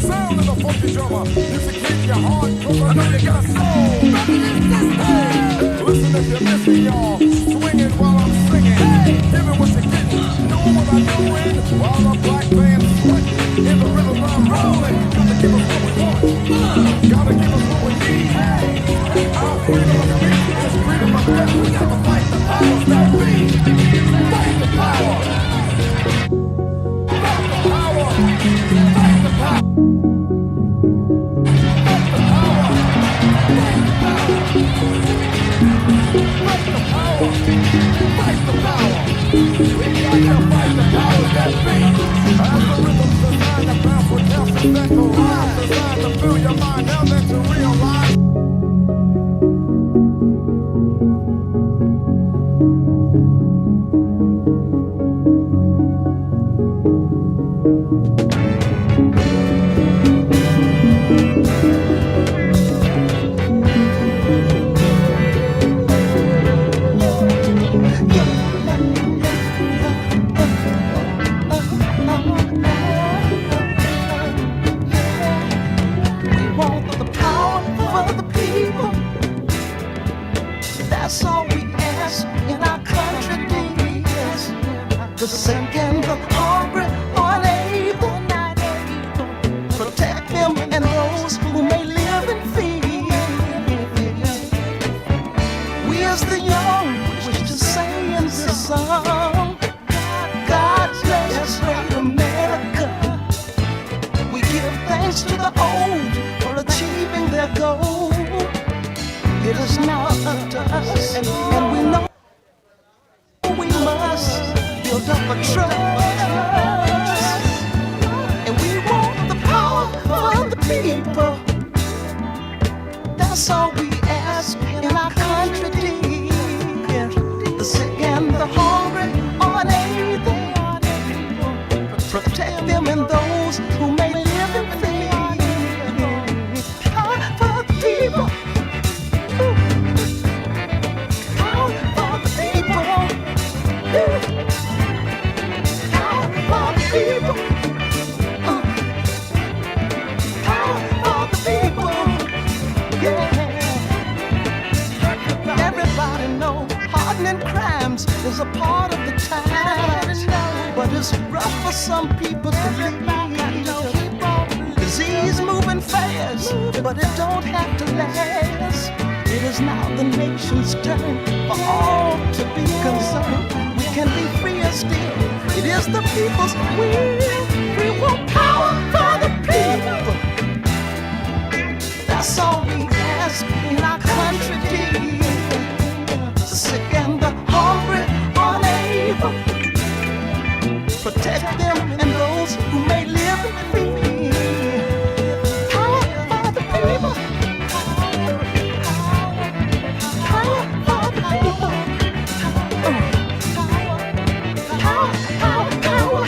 Sound of the funky drummer. You can keep your heart, 'cause I know you got soul. Listen if you're missing, y'all. Swinging while I'm singing. Giving what you're getting. Doing what I'm doing. While the black band's sweating. In the rhythm I'm rolling. Gotta give us what we want. Gotta give us what we need. Our freedom of speech is freedom of death. We gotta fight the powers that be. Fight the power. Fight the power. Fight the power. Fight the power. Fight the power. We gotta fight the powers that be. As the rhythm's designed to bounce with health and mental rise, designed to fill your mind now that you realize. The sick and the hungry, unable, not able. Protect them and those who may live in fear. We as the young wish to say in this song, God bless great America. We give thanks to the old for achieving their goal. It is now up to us, and we know we must build up a trust, and we want the power of the people. That's all we ask in our country, dear. The sick and the hungry, unable. Protect them and those who may live in fear. Power for the people. Power for the people. People, power for the people, yeah. Everybody know hardening crimes is a part of the time, but it's rough for some people to live. Disease moving fast, but it don't have to last. It is now the nation's turn for all to be concerned. We can be freer still. It is the people's will. We want power for the people. That's all we ask in our country, dear. The sick and the hungry, unable. Protect them and those who may live in fear. Power for the people. Power for the people. Power, power, power.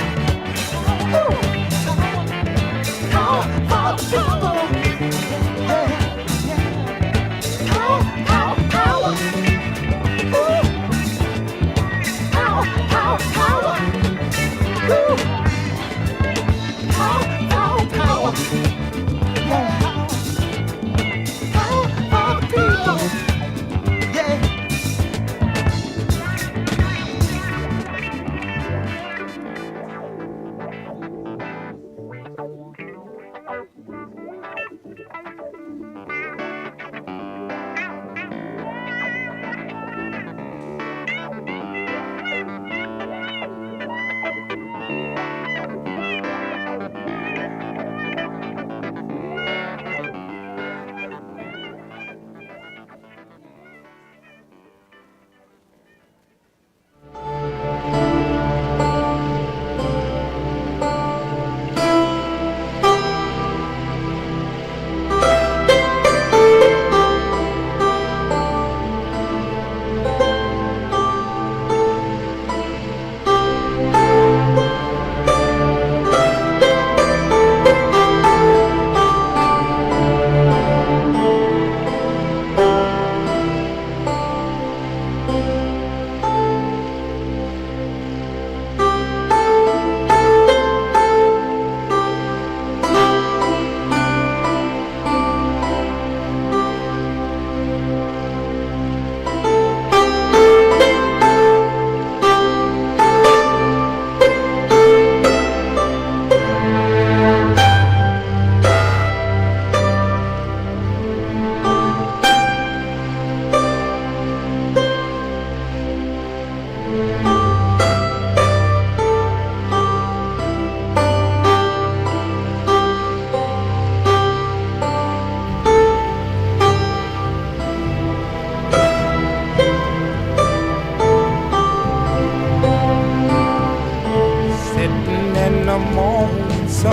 in the morning sun.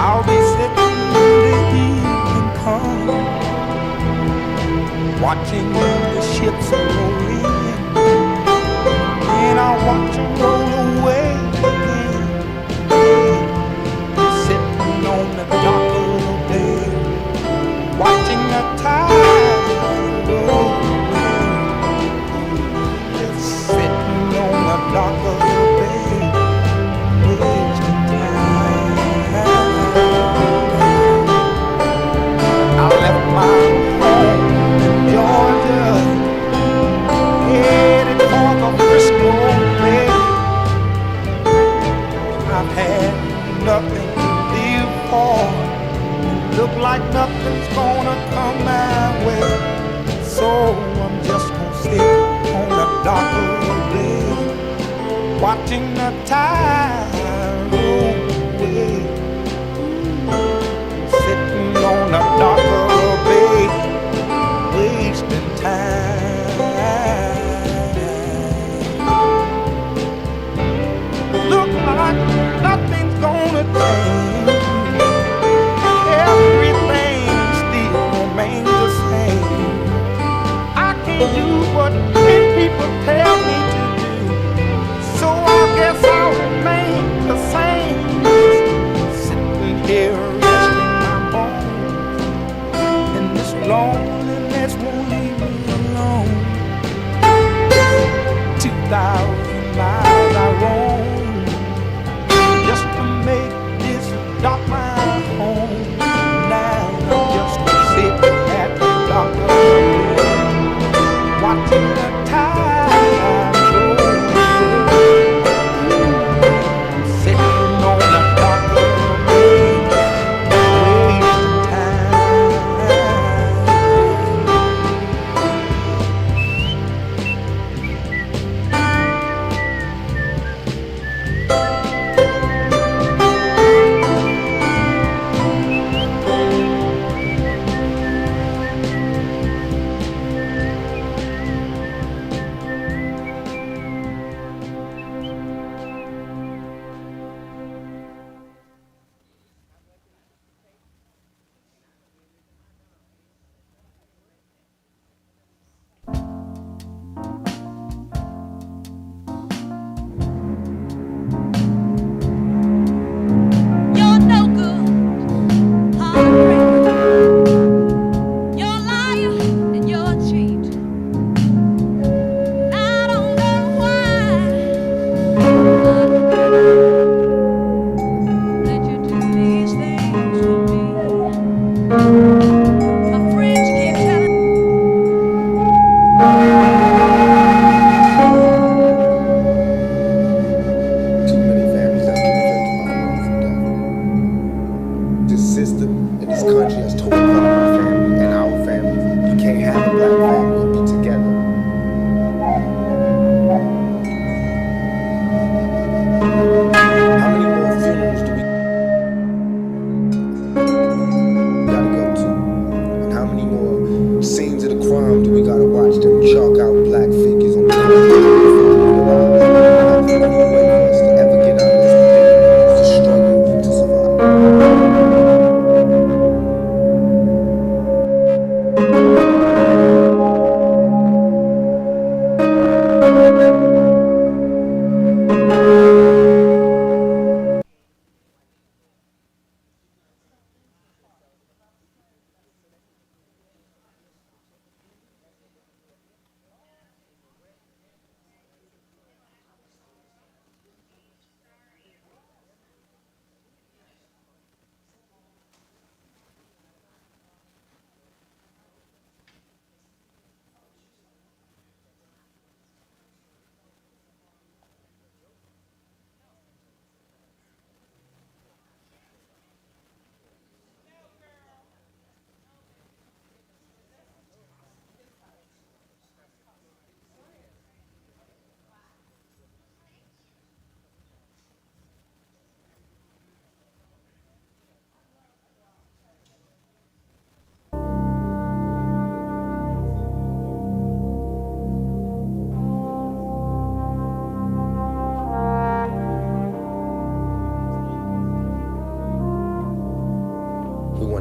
I'll be sitting when the evening come, watching the ships roll in, and I'll watch them roll away again. Sitting on the dock of the bay, watching the tide roll away. Just sitting on the dock of the bay, wasting time. I left my home in Georgia, headed for the Frisco Bay. I've had nothing to live for, look like nothing's gonna come my way. So I'm just gonna sit on the dock of the bay, watching the tide roll away. Sitting on the dock of the bay, wasting time. Look like nothing's gonna change, everything still remains the same. I can't do what many people tell me to do, so I guess I'll remain the same. Sitting here resting my bones, and this loneliness won't leave me alone. 2,000 miles I roam just to make this dock my home. Now I'm just gonna sit at the dock of the bay, watching the tide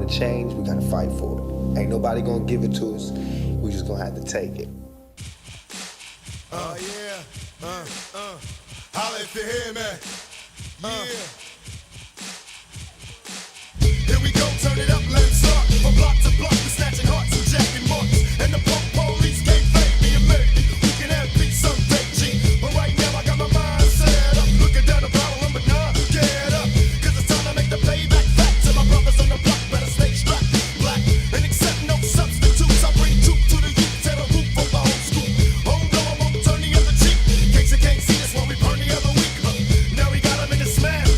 want change, we gotta fight for it. Ain't nobody gonna give it to us. We just gonna have to take it. Holla if you hear me. Here we go, turn it up, let's start. From block to block, we're snatching hearts and jacking marks. And the punk police can't fake me a minute. We can have peace someday, G. But right now I got my mind set up. Looking down the barrel, number 9, get up. Cause it's time to make the payback fat. To my brothers on the block, better stay strapped. Black and accept no substitutes. I bring truth to the youth, tear the roof off the whole school. Home door, I won't turn the other cheek. In case you can't see us when we burn the other week. Now we got 'em in the smash.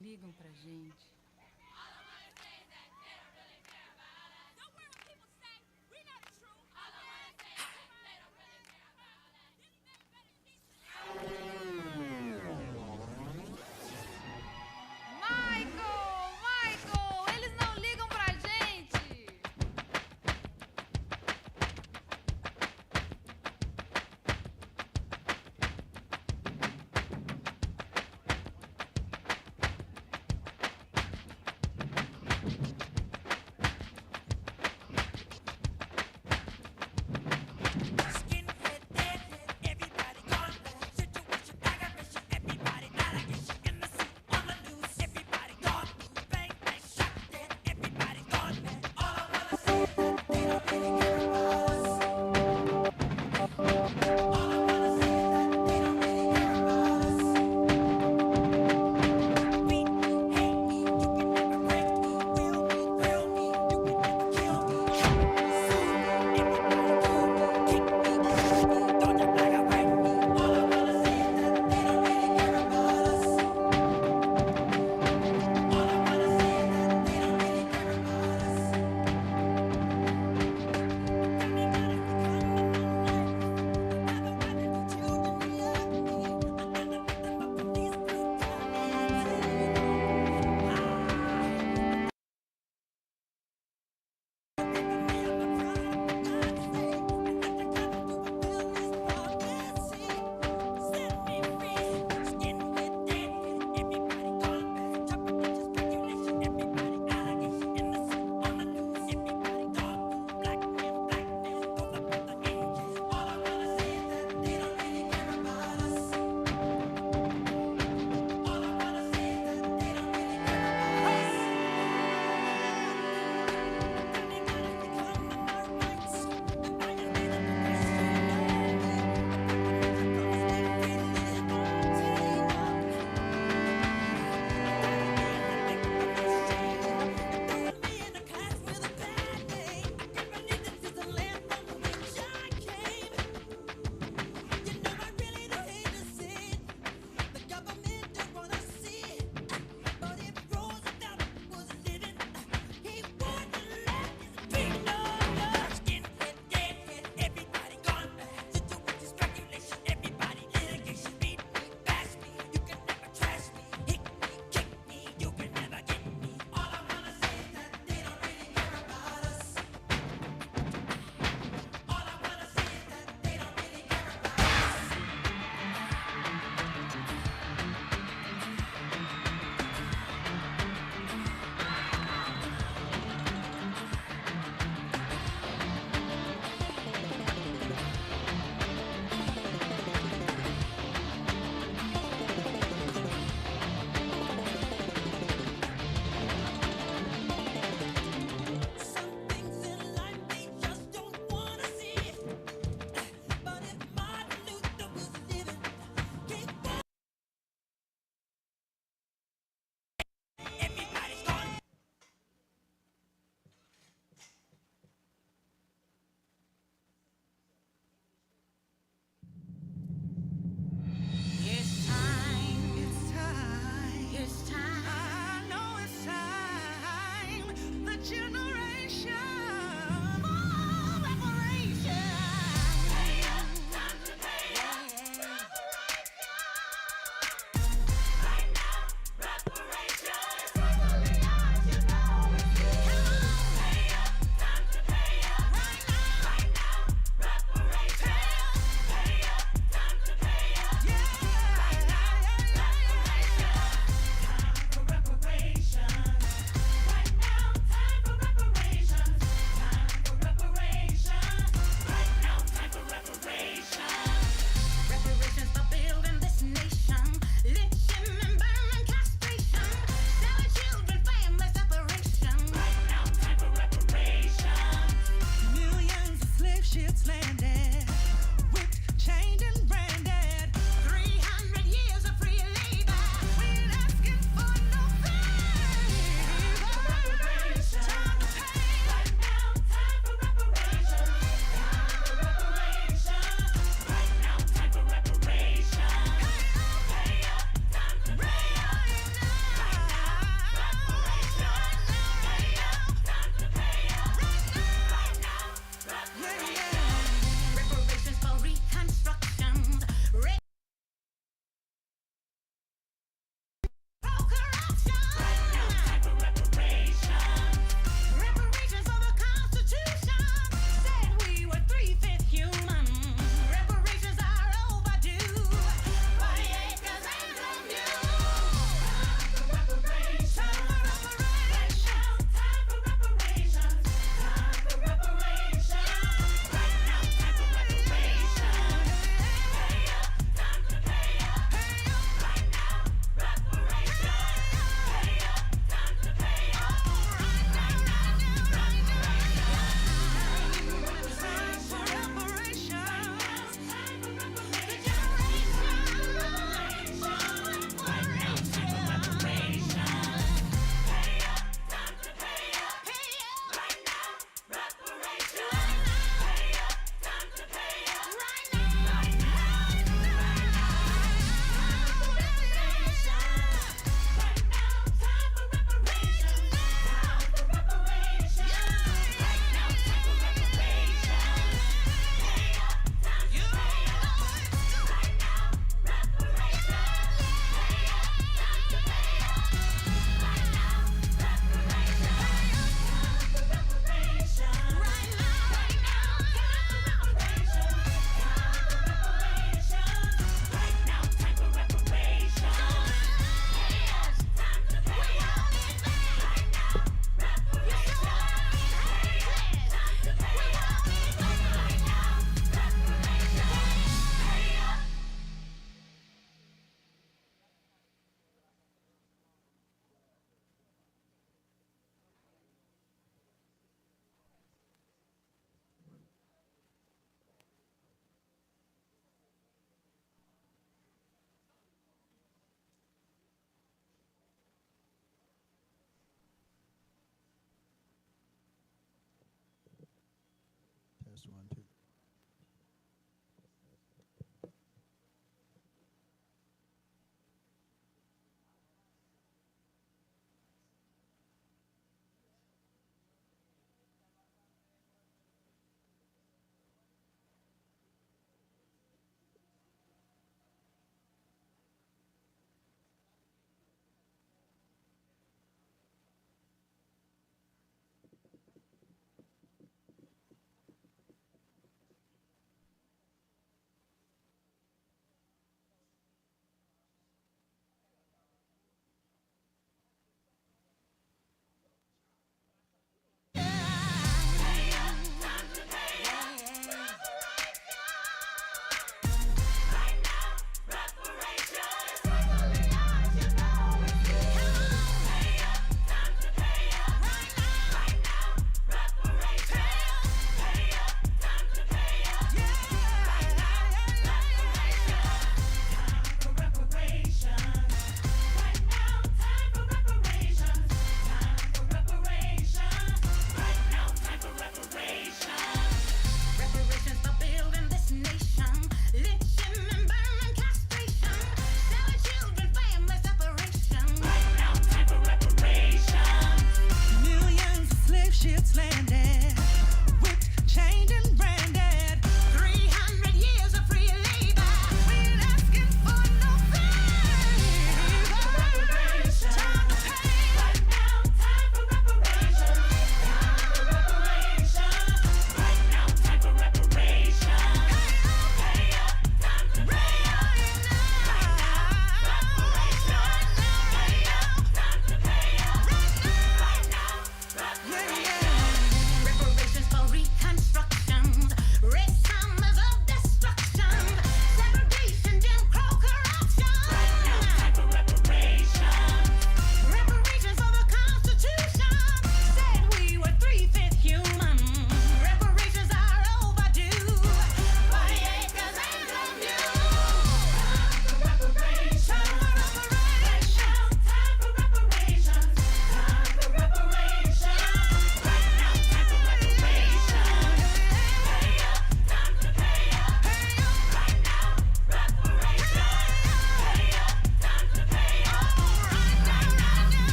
Ligam pra gente. Michael, eles não ligam pra gente.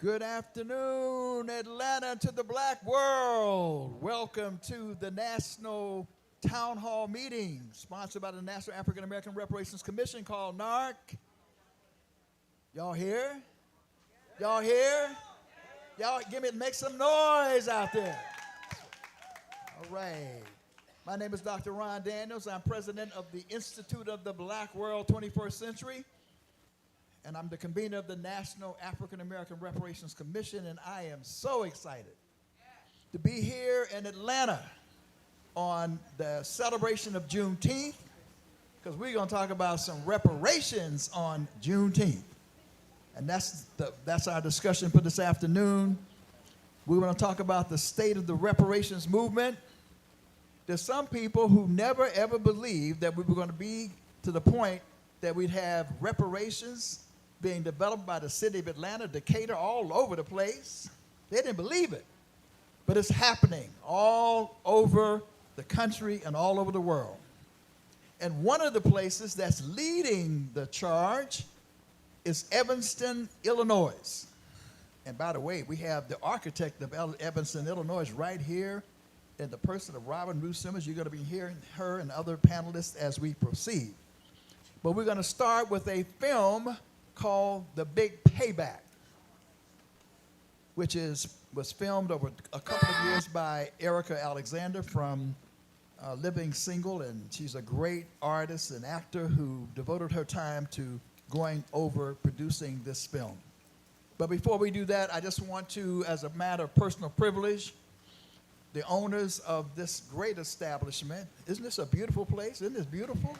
Good afternoon, Atlanta, to the black world. Welcome to the National Town Hall meeting sponsored by the National African American Reparations Commission called NARC. Y'all here? Y'all here? Y'all make some noise out there. All right. My name is Dr. Ron Daniels. I'm president of the Institute of the Black World 21st Century. And I'm the convener of the National African American Reparations Commission, and I am so excited to be here in Atlanta on the celebration of Juneteenth, because we're going to talk about some reparations on Juneteenth. And that's our discussion for this afternoon. We're going to talk about the state of the reparations movement. There's some people who never ever believed that we were going to be to the point that we'd have reparations being developed by the city of Atlanta, Decatur, all over the place. They didn't believe it. But it's happening all over the country and all over the world. And one of the places that's leading the charge is Evanston, Illinois. And by the way, we have the architect of Evanston, Illinois right here in the person of Robin Ruth Simmons. You're going to be hearing her and other panelists as we proceed. But we're going to start with a film called The Big Payback, which was filmed over a couple of years by Erica Alexander from Living Single, and she's a great artist and actor who devoted her time to going over producing this film. But before we do that, I just want to, as a matter of personal privilege, the owners of this great establishment, isn't this a beautiful place? Isn't this beautiful?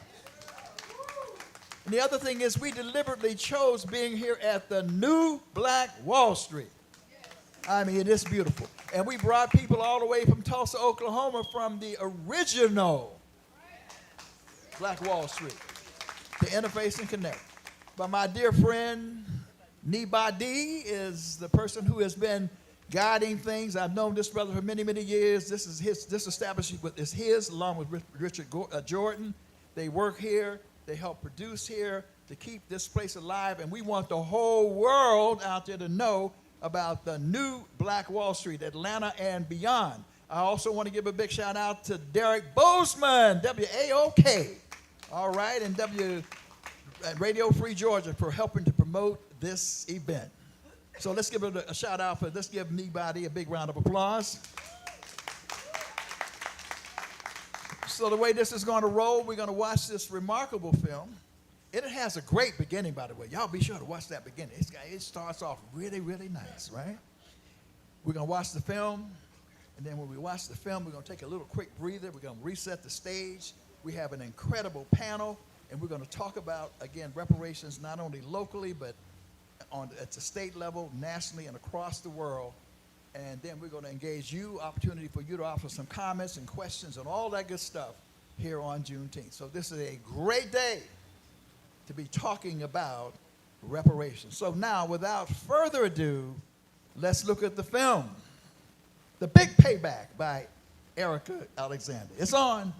And the other thing is we deliberately chose being here at the new Black Wall Street. I mean, it is beautiful. And we brought people all the way from Tulsa, Oklahoma, from the original Black Wall Street to interface and connect. But my dear friend, Nibadi, is the person who has been guiding things. I've known this brother for many, many years. This establishment is his, along with Richard Jordan. They work here. They help produce here to keep this place alive, and we want the whole world out there to know about the new Black Wall Street, Atlanta and beyond. I also want to give a big shout out to Derek Bozeman, WAOK, all right, and Radio Free Georgia for helping to promote this event. So let's give it a shout out let's give Nibadi a big round of applause. So the way this is going to roll, we're going to watch this remarkable film. It has a great beginning, by the way. Y'all be sure to watch that beginning. It starts off really, really nice, right? We're going to watch the film, and then when we watch the film, we're going to take a little quick breather. We're going to reset the stage. We have an incredible panel, and we're going to talk about, again, reparations not only locally, but at the state level, nationally, and across the world. And then we're going to engage you, opportunity for you to offer some comments and questions and all that good stuff here on Juneteenth. So this is a great day to be talking about reparations. So now, without further ado, let's look at the film, The Big Payback by Erica Alexander. It's on.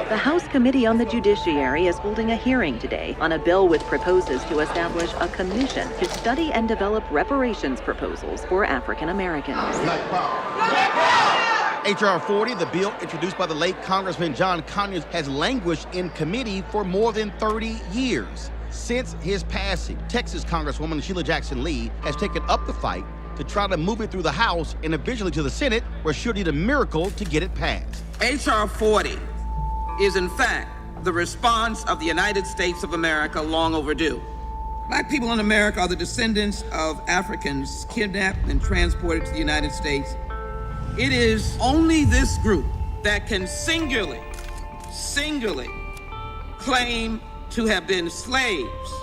The House Committee on the Judiciary is holding a hearing today on a bill which proposes to establish a commission to study and develop reparations proposals for African Americans. Black power. Black power. H.R. 40, the bill introduced by the late Congressman John Conyers, has languished in committee for more than 30 years. Since his passing, Texas Congresswoman Sheila Jackson Lee has taken up the fight to try to move it through the House and eventually to the Senate, where she'll need a miracle to get it passed. H.R. 40 is, in fact, the response of the United States of America long overdue. Black people in America are the descendants of Africans kidnapped and transported to the United States. It is only this group that can singularly claim to have been slaves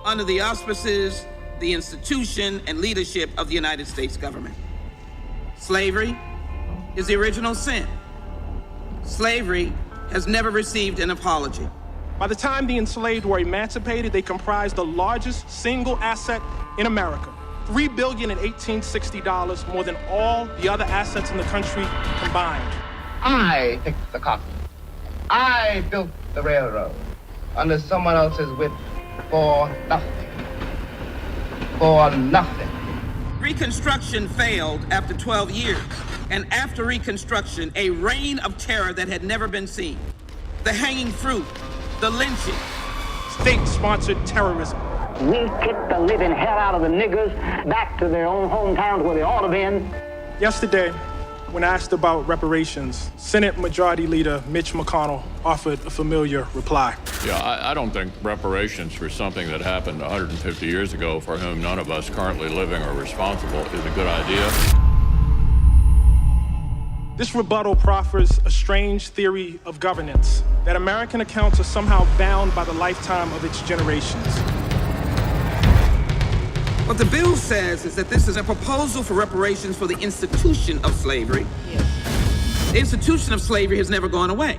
under the auspices, the institution, and leadership of the United States government. Slavery is the original sin. Slavery has never received an apology. By the time the enslaved were emancipated, they comprised the largest single asset in America. $3 billion in $1860, more than all the other assets in the country combined. I picked the cotton. I built the railroad under someone else's whip for nothing. For nothing. Reconstruction failed after 12 years, and after Reconstruction, a reign of terror that had never been seen. The hanging fruit, the lynching. State-sponsored terrorism. We kicked the living hell out of the niggers back to their own hometowns where they ought to been. Yesterday, when asked about reparations, Senate Majority Leader Mitch McConnell offered a familiar reply. Yeah, I don't think reparations for something that happened 150 years ago, for whom none of us currently living are responsible, is a good idea. This rebuttal proffers a strange theory of governance, that American accounts are somehow bound by the lifetime of its generations. What the bill says is that this is a proposal for reparations for the institution of slavery. Yes. The institution of slavery has never gone away.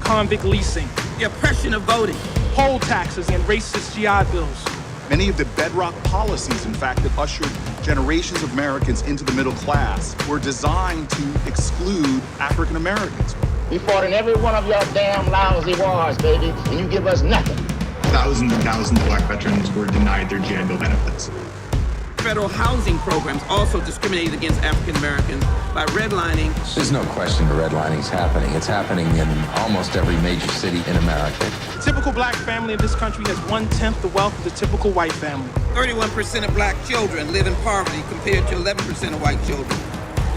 Convict leasing. The oppression of voting. Poll taxes and racist GI bills. Many of the bedrock policies, in fact, that ushered generations of Americans into the middle class were designed to exclude African Americans. We fought in every one of your damn lousy wars, baby, and you give us nothing. Thousands and thousands of black veterans were denied their GI Bill benefits. Federal housing programs also discriminated against African Americans by redlining. There's no question the redlining is happening. It's happening in almost every major city in America. The typical black family in this country has 1/10 the wealth of the typical white family. 31% of black children live in poverty compared to 11% of white children.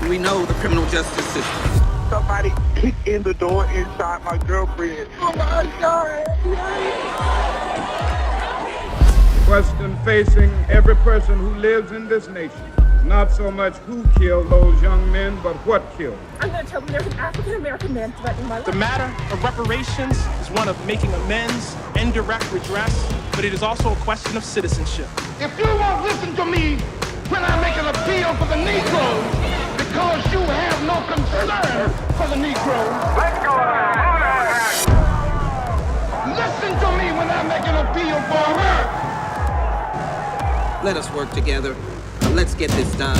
And we know the criminal justice system. Somebody kicked in the door inside my girlfriend. Oh my God! Question facing every person who lives in this nation is not so much who killed those young men, but what killed them. I'm going to tell them there's an African-American man threatening my life. The matter of reparations is one of making amends and direct redress, but it is also a question of citizenship. If you won't listen to me when I make an appeal for the Negroes, because you have no concern for the Negroes. Let's go ahead. Listen to me when I make an appeal for her. Let us work together. Let's get this done.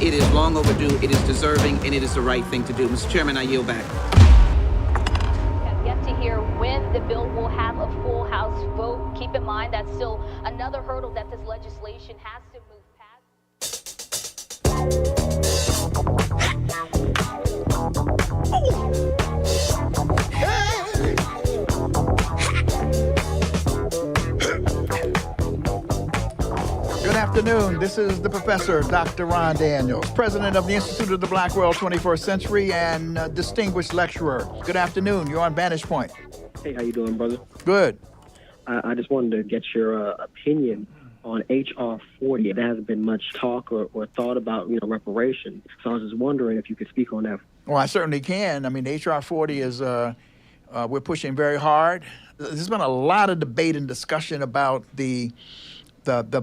It is long overdue, it is deserving, and it is the right thing to do. Mr. Chairman, I yield back. We have yet to hear when the bill will have a full House vote. Keep in mind that's still another hurdle that this legislation has to move Good afternoon. This is the professor, Dr. Ron Daniels, president of the Institute of the Black World 21st Century and distinguished lecturer. Good afternoon. You're on Vantage Point. Hey, how you doing, brother? Good. I just wanted to get your opinion on H.R. 40. There hasn't been much talk or thought about, reparations. So I was just wondering if you could speak on that. Well, I certainly can. I mean, H.R. 40 is, we're pushing very hard. There's been a lot of debate and discussion about the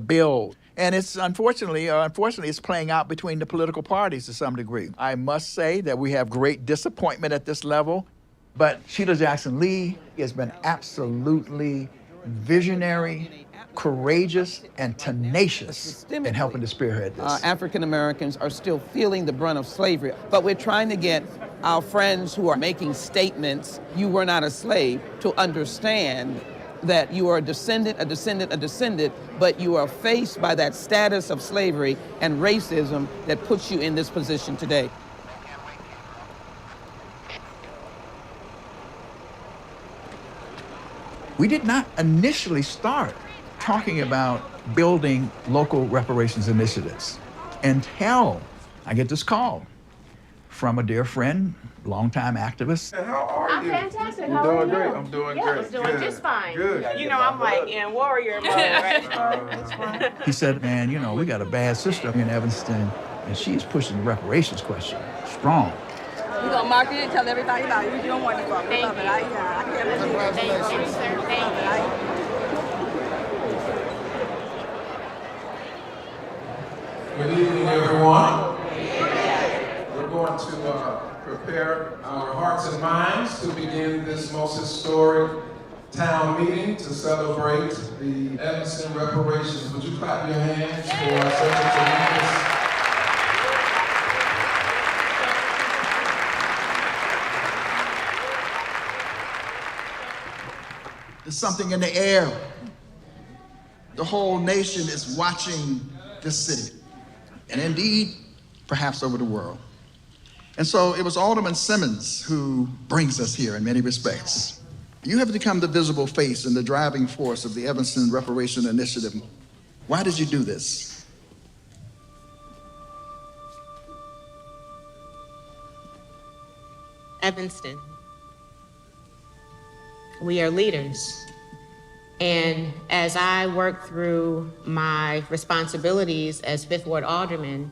bill. And it's unfortunately, it's playing out between the political parties to some degree. I must say that we have great disappointment at this level, but Sheila Jackson Lee has been absolutely visionary, courageous, and tenacious in helping to spearhead this. African Americans are still feeling the brunt of slavery, but we're trying to get our friends who are making statements, you were not a slave, to understand that you are a descendant, but you are faced by that status of slavery and racism that puts you in this position today. We did not initially start talking about building local reparations initiatives until I get this call from a dear friend, longtime activist. How are I'm you? fantastic. You're How doing are you? great. I'm doing great. I'm doing just fine. Good. You know, I'm like in warrior mode right now. He said, man, you know, we got a bad sister in Evanston, and she's pushing the reparations question strong. We're going to market it and tell everybody about it. You're doing wonderful. Thank you. I can't believe it. Thank you, sir. Thank you. Good evening, everyone. We're going to prepare our hearts and minds to begin this most historic town meeting to celebrate the Evanston reparations. Would you clap your hands for our Secretary? There's something in the air. The whole nation is watching this city, and indeed, perhaps over the world. And so it was Alderman Simmons who brings us here in many respects. You have become the visible face and the driving force of the Evanston Reparation Initiative. Why did you do this? Evanston. We are leaders. And as I worked through my responsibilities as Fifth Ward Alderman,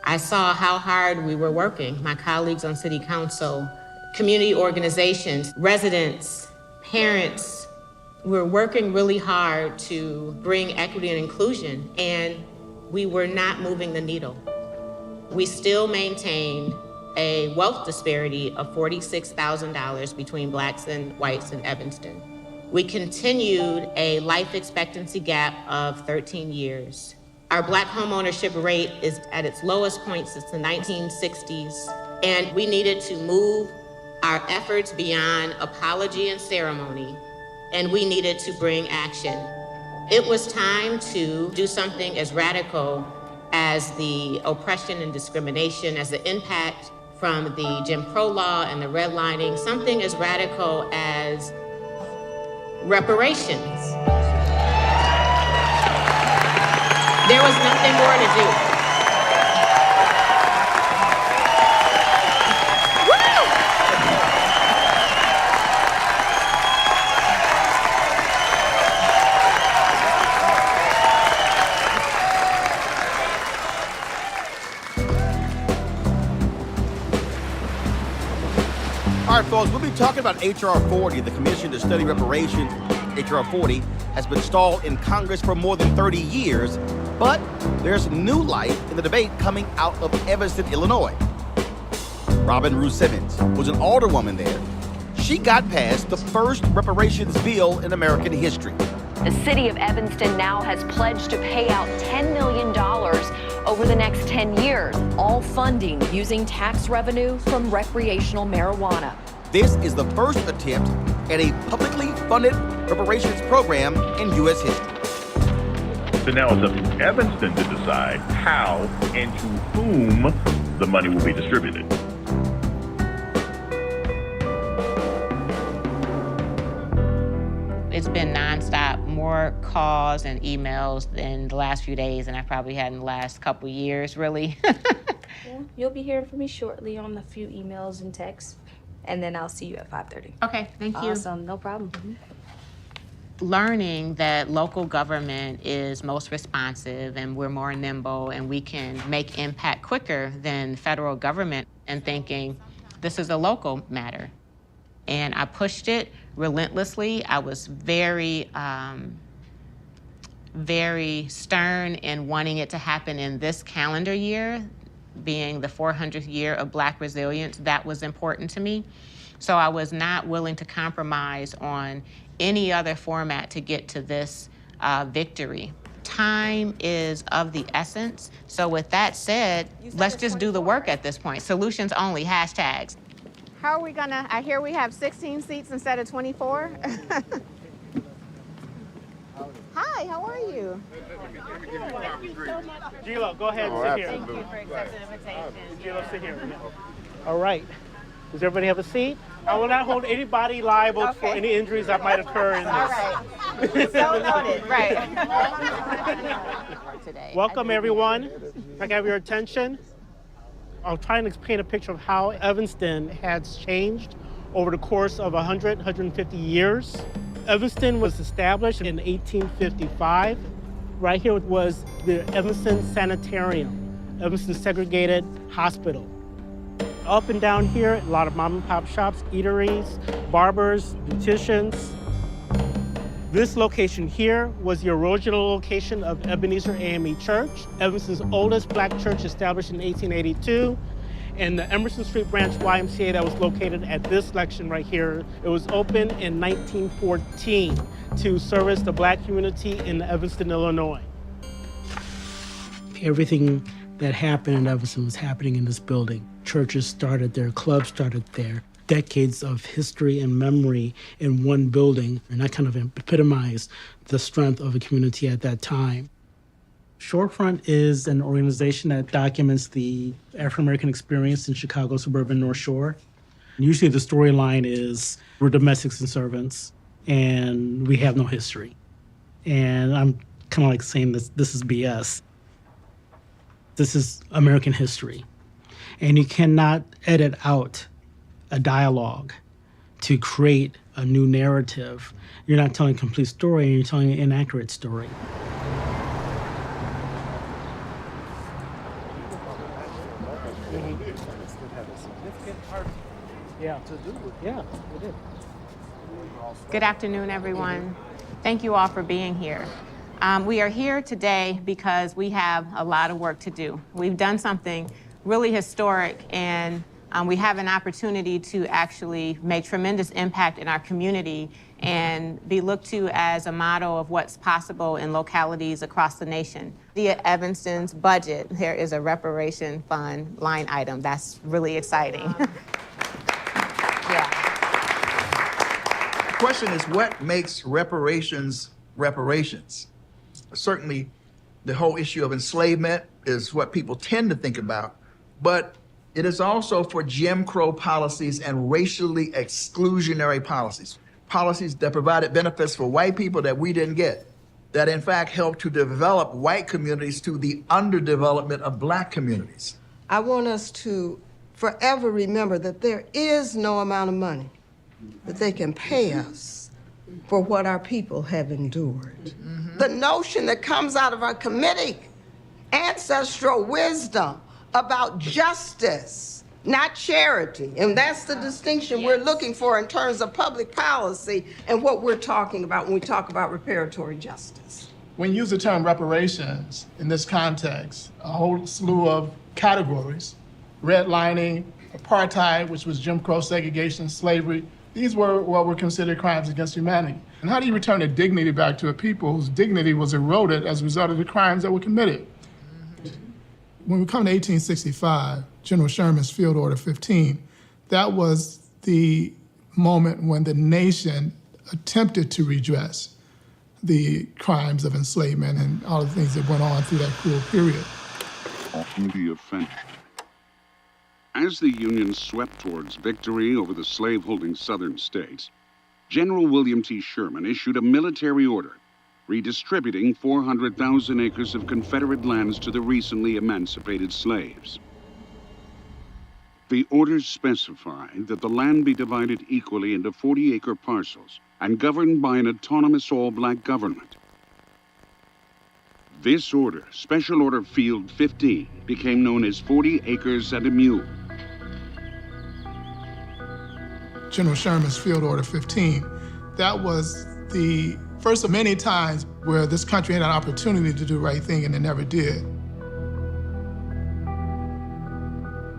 I saw how hard we were working. My colleagues on City Council, community organizations, residents, parents, we're working really hard to bring equity and inclusion, and we were not moving the needle. We still maintained a wealth disparity of $46,000 between blacks and whites in Evanston. We continued a life expectancy gap of 13 years. Our black homeownership rate is at its lowest point since the 1960s, and we needed to move our efforts beyond apology and ceremony, and we needed to bring action. It was time to do something as radical as the oppression and discrimination, as the impact from the Jim Crow law and the redlining, something as radical as reparations. There was nothing more to do. All right, folks, we'll be talking about H.R. 40, the Commission to Study Reparations. H.R. 40 has been stalled in Congress for more than 30 years, but there's new life in the debate coming out of Evanston, Illinois. Robin Rue Simmons was an alderwoman there. She got passed the first reparations bill in American history. The city of Evanston now has pledged to pay out $10 million over the next 10 years, all funding using tax revenue from recreational marijuana. This is the first attempt at a publicly funded reparations program in U.S. history. So now it's up to Evanston to decide how and to whom the money will be distributed. It's been nonstop, more calls and emails in the last few days than I probably had in the last couple years, really. Yeah, you'll be hearing from me shortly on a few emails and texts, and then I'll see you at 5:30. Okay, thank you. Awesome, no problem. Learning that local government is most responsive and we're more nimble and we can make impact quicker than federal government, and thinking this is a local matter. And I pushed it relentlessly. I was very, very stern in wanting it to happen in this calendar year, being the 400th year of Black resilience. That was important to me. So I was not willing to compromise on any other format to get to this victory. Time is of the essence. So with that said, let's just do the work at this point. Solutions only, hashtags. How are we gonna, I hear we have 16 seats instead of 24. you. Gilo, go ahead and sit here. Thank you for accepting the invitation. Gilo, sit here. All right. Does everybody have a seat? I will not hold anybody liable for any injuries that might occur in this. All right. So noted. Right. Welcome, everyone. If I can have your attention, I'll try and paint a picture of how Evanston has changed over the course of 150 years. Evanston was established in 1855. Right here was the Evanston Sanitarium, Evanston Segregated Hospital. Up and down here, a lot of mom and pop shops, eateries, barbers, beauticians. This location here was the original location of Ebenezer AME Church, Evanston's oldest black church established in 1882, and the Emerson Street Branch YMCA that was located at this section right here. It was opened in 1914 to service the black community in Evanston, Illinois. Everything that happened in Evanston was happening in this building. Churches started there, clubs started there. Decades of history and memory in one building, and that kind of epitomized the strength of a community at that time. Shorefront is an organization that documents the African-American experience in Chicago's suburban North Shore. Usually the storyline is we're domestics and servants, and we have no history. And I'm kind of like saying this is BS. This is American history. And you cannot edit out a dialogue to create a new narrative. You're not telling a complete story, and you're telling an inaccurate story. Good afternoon, everyone. Thank you all for being here. We are here today because we have a lot of work to do. We've done something really historic, and we have an opportunity to actually make tremendous impact in our community and be looked to as a model of what's possible in localities across the nation. Via Evanston's budget, there is a reparation fund line item. That's really exciting. The question is, what makes reparations reparations? Certainly, the whole issue of enslavement is what people tend to think about, but it is also for Jim Crow policies and racially exclusionary policies, policies that provided benefits for white people that we didn't get, that in fact helped to develop white communities to the underdevelopment of black communities. I want us to forever remember that there is no amount of money that they can pay us for what our people have endured. Mm-hmm. The notion that comes out of our committee, ancestral wisdom about justice, not charity. And that's the distinction we're looking for in terms of public policy and what we're talking about when we talk about reparatory justice. When you use the term reparations in this context, a whole slew of categories, redlining, apartheid, which was Jim Crow segregation, slavery, these were what were considered crimes against humanity. And how do you return the dignity back to a people whose dignity was eroded as a result of the crimes that were committed? When we come to 1865, General Sherman's Field Order 15, that was the moment when the nation attempted to redress the crimes of enslavement and all the things that went on through that cruel period. The offended. As the Union swept towards victory over the slave-holding southern states, General William T. Sherman issued a military order redistributing 400,000 acres of Confederate lands to the recently emancipated slaves. The orders specify that the land be divided equally into 40-acre parcels and governed by an autonomous all-black government. This order, Special Order Field 15, became known as 40 Acres and a Mule. General Sherman's Field Order 15, that was the first of many times where this country had an opportunity to do the right thing and they never did.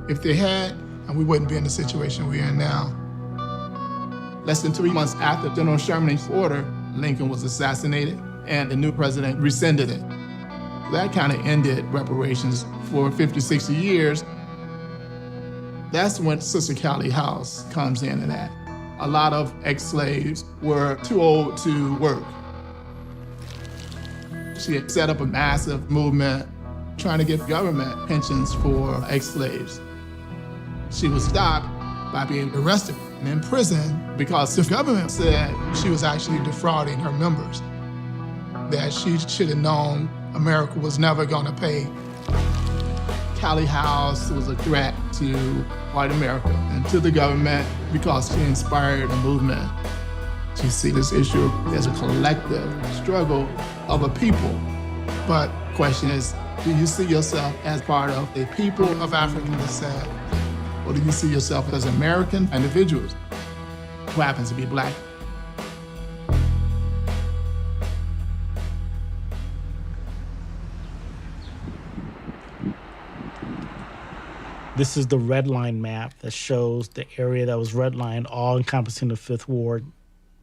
If they had, and we wouldn't be in the situation we're in now. Less than 3 months after General Sherman's order, Lincoln was assassinated and the new president rescinded it. That kind of ended reparations for 50, 60 years. That's when Sister Callie House comes in and that. A lot of ex-slaves were too old to work. She had set up a massive movement trying to get government pensions for ex-slaves. She was stopped by being arrested and imprisoned because the government said she was actually defrauding her members, that she should have known America was never going to pay. Callie House was a threat to white America and to the government because she inspired a movement. She sees this issue as a collective struggle of a people. But the question is, do you see yourself as part of a people of African descent? Or do you see yourself as American individuals who happens to be Black? This is the red line map that shows the area that was redlined, all encompassing the 5th Ward.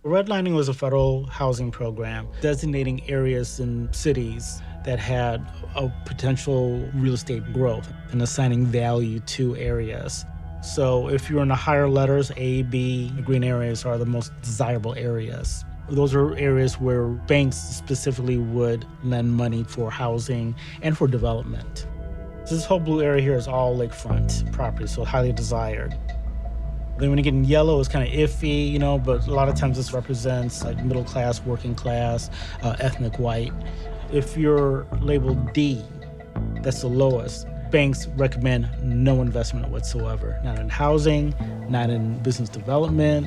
Redlining was a federal housing program designating areas in cities that had a potential real estate growth and assigning value to areas. So if you're in the higher letters, A, B, the green areas are the most desirable areas. Those are areas where banks specifically would lend money for housing and for development. This whole blue area here is all lakefront property, so highly desired. Then when you get in yellow, it's kind of iffy, you know, but a lot of times this represents like middle class, working class, ethnic white. If you're labeled D, that's the lowest, banks recommend no investment whatsoever. Not in housing, not in business development.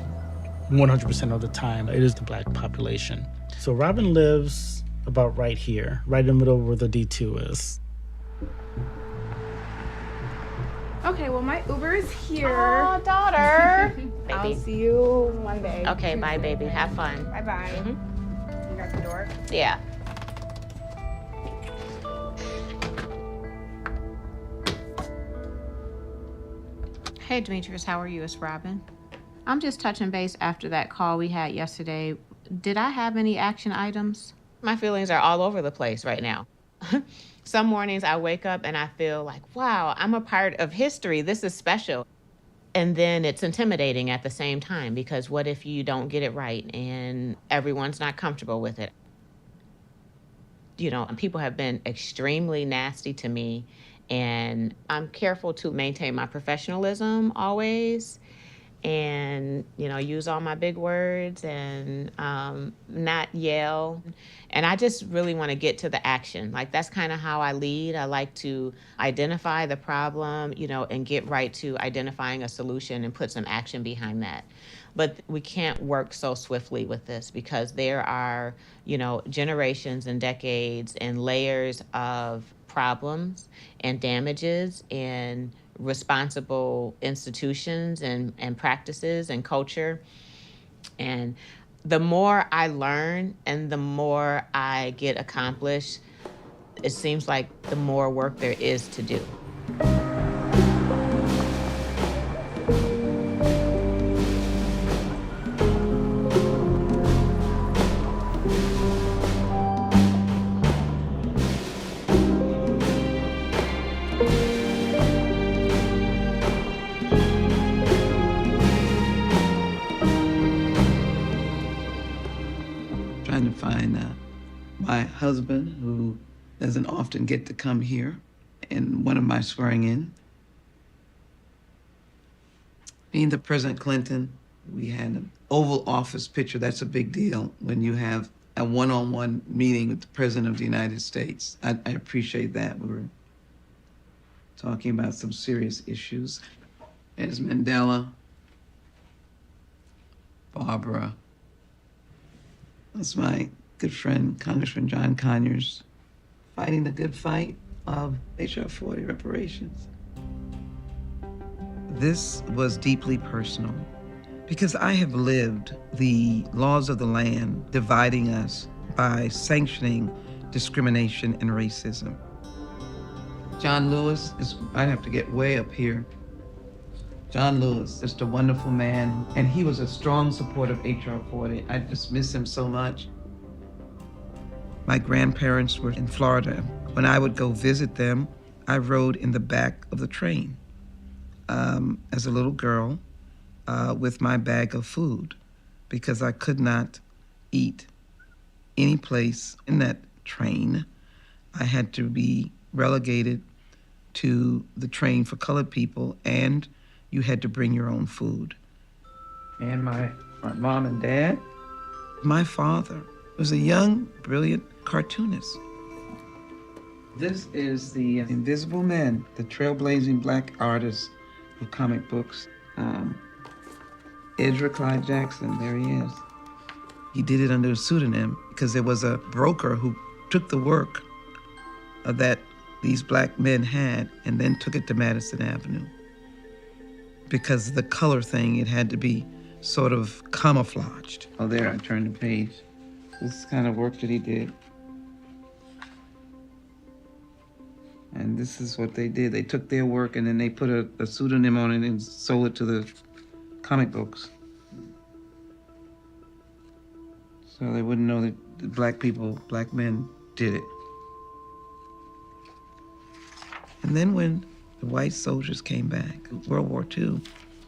100% of the time, it is the Black population. So Robin lives about right here, right in the middle where the D2 is. Okay, well, my Uber is here. Oh, daughter. I'll see you Monday. Okay, bye, baby. Have fun. Bye-bye. You got the door? Yeah. Hey, Demetrius, how are you? It's Robin. I'm just touching base after that call we had yesterday. Did I have any action items? My feelings are all over the place right now. Some mornings I wake up and I feel like, wow, I'm a part of history. This is special. And then it's intimidating at the same time, because what if you don't get it right and everyone's not comfortable with it? You know, people have been extremely nasty to me, and I'm careful to maintain my professionalism always, and, you know, use all my big words and not yell. And I just really want to get to the action. Like, that's kind of how I lead. I like to identify the problem, you know, and get right to identifying a solution and put some action behind that. But we can't work so swiftly with this because there are, you know, generations and decades and layers of problems and damages and responsible institutions and practices and culture. And the more I learn and the more I get accomplished, it seems like the more work there is to do. Trying to find my husband, who doesn't often get to come here, in one of my swearing in. Being the President Clinton, we had an Oval Office picture. That's a big deal when you have a one-on-one meeting with the President of the United States. I appreciate that. We were talking about some serious issues. There's Mandela, Barbara. That's my good friend, Congressman John Conyers, fighting the good fight of H.R. 40 reparations. This was deeply personal because I have lived the laws of the land dividing us by sanctioning discrimination and racism. John Lewis I'd have to get way up here. John Lewis, just a wonderful man, and he was a strong supporter of H.R. 40. I just miss him so much. My grandparents were in Florida. When I would go visit them, I rode in the back of the train as a little girl with my bag of food because I could not eat any place in that train. I had to be relegated to the train for colored people, and you had to bring your own food. And my mom and dad. My father was a young, brilliant cartoonist. This is the Invisible Man, the trailblazing black artist of comic books. Ezra Clyde Jackson, there he is. He did it under a pseudonym because there was a broker who took the work that these black men had and then took it to Madison Avenue. Because the color thing, it had to be sort of camouflaged. Oh, there, I turned the page. This is the kind of work that he did. And this is what they did. They took their work and then they put a pseudonym on it and sold it to the comic books. So they wouldn't know that the black people, black men, did it. And then when the white soldiers came back, World War II,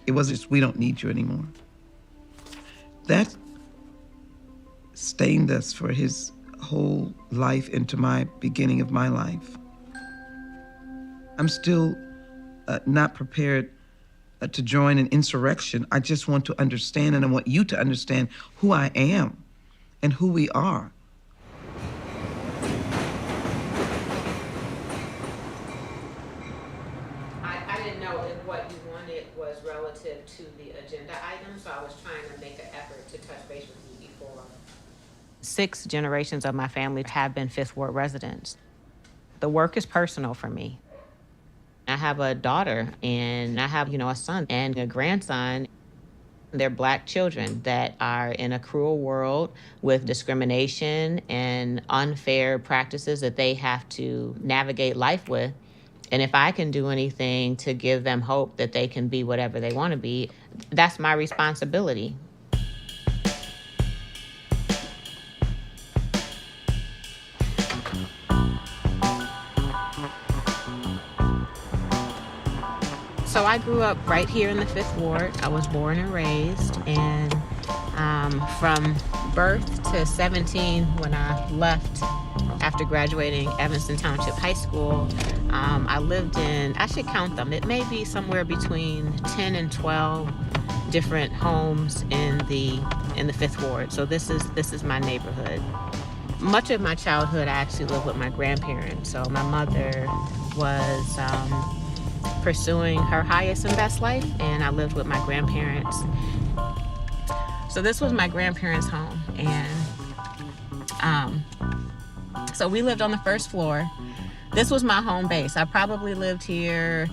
it wasn't just, we don't need you anymore. That stained us for his whole life into my beginning of my life. I'm still not prepared to join an insurrection. I just want to understand, and I want you to understand who I am and who we are. I didn't know if what you wanted was relative to the agenda item, so I was trying to make an effort to touch base with you before. 6 generations of my family have been Fifth Ward residents. The work is personal for me. I have a daughter, and I have, a son and a grandson. They're black children that are in a cruel world with discrimination and unfair practices that they have to navigate life with. And if I can do anything to give them hope that they can be whatever they want to be, that's my responsibility. So I grew up right here in the Fifth Ward. I was born and raised, and from birth to 17, when I left after graduating Evanston Township High School, I lived in, I should count them, it may be somewhere between 10 and 12 different homes in the Fifth Ward. So this is my neighborhood. Much of my childhood, I actually lived with my grandparents. So my mother was pursuing her highest and best life, and I lived with my grandparents. So this was my grandparents' home, and so we lived on the first floor. This was my home base. I probably lived here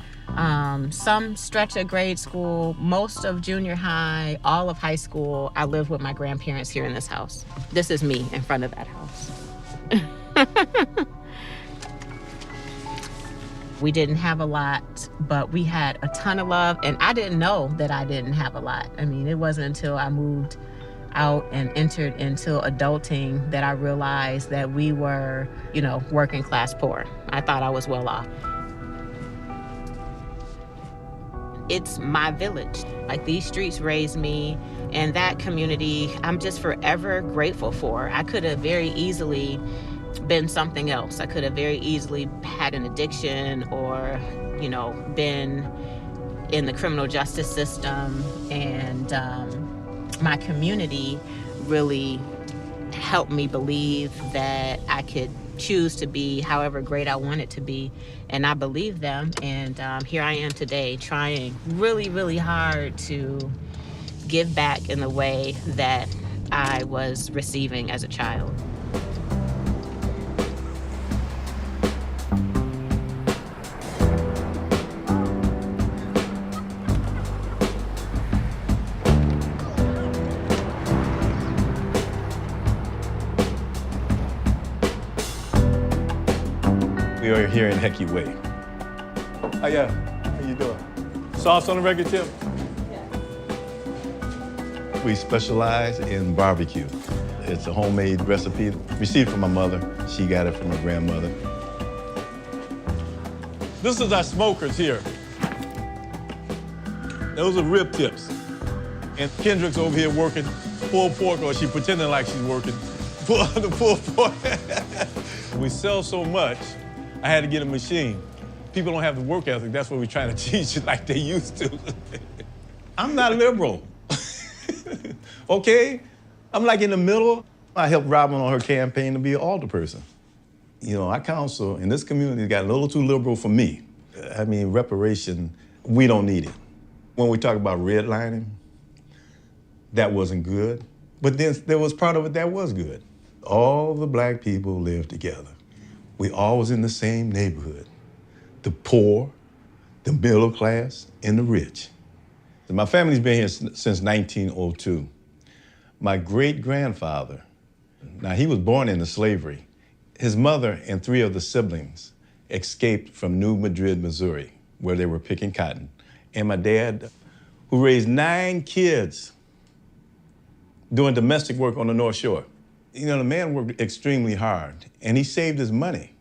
some stretch of grade school, most of junior high, all of high school. I lived with my grandparents here in this house. This is me in front of that house. We didn't have a lot, but we had a ton of love, and I didn't know that I didn't have a lot. I mean, it wasn't until I moved out and entered into adulting that I realized that we were, working class poor. I thought I was well off. It's my village. Like, these streets raised me, and that community, I'm just forever grateful for. I could have very easily been something else. I could have very easily had an addiction or, been in the criminal justice system. And my community really helped me believe that I could choose to be however great I wanted to be. And I believe them. And here I am today trying really, really hard to give back in the way that I was receiving as a child. We are here in Hecky Way. Oh yeah, how you doing? Sauce on the regular tip? We specialize in barbecue. It's a homemade recipe, received from my mother. She got it from her grandmother. This is our smokers here. Those are rib tips. And Kendrick's over here working pulled pork, or she pretending like she's working. The full force. We sell so much, I had to get a machine. People don't have the work ethic. That's what we're trying to teach like they used to. I'm not liberal. Okay? I'm like in the middle. I helped Robin on her campaign to be an alderperson. You know, our council in this community got a little too liberal for me. I mean, reparation, we don't need it. When we talk about redlining, that wasn't good. But then there was part of it that was good. All the black people lived together. We all was in the same neighborhood. The poor, the middle class, and the rich. My family's been here since 1902. My great-grandfather, now he was born into slavery. His mother and 3 of the siblings escaped from New Madrid, Missouri, where they were picking cotton. And my dad, who raised 9 kids doing domestic work on the North Shore. You know, the man worked extremely hard, and he saved his money.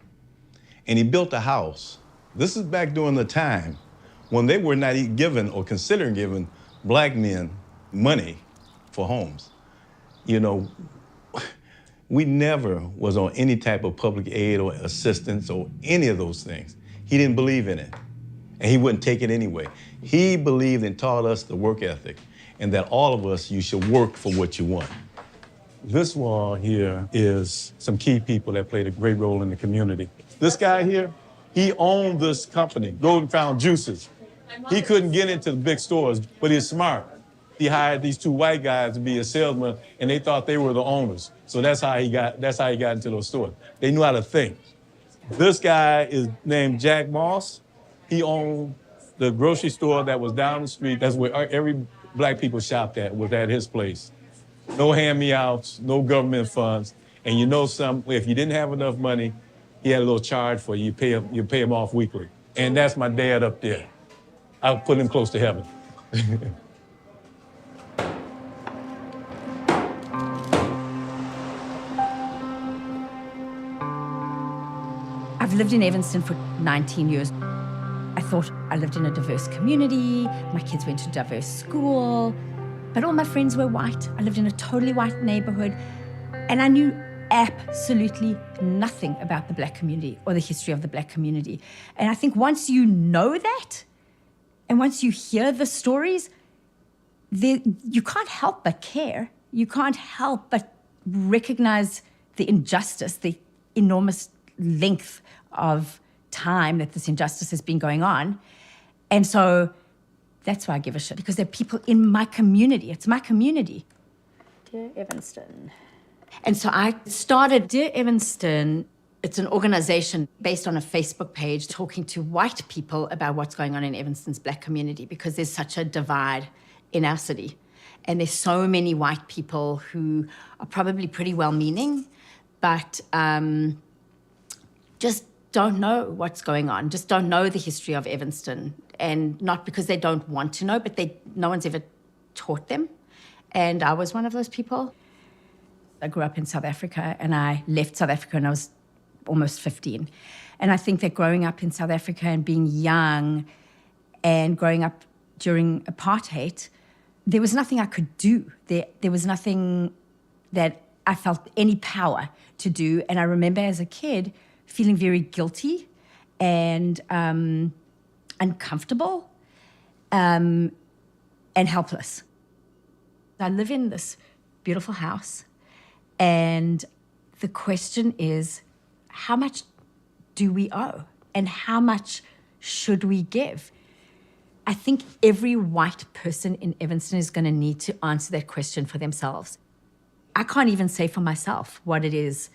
And he built a house. This is back during the time when they were not given or considering giving black men money for homes. You know, we never was on any type of public aid or assistance or any of those things. He didn't believe in it, and he wouldn't take it anyway. He believed and taught us the work ethic, and that all of us, you should work for what you want. This wall here is some key people that played a great role in the community. This guy here, he owned this company, Golden Crown Juices. He couldn't get into the big stores, but he's smart. He hired these 2 white guys to be a salesman, and they thought they were the owners. So that's how he got into those stores. They knew how to think. This guy is named Jack Moss. He owned the grocery store that was down the street. That's where every black people shopped at, was at his place. No hand-me-outs, no government funds. And you know something, if you didn't have enough money, he had a little charge for you. You pay him off weekly. And that's my dad up there. I'll put him close to heaven. I've lived in Evanston for 19 years. I thought I lived in a diverse community, my kids went to a diverse school, but all my friends were white. I lived in a totally white neighborhood, and I knew absolutely nothing about the black community or the history of the black community. And I think once you know that, and once you hear the stories, you can't help but care. You can't help but recognize the injustice, the enormous length of time that this injustice has been going on. And so that's why I give a shit, because there are people in my community. It's my community. Dear Evanston. And so I started Dear Evanston. It's an organization based on a Facebook page talking to white people about what's going on in Evanston's black community, because there's such a divide in our city. And there's so many white people who are probably pretty well-meaning, but just don't know what's going on, just don't know the history of Evanston. And not because they don't want to know, but no one's ever taught them. And I was one of those people. I grew up in South Africa, and I left South Africa when I was almost 15. And I think that growing up in South Africa and being young and growing up during apartheid, there was nothing I could do. There was nothing that I felt any power to do. And I remember as a kid feeling very guilty and uncomfortable and helpless. I live in this beautiful house, and the question is, how much do we owe? And how much should we give? I think every white person in Evanston is going to need to answer that question for themselves. I can't even say for myself what it is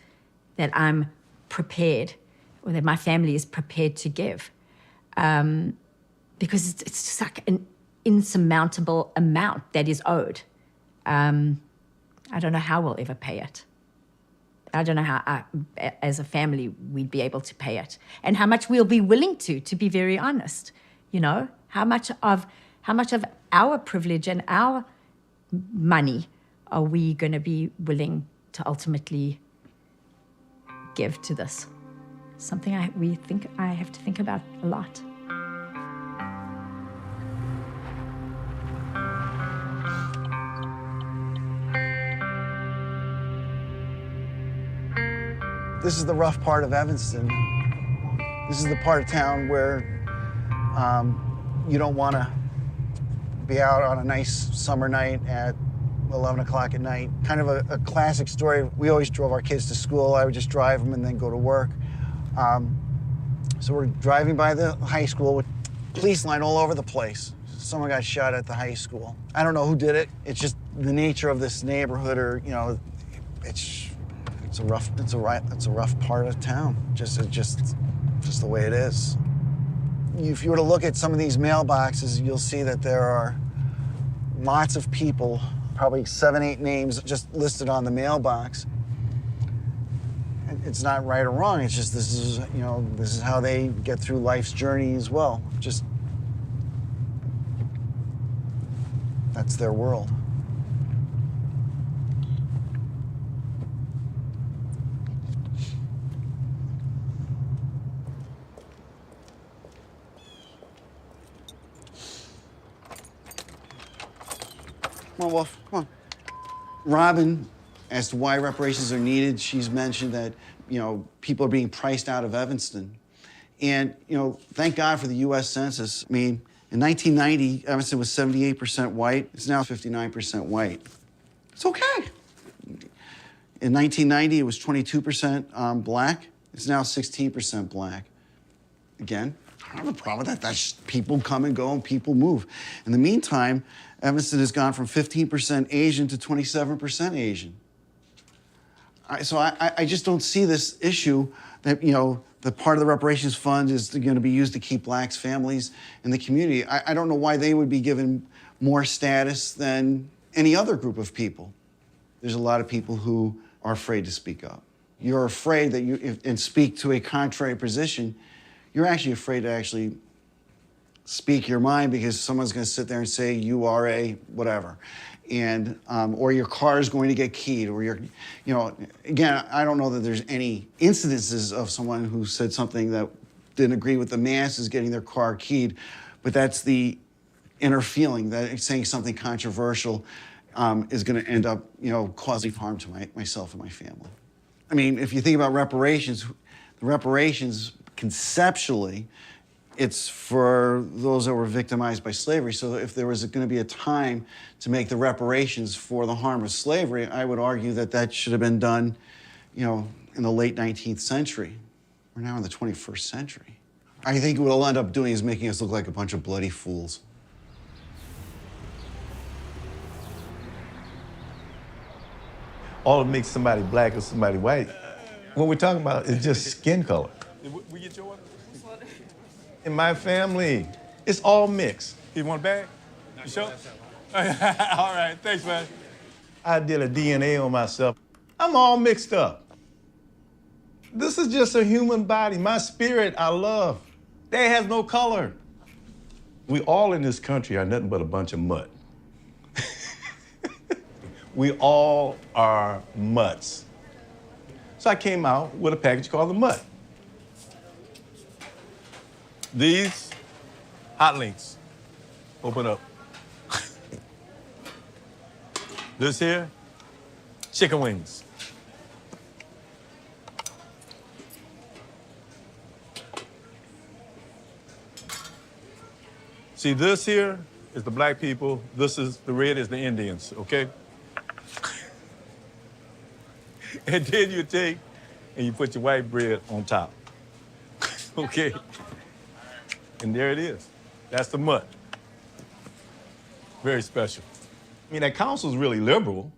that I'm prepared, or that my family is prepared to give, because it's just like an insurmountable amount that is owed. I don't know how we'll ever pay it. I don't know how, as a family, we'd be able to pay it, and how much we'll be willing to be very honest. You know, how much of our privilege and our money are we going to be willing to ultimately give to this? Something I have to think about a lot. This is the rough part of Evanston. This is the part of town where you don't want to be out on a nice summer night at 11 o'clock at night. Kind of a classic story. We always drove our kids to school. I would just drive them and then go to work. So we're driving by the high school with police line all over the place. Someone got shot at the high school. I don't know who did it. It's just the nature of this neighborhood, or it's a rough part of town. Just the way it is. If you were to look at some of these mailboxes, you'll see that there are lots of people, probably 7, 8 names just listed on the mailbox. It's not right or wrong. It's just this is how they get through life's journey as well. Just that's their world. Come on, Wolf, come on. Robin, as to why reparations are needed, she's mentioned that, people are being priced out of Evanston. And, thank God for the U.S. Census. I mean, in 1990, Evanston was 78% white. It's now 59% white. It's okay. In 1990, it was 22% black. It's now 16% black. Again, I don't have a problem with that. That's people come and go and people move. In the meantime, Evanston has gone from 15% Asian to 27% Asian. So I just don't see this issue that, the part of the reparations fund is going to be used to keep blacks, families in the community. I don't know why they would be given more status than any other group of people. There's a lot of people who are afraid to speak up. You're afraid that and speak to a contrary position. You're actually afraid to actually speak your mind because someone's going to sit there and say you are a whatever, and or your car is going to get keyed, or again, I don't know that there's any incidences of someone who said something that didn't agree with the masses getting their car keyed, but that's the inner feeling that saying something controversial is going to end up, causing harm to myself and my family. I mean, if you think about reparations, the reparations conceptually, it's for those that were victimized by slavery. So if there was going to be a time to make the reparations for the harm of slavery, I would argue that should have been done, in the late 19th century. We're now in the 21st century. I think what it'll end up doing is making us look like a bunch of bloody fools. All that makes somebody black or somebody white, what we're talking about is just skin color. We get your order? In my family, it's all mixed. You want a bag? You sure? All right, thanks, man. I did a DNA on myself. I'm all mixed up. This is just a human body. My spirit, I love. That has no color. We all in this country are nothing but a bunch of mud. We all are mutts. So I came out with a package called the Mutt. These hot links. Open up. This here, chicken wings. See, this here is the black people. The red is the Indians, okay? And then you take and you put your white bread on top, okay? And there it is. That's the Mutt. Very special. I mean, that council's really liberal.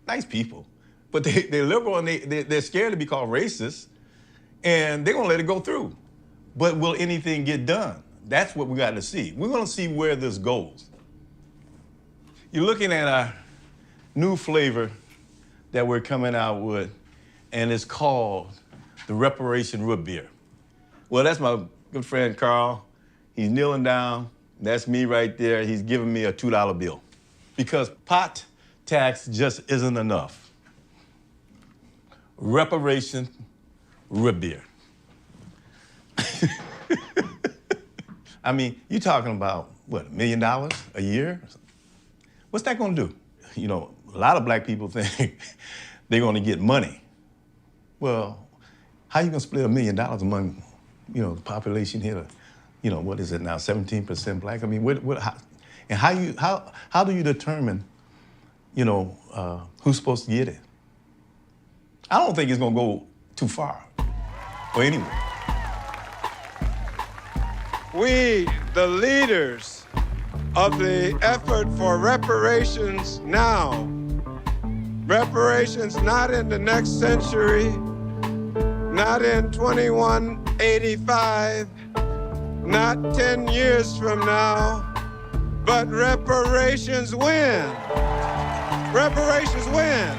Nice people. But they're liberal and they're scared to be called racist, and they're gonna let it go through. But will anything get done? That's what we got to see. We're gonna see where this goes. You're looking at a new flavor that we're coming out with, and it's called the Reparation Root Beer. Well, that's my good friend Carl. He's kneeling down. That's me right there. He's giving me a $2 bill. Because pot tax just isn't enough. Reparation Root Beer. I mean, you're talking about, what, $1 million a year? What's that gonna do? A lot of black people think they're gonna get money. Well, How you gonna split $1 million among, the population here? What is it now? 17% black. I mean, how do you determine, who's supposed to get it? I don't think it's gonna go too far, or anywhere. We, the leaders of the effort for reparations now, reparations not in the next century, not in 2185, not 10 years from now, but reparations win. Reparations win.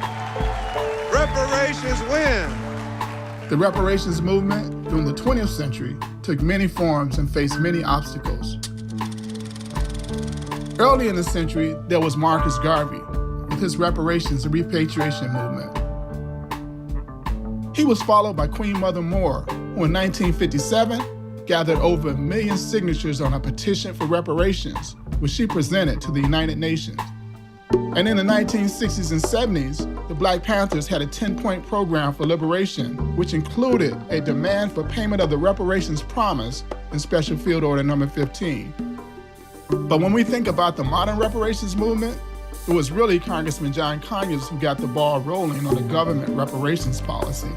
Reparations win. The reparations movement during the 20th century took many forms and faced many obstacles. Early in the century, there was Marcus Garvey with his reparations and repatriation movement. He was followed by Queen Mother Moore, who in 1957 gathered over 1 million signatures on a petition for reparations, which she presented to the United Nations. And in the 1960s and 70s, the Black Panthers had a 10-point program for liberation, which included a demand for payment of the reparations promised in Special Field Order Number 15. But when we think about the modern reparations movement, it was really Congressman John Conyers who got the ball rolling on the government reparations policy.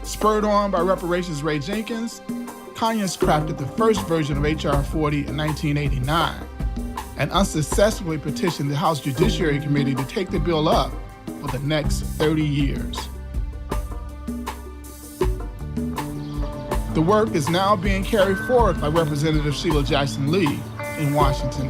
Spurred on by Reparations Ray Jenkins, Conyers crafted the first version of H.R. 40 in 1989 and unsuccessfully petitioned the House Judiciary Committee to take the bill up for the next 30 years. The work is now being carried forward by Representative Sheila Jackson Lee in Washington.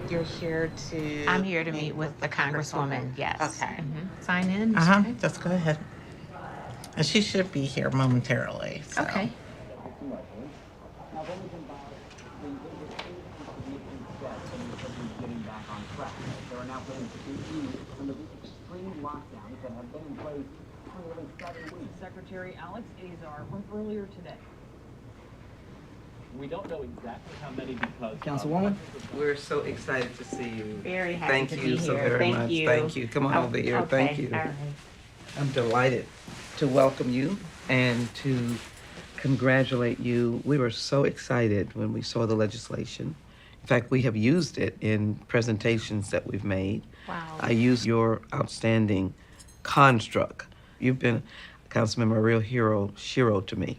You're here to... I'm here to meet with the Congresswoman, yes. Okay. Sign in? Okay. Just go ahead. And she should be here momentarily. So. Okay. Secretary Alex Azar from earlier today. We don't know exactly how many because... Councilwoman? We're so excited to see you. Very happy Thank to you be so here. very Thank much. you. Thank you. Come on over here. Okay. Thank you. All right. I'm delighted to welcome you and to congratulate you. We were so excited when we saw the legislation. In fact, we have used it in presentations that we've made. Wow. I used your outstanding construct. You've been, Councilmember, a real hero to me.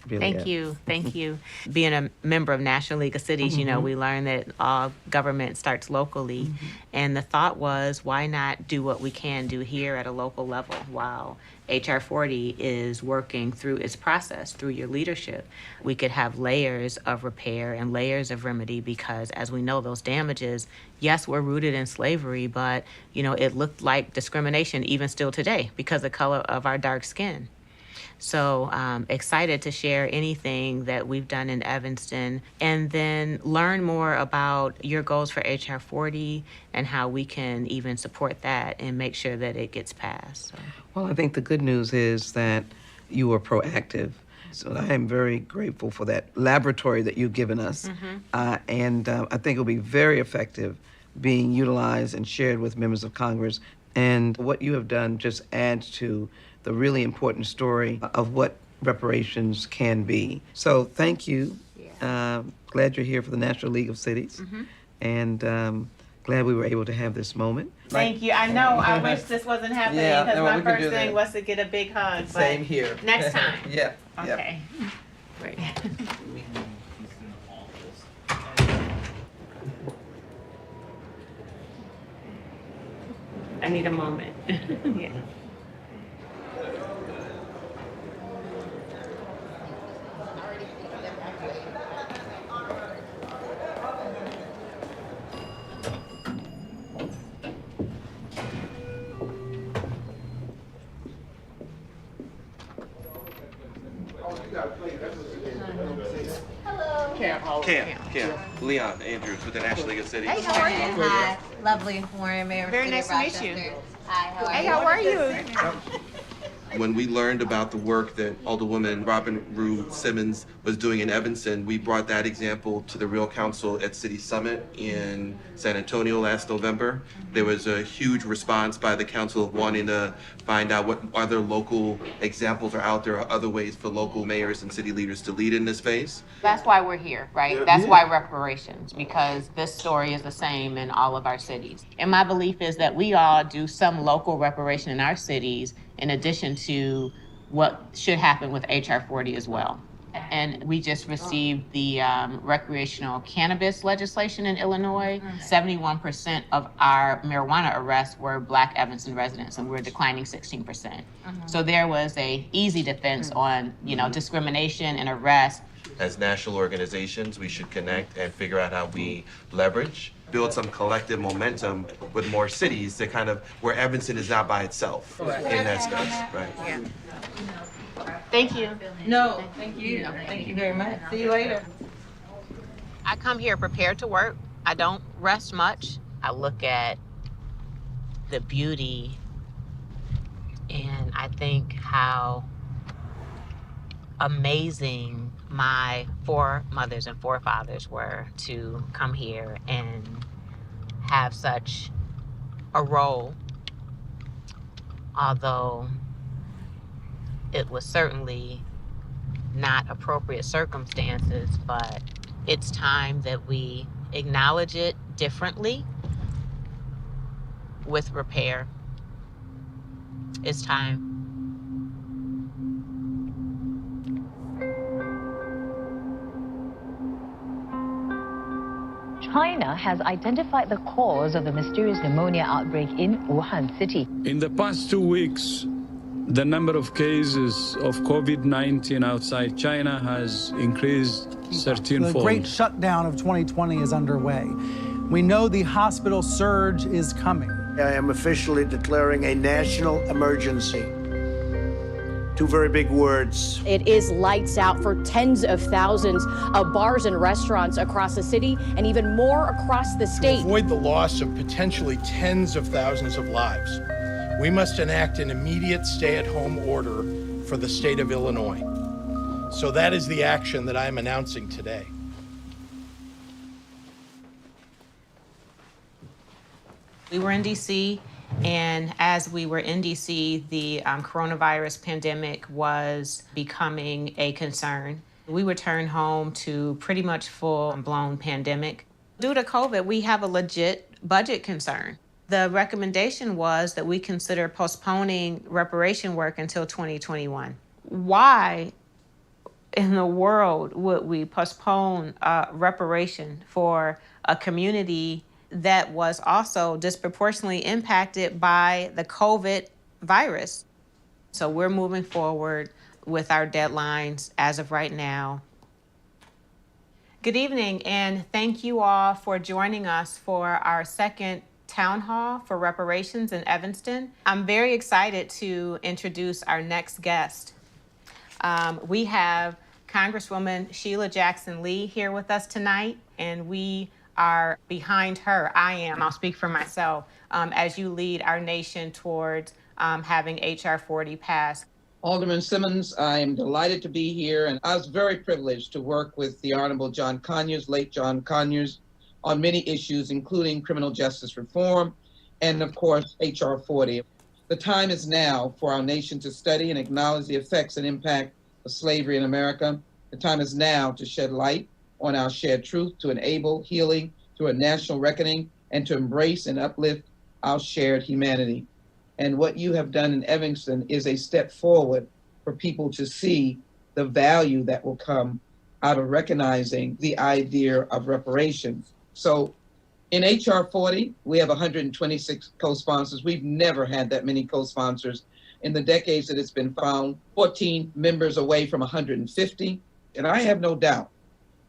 Really Thank have. you. Thank you. Being a member of National League of Cities, you know, we learned that all government starts locally. And the thought was, why not do what we can do here at a local level while HR 40 is working through its process, through your leadership? We could have layers of repair and layers of remedy because, as we know, those damages, yes, we're rooted in slavery, but, you know, it looked like discrimination even still today because of the color of our dark skin. So excited to share anything that we've done in Evanston and then learn more about your goals for HR 40 and how we can even support that and make sure that it gets passed. So. Well, I think the good news is that you were proactive. So I am very grateful for that laboratory that you've given us. And I think it'll be very effective being utilized and shared with members of Congress. And what you have done just adds to the really important story of what reparations can be. So thank you. Glad you're here for the National League of Cities. And glad we were able to have this moment. Thank you. I know. I wish this wasn't happening because my first thing was to get a big hug. But Same here. Next time. Yeah. Okay. Great. I need a moment. Yeah. Cam, Leon Andrews with the National League of Cities. Hey, how are you? Hi. Lovely. Warren, Mayor. Very City nice of to meet you. Rochester. Hi, how are Hey, you? how are you? When we learned about the work that Alderwoman Robin Rue Simmons was doing in Evanston, we brought that example to the Real Council at City Summit in San Antonio last November. There was a huge response by the council wanting to find out what other local examples are out there, or other ways for local mayors and city leaders to lead in this space. That's why we're here, right? That's why reparations, because this story is the same in all of our cities. And my belief is that we all do some local reparation in our cities in addition to what should happen with HR 40 as well. And we just received the recreational cannabis legislation in Illinois. 71% of our marijuana arrests were Black Evanston residents, and we're declining 16%. So there was a easy defense on, discrimination and arrest. As national organizations, we should connect and figure out how we leverage, build some collective momentum with more cities to kind of where Evanston is not by itself in that space, right? Yeah. Thank you. No, thank you. Thank you very much. See you later. I come here prepared to work. I don't rest much. I look at the beauty and I think how amazing my foremothers and forefathers were to come here and have such a role, although it was certainly not appropriate circumstances, but it's time that we acknowledge it differently with repair. It's time. China has identified the cause of the mysterious pneumonia outbreak in Wuhan city. In the past 2 weeks, the number of cases of COVID-19 outside China has increased 13-fold. The great shutdown of 2020 is underway. We know the hospital surge is coming. I am officially declaring a national emergency. Two very big words. It is lights out for tens of thousands of bars and restaurants across the city and even more across the state. To avoid the loss of potentially tens of thousands of lives, we must enact an immediate stay-at-home order for the state of Illinois. So that is the action that I am announcing today. We were in DC, and as we were in DC, the coronavirus pandemic was becoming a concern. We returned home to pretty much full-blown pandemic. Due to COVID, we have a legit budget concern. The recommendation was that we consider postponing reparation work until 2021. Why in the world would we postpone reparation for a community that was also disproportionately impacted by the COVID virus? So we're moving forward with our deadlines as of right now. Good evening, and thank you all for joining us for our second town hall for reparations in Evanston. I'm very excited to introduce our next guest. We have Congresswoman Sheila Jackson Lee here with us tonight, and we are behind her. I'll speak for myself, as you lead our nation towards having HR 40 passed. Alderman Simmons, I am delighted to be here, and I was very privileged to work with the Honorable John Conyers, late John Conyers, on many issues, including criminal justice reform and, of course, HR 40. The time is now for our nation to study and acknowledge the effects and impact of slavery in America. The time is now to shed light on our shared truth, to enable healing through a national reckoning, and to embrace and uplift our shared humanity. And what you have done in Evanston is a step forward for people to see the value that will come out of recognizing the idea of reparations. So in HR 40, we have 126 co-sponsors. We've never had that many co-sponsors. In the decades that it's been found, 14 members away from 150. And I have no doubt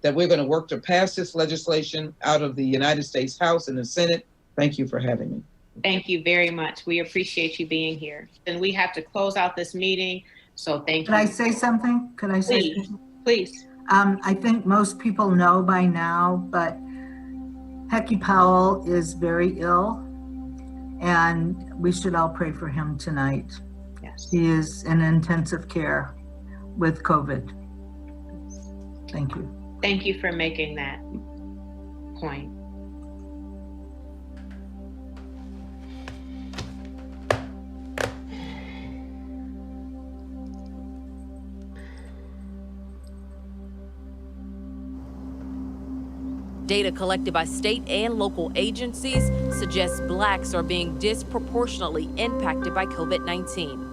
that we're going to work to pass this legislation out of the United States House and the Senate. Thank you for having me. Thank you very much. We appreciate you being here. And we have to close out this meeting, so thank you. Can I say something? Could I say something? Please. I think most people know by now, but Hecky Powell is very ill, and we should all pray for him tonight. Yeah. He is in intensive care with COVID. Thank you. Thank you for making that point. Data collected by state and local agencies suggests blacks are being disproportionately impacted by COVID-19.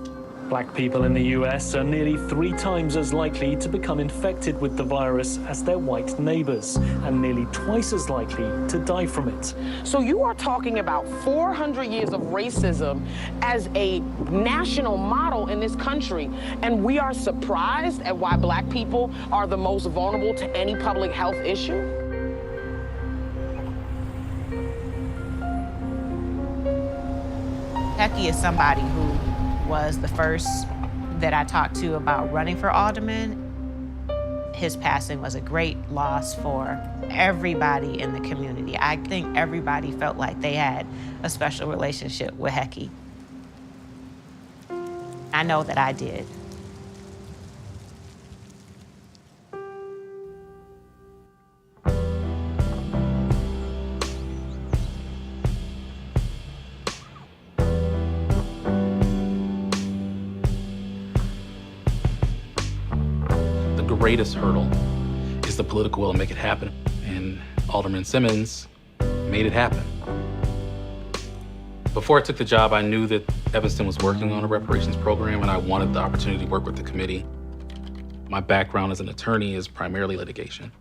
Black people in the US are nearly 3 times as likely to become infected with the virus as their white neighbors, and nearly twice as likely to die from it. So you are talking about 400 years of racism as a national model in this country, and we are surprised at why black people are the most vulnerable to any public health issue? Hecky is somebody who was the first that I talked to about running for alderman. His passing was a great loss for everybody in the community. I think everybody felt like they had a special relationship with Hecky. I know that I did. Greatest hurdle is the political will to make it happen. And Alderman Simmons made it happen. Before I took the job, I knew that Evanston was working on a reparations program, and I wanted the opportunity to work with the committee. My background as an attorney is primarily litigation.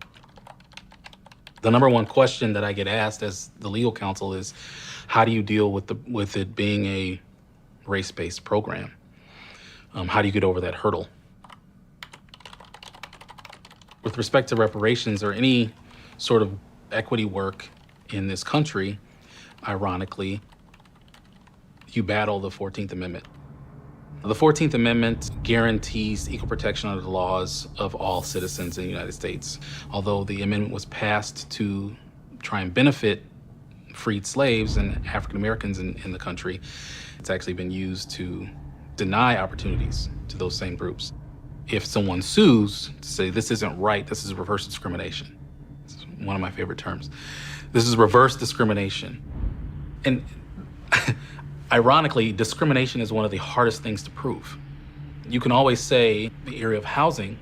The number one question that I get asked as the legal counsel is, how do you deal with it being a race-based program? How do you get over that hurdle? With respect to reparations or any sort of equity work in this country, ironically, you battle the 14th Amendment. The 14th Amendment guarantees equal protection under the laws of all citizens in the United States. Although the amendment was passed to try and benefit freed slaves and African Americans in the country, it's actually been used to deny opportunities to those same groups. If someone sues to say this isn't right, this is reverse discrimination. It's one of my favorite terms. This is reverse discrimination. And ironically, discrimination is one of the hardest things to prove. You can always say the area of housing,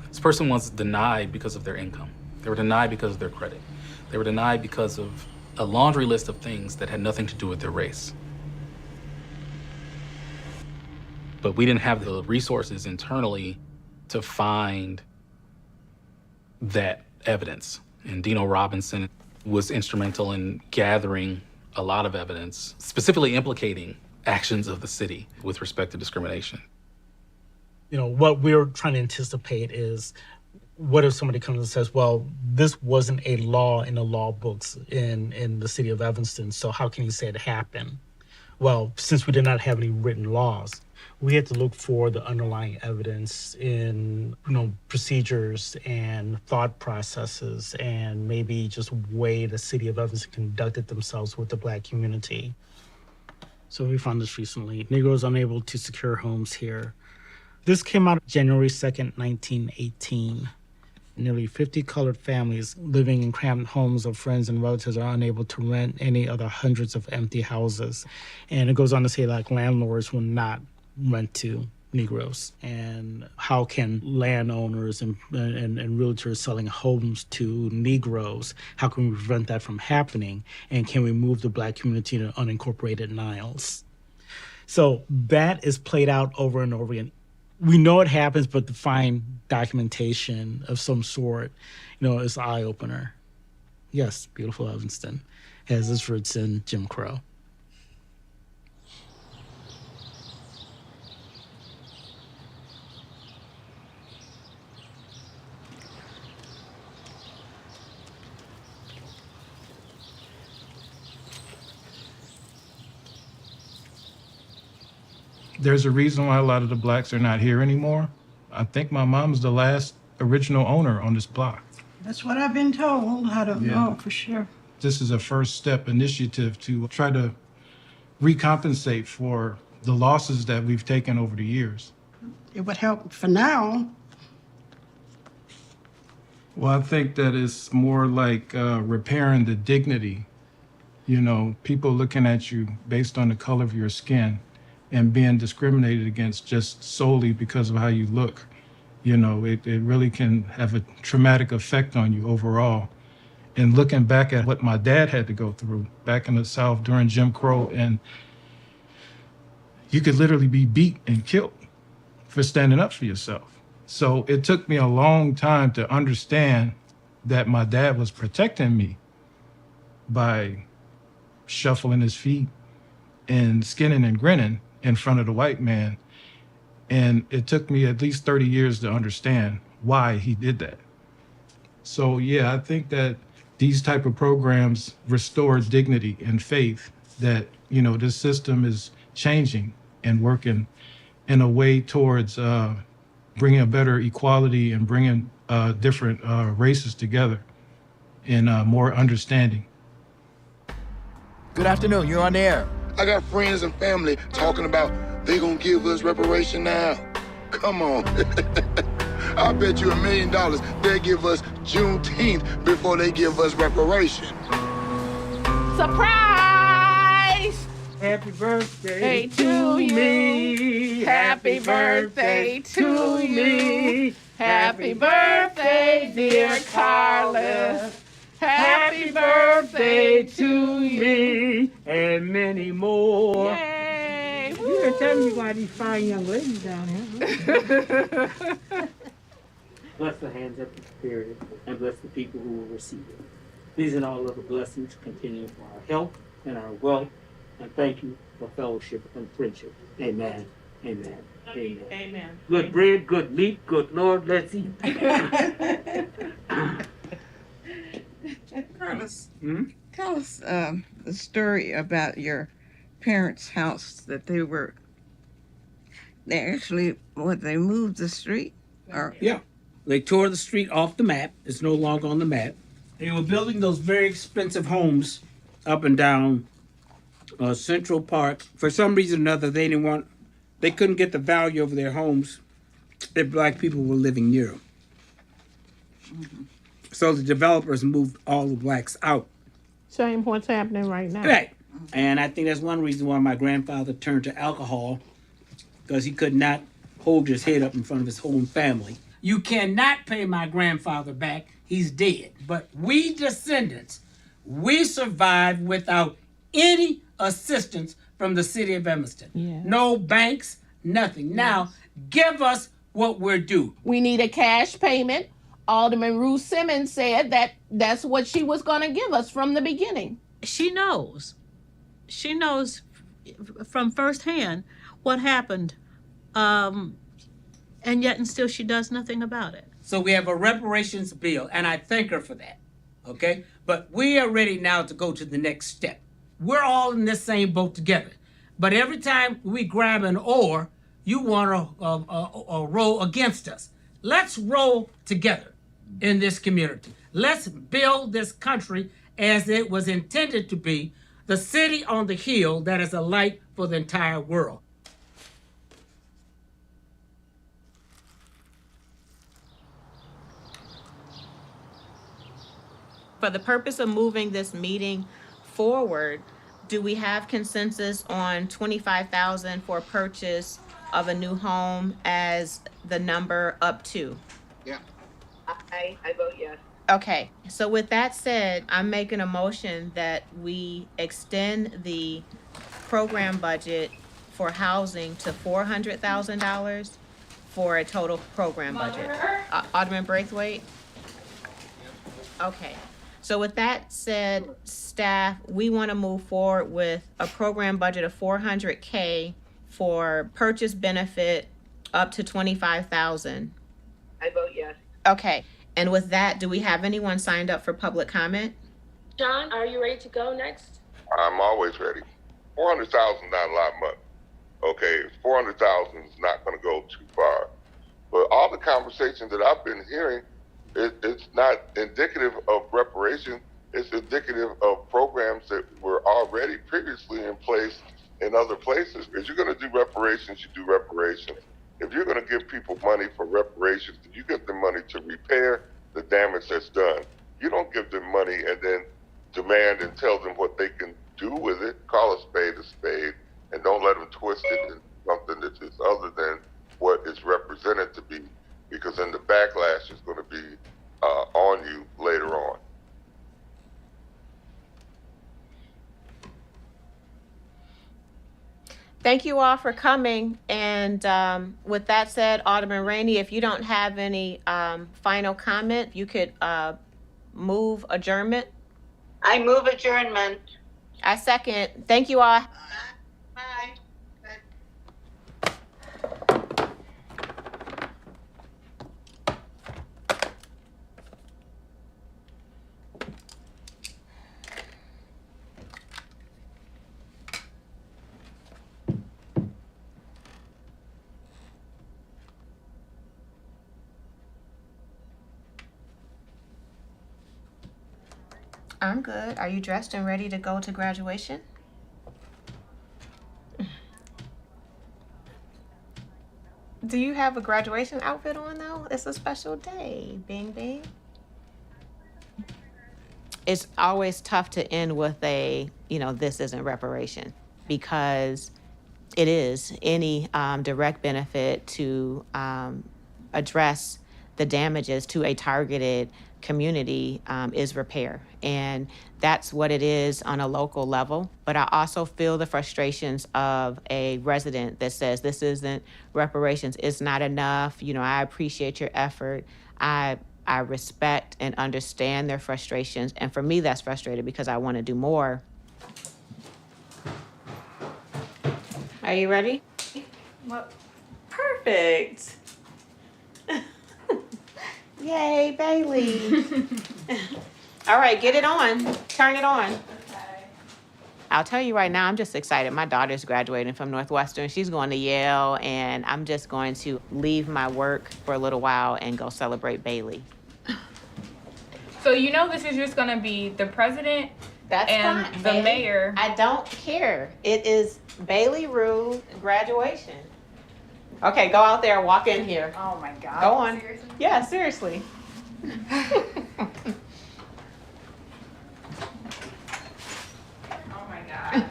this person was denied because of their income. They were denied because of their credit. They were denied because of a laundry list of things that had nothing to do with their race. But we didn't have the resources internally to find that evidence. And Dino Robinson was instrumental in gathering a lot of evidence, specifically implicating actions of the city with respect to discrimination. You know, what we're trying to anticipate is, what if somebody comes and says, well, this wasn't a law in the law books in the city of Evanston, so how can you say it happened? Well, since we did not have any written laws, we had to look for the underlying evidence in, procedures and thought processes, and maybe just way the city of Evanston conducted themselves with the Black community. So we found this recently. Negroes unable to secure homes here. This came out January 2nd, 1918. Nearly 50 colored families living in cramped homes of friends and relatives are unable to rent any other hundreds of empty houses. And it goes on to say, like, landlords will not rent to Negroes. And how can landowners and realtors selling homes to Negroes, how can we prevent that from happening? And can we move the Black community to unincorporated Niles? So that is played out over and over again. We know it happens, but to find documentation of some sort, is an eye-opener. Yes, beautiful Evanston has its roots in Jim Crow. There's a reason why a lot of the Blacks are not here anymore. I think my mom's the last original owner on this block. That's what I've been told. I don't know for sure. This is a first step initiative to try to recompensate for the losses that we've taken over the years. It would help for now. Well, I think that it's more like repairing the dignity. You know, people looking at you based on the color of your skin and being discriminated against just solely because of how you look. You know, it really can have a traumatic effect on you overall. And looking back at what my dad had to go through back in the South during Jim Crow, and you could literally be beat and killed for standing up for yourself. So it took me a long time to understand that my dad was protecting me by shuffling his feet and skinning and grinning in front of the white man. And it took me at least 30 years to understand why he did that. So yeah, I think that these type of programs restore dignity and faith that, you know, this system is changing and working in a way towards bringing a better equality and bringing different races together in more understanding. Good afternoon, you're on the air. I got friends and family talking about they gonna give us reparation now. Come on. I bet you $1 million they'll give us Juneteenth before they give us reparation. Surprise! Happy birthday Hey to you. me. Happy birthday to you. Happy birthday, dear Carlos. Happy birthday to you. And many more. Yay! You didn't tell me you got these fine young ladies down here. Bless the hands of the Spirit and bless the people who will receive it. These and all other blessings continue for our health and our wealth. And thank you for fellowship and friendship. Amen. Amen. Amen. Amen. Good bread, good meat, good Lord, let's eat. Carlos, tell us the story about your parents' house that they actually, they moved the street? Or Yeah. They tore the street off the map. It's no longer on the map. They were building those very expensive homes up and down Central Park. For some reason or another, they couldn't get the value of their homes if black people were living near them. Mm-hmm. So the developers moved all the blacks out. Same what's happening right now. Right. And I think that's one reason why my grandfather turned to alcohol, because he could not hold his head up in front of his whole family. You cannot pay my grandfather back. He's dead. But we descendants, we survived without any assistance from the city of Evanston. Yeah. No banks, nothing. Now, give us what we're due. We need a cash payment. Alderman Ruth Simmons said that that's what she was going to give us from the beginning. She knows. She knows from firsthand what happened. And yet and still she does nothing about it. So we have a reparations bill, and I thank her for that, okay? But we are ready now to go to the next step. We're all in this same boat together. But every time we grab an oar, you want to row against us. Let's row together in this community. Let's build this country as it was intended to be, the city on the hill that is a light for the entire world. For the purpose of moving this meeting forward, do we have consensus on $25,000 for purchase of a new home as the number up to? Yeah. I vote yes. Okay, so with that said, I'm making a motion that we extend the program budget for housing to $400,000 for a total program budget. Alderman Braithwaite? Okay. So with that said, staff, we want to move forward with a program budget of $400K for purchase benefit up to $25,000. I vote yes. Okay, and with that, do we have anyone signed up for public comment? John, are you ready to go next? I'm always ready. 400,000 not a lot of money. Okay, 400,000 is not going to go too far. But all the conversations that I've been hearing, it's not indicative of reparation. It's indicative of programs that were already previously in place in other places. If you're going to do reparations, you do reparations. If you're going to give people money for reparations, you give them money to repair the damage that's done. You don't give them money and then demand and tell them what they can do with it. Call a spade, and don't let them twist it into something that is other than what it's represented to be, because then the backlash is going to be on you later on. Thank you all for coming. And with that said, Alderman Rainey, if you don't have any final comment, you could move adjournment. I move adjournment. I second. Thank you all. Bye. I'm good. Are you dressed and ready to go to graduation? Do you have a graduation outfit on though? It's a special day. Bing, bing. It's always tough to end with a, this isn't reparation, because it is. Any direct benefit to address the damages to a targeted community is repair. And that's what it is on a local level. But I also feel the frustrations of a resident that says this isn't reparations, it's not enough. I appreciate your effort. I respect and understand their frustrations. And for me, that's frustrating because I want to do more. Are you ready? Well, perfect. Yay, Bailey. All right, get it on. Turn it on. Okay. I'll tell you right now, I'm just excited. My daughter's graduating from Northwestern. She's going to Yale, and I'm just going to leave my work for a little while and go celebrate Bailey. So this is just going to be the president That's and fine, the Bailey. mayor. I don't care. It is Bailey Rue graduation. Okay, go out there and walk in here. Oh my God. Go on. Seriously? Yeah, seriously. Oh my God.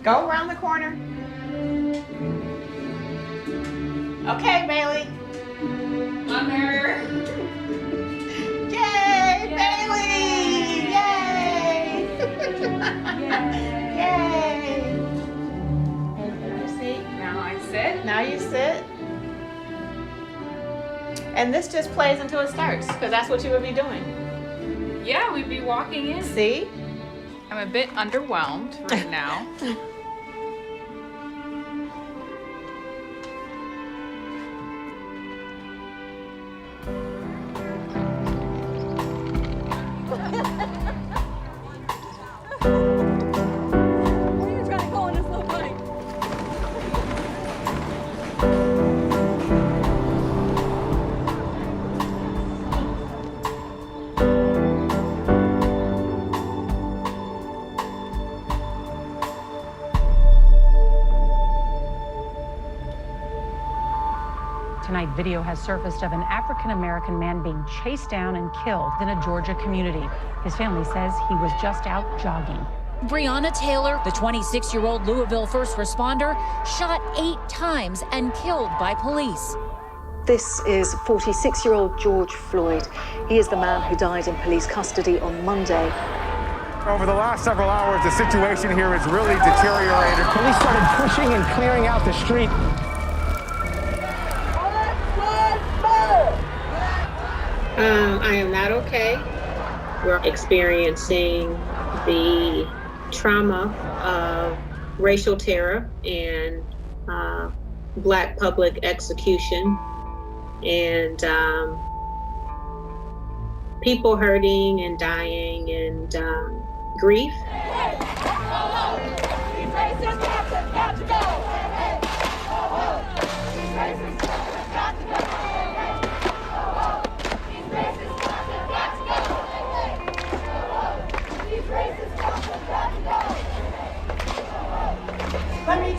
Go around the corner. Okay, Bailey. Honor. Yay, Bailey! Yay! Yay! You see? Now I sit. Now you sit. And this just plays until it starts, because that's what you would be doing. Yeah, we'd be walking in. See? I'm a bit underwhelmed right now. Tonight, video has surfaced of an African-American man being chased down and killed in a Georgia community. His family says he was just out jogging. Breonna Taylor, the 26-year-old Louisville first responder, shot 8 times and killed by police. This is 46-year-old George Floyd. He is the man who died in police custody on Monday. Over the last several hours, the situation here has really deteriorated. Police started pushing and clearing out the street. I am not okay. We're experiencing the trauma of racial terror and Black public execution, and people hurting and dying and grief. Let me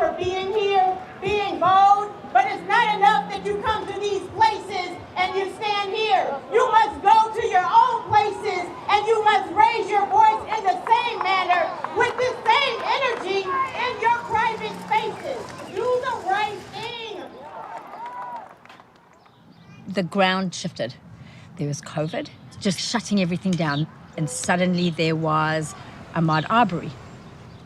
for being here, being bold, but it's not enough that you come to these places and you stand here. You must go to your own places and you must raise your voice in the same manner with the same energy in your private spaces. Do the right thing. The ground shifted. There was COVID, just shutting everything down. And suddenly there was Ahmaud Arbery.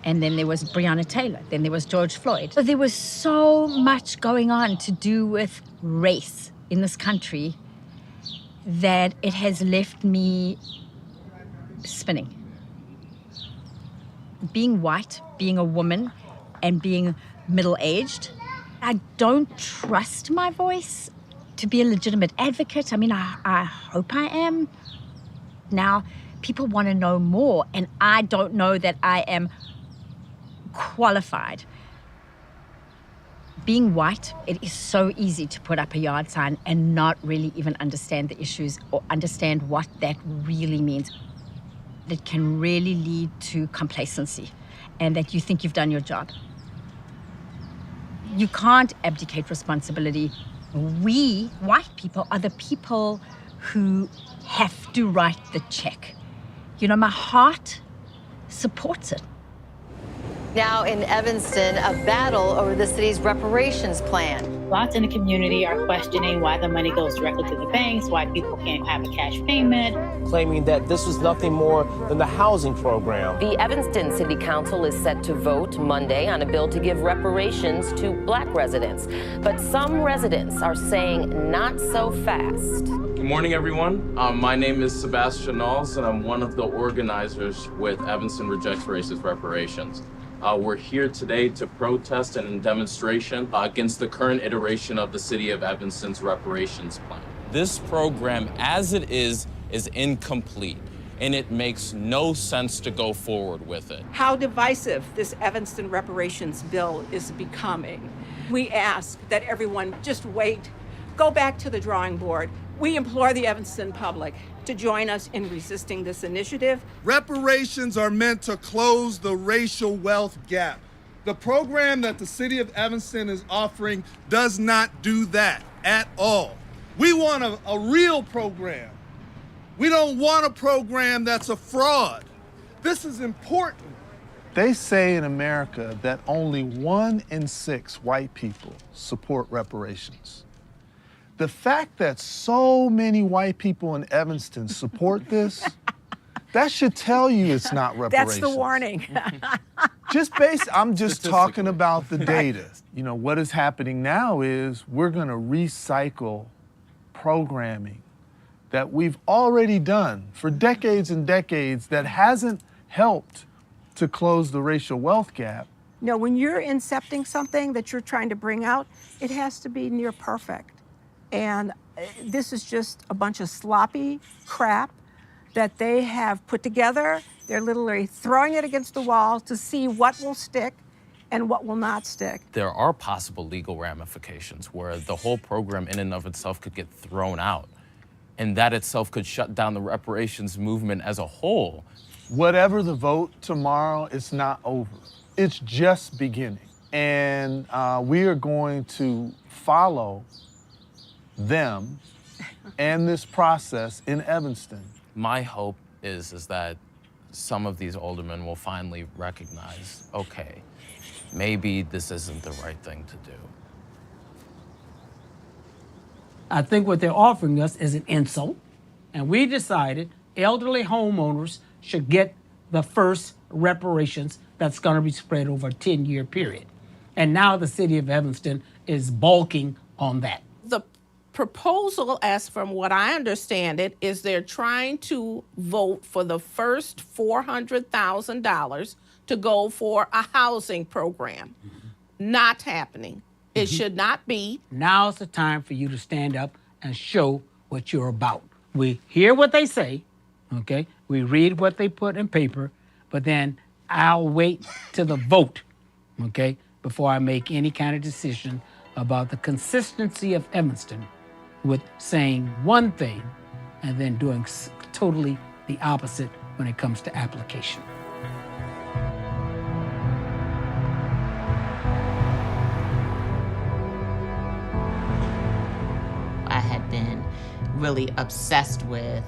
And then there was Breonna Taylor. Then there was George Floyd. So there was so much going on to do with race in this country that it has left me spinning. Being white, being a woman, and being middle-aged, I don't trust my voice to be a legitimate advocate. I mean, I hope I am. Now, people want to know more, and I don't know that I am qualified. Being white, it is so easy to put up a yard sign and not really even understand the issues or understand what that really means. It can really lead to complacency and that you think you've done your job. You can't abdicate responsibility. We, white people, are the people who have to write the check. You know, my heart supports it. Now in Evanston, a battle over the city's reparations plan. Lots in the community are questioning why the money goes directly to the banks, why people can't have a cash payment. Claiming that this was nothing more than the housing program. The Evanston City Council is set to vote Monday on a bill to give reparations to Black residents. But some residents are saying not so fast. Good morning, everyone. My name is Sebastian Knowles, and I'm one of the organizers with Evanston Rejects Racist Reparations. We're here today to protest and in demonstration against the current iteration of the City of Evanston's reparations plan. This program, as it is incomplete, and it makes no sense to go forward with it. How divisive this Evanston reparations bill is becoming. We ask that everyone just wait, go back to the drawing board. We implore the Evanston public to join us in resisting this initiative. Reparations are meant to close the racial wealth gap. The program that the City of Evanston is offering does not do that at all. We want a real program. We don't want a program that's a fraud. This is important. They say in America that only 1 in 6 white people support reparations. The fact that so many white people in Evanston support this, that should tell you it's not reparations. That's the warning. I'm just talking about the data. You know, what is happening now is we're gonna recycle programming that we've already done for decades and decades that hasn't helped to close the racial wealth gap. No, when you're incepting something that you're trying to bring out, it has to be near perfect. And this is just a bunch of sloppy crap that they have put together. They're literally throwing it against the wall to see what will stick and what will not stick. There are possible legal ramifications where the whole program in and of itself could get thrown out, and that itself could shut down the reparations movement as a whole. Whatever the vote tomorrow, it's not over. It's just beginning. And we are going to follow them and this process in Evanston. My hope is that some of these aldermen will finally recognize, okay, maybe this isn't the right thing to do. I think what they're offering us is an insult, and we decided elderly homeowners should get the first reparations that's going to be spread over a 10-year period. And now the city of Evanston is balking on that. The proposal, as from what I understand it, is they're trying to vote for the first $400,000 to go for a housing program. Not happening. It should not be. Now's the time for you to stand up and show what you're about. We hear what they say, okay? We read what they put in paper, but then I'll wait till the vote, okay, before I make any kind of decision about the consistency of Evanston with saying one thing and then doing totally the opposite when it comes to application. really obsessed with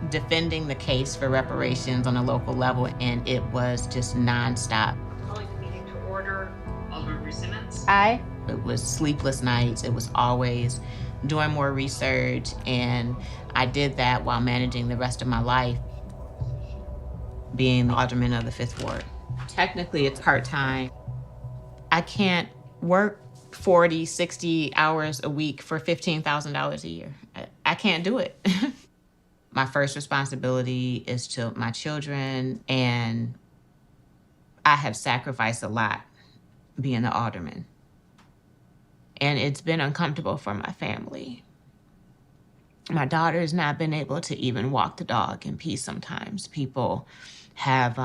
defending the case for reparations on a local level, and it was just nonstop. Calling the meeting to order. Alderman Simmons. Aye. It was sleepless nights. It was always doing more research, and I did that while managing the rest of my life, being the alderman of the 5th Ward. Technically, it's part-time. I can't work 40, 60 hours a week for $15,000 a year. I can't do it. My first responsibility is to my children, and I have sacrificed a lot being the alderman. And it's been uncomfortable for my family. My daughter's not been able to even walk the dog in peace sometimes. People have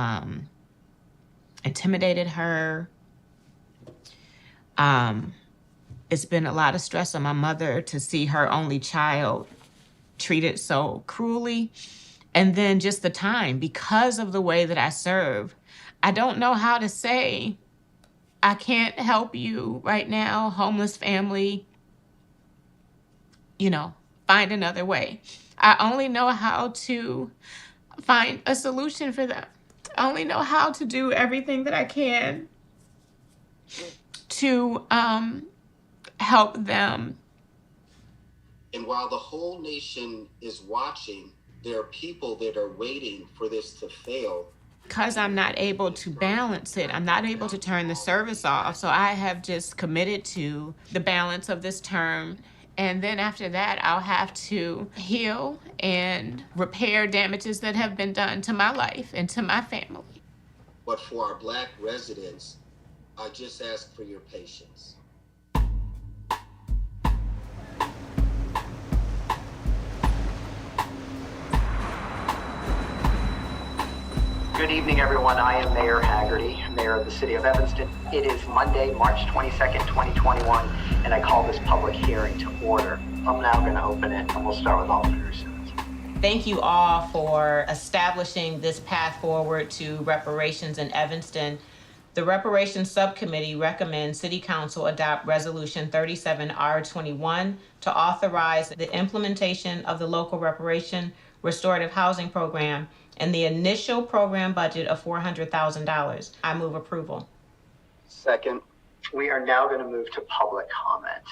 intimidated her. It's been a lot of stress on my mother to see her only child treated so cruelly. And then just the time, because of the way that I serve, I don't know how to say, I can't help you right now, homeless family, find another way. I only know how to find a solution for them. I only know how to do everything that I can to help them. And while the whole nation is watching, there are people that are waiting for this to fail. Because I'm not able to balance it, I'm not able to turn the service off. So I have just committed to the balance of this term. And then after that, I'll have to heal and repair damages that have been done to my life and to my family. But for our Black residents, I just ask for your patience. Good evening, everyone. I am Mayor Haggerty, Mayor of the City of Evanston. It is Monday, March 22nd, 2021, and I call this public hearing to order. I'm now going to open it, and we'll start with Alderman Simmons. Thank you all for establishing this path forward to reparations in Evanston. The Reparations Subcommittee recommends City Council adopt Resolution 37R21 to authorize the implementation of the local reparation restorative housing program and the initial program budget of $400,000. I move approval. Second, we are now going to move to public comment.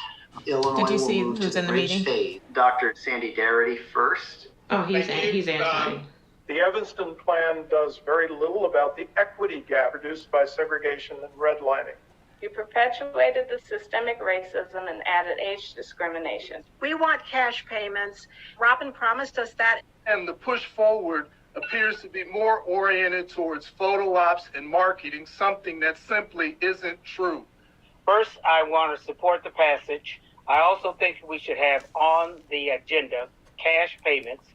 Illinois Did you see will move who's to in the Bridge meeting? State. Dr. Sandy Garrity first. Oh, he's answering. The Evanston plan does very little about the equity gap produced by segregation and redlining. You perpetuated the systemic racism and added age discrimination. We want cash payments. Robin promised us that. And the push forward appears to be more oriented towards photo ops and marketing, something that simply isn't true. First, I want to support the passage. I also think we should have on the agenda cash payments.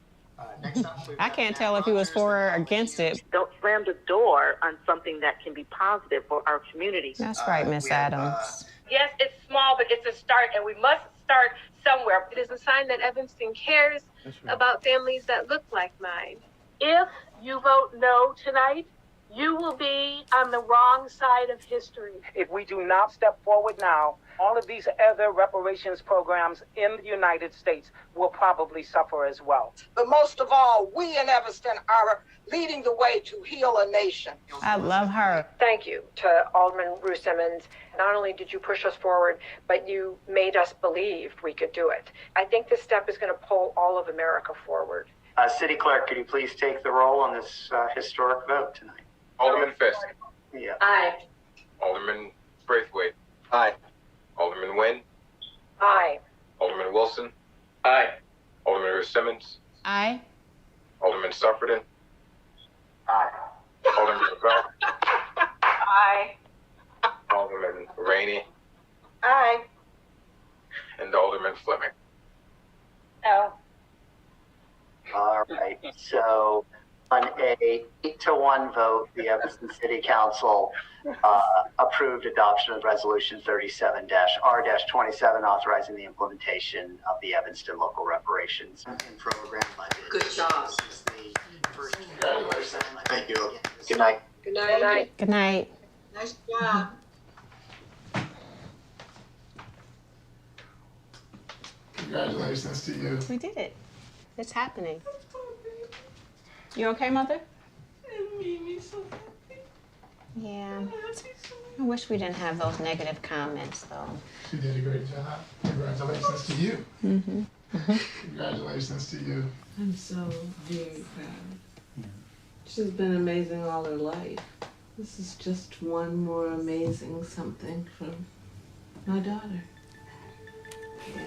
I can't tell if he was for or against it. Don't slam the door on something that can be positive for our community. That's right, Miss Adams. Yes, it's small, but it's a start, and we must start somewhere. It is a sign that Evanston cares about families that look like mine. If you vote no tonight, you will be on the wrong side of history. If we do not step forward now, all of these other reparations programs in the United States will probably suffer as well. But most of all, we in Evanston are leading the way to heal a nation. I love her. Thank you to Alderman Ruth Simmons. Not only did you push us forward, but you made us believe we could do it. I think this step is going to pull all of America forward. City Clerk, could you please take the roll on this historic vote tonight? Alderman Fisk. Yeah. Aye. Alderman Braithwaite. Aye. Alderman Nguyen. Aye. Alderman Wilson. Aye. Alderman Ruth Simmons. Aye. Alderman Sufferton. Aye. Alderman Lavelle. Aye. Alderman Rainey. Aye. And Alderman Fleming. No. All right. So on a 8-1 vote, the Evanston City Council approved adoption of Resolution 37-R-27, authorizing the implementation of the Evanston Local Reparations Program budget. Good job. This is the first settlement. Thank you. Good night. Good night. Good night. Nice job. Congratulations to you. We did it. It's happening. You okay, Mother? It made me so happy. Yeah. I wish we didn't have those negative comments, though. She did a great job. Congratulations to you. Mm-hmm. Congratulations to you. I'm so very proud. She's been amazing all her life. This is just one more amazing something from my daughter. Yeah.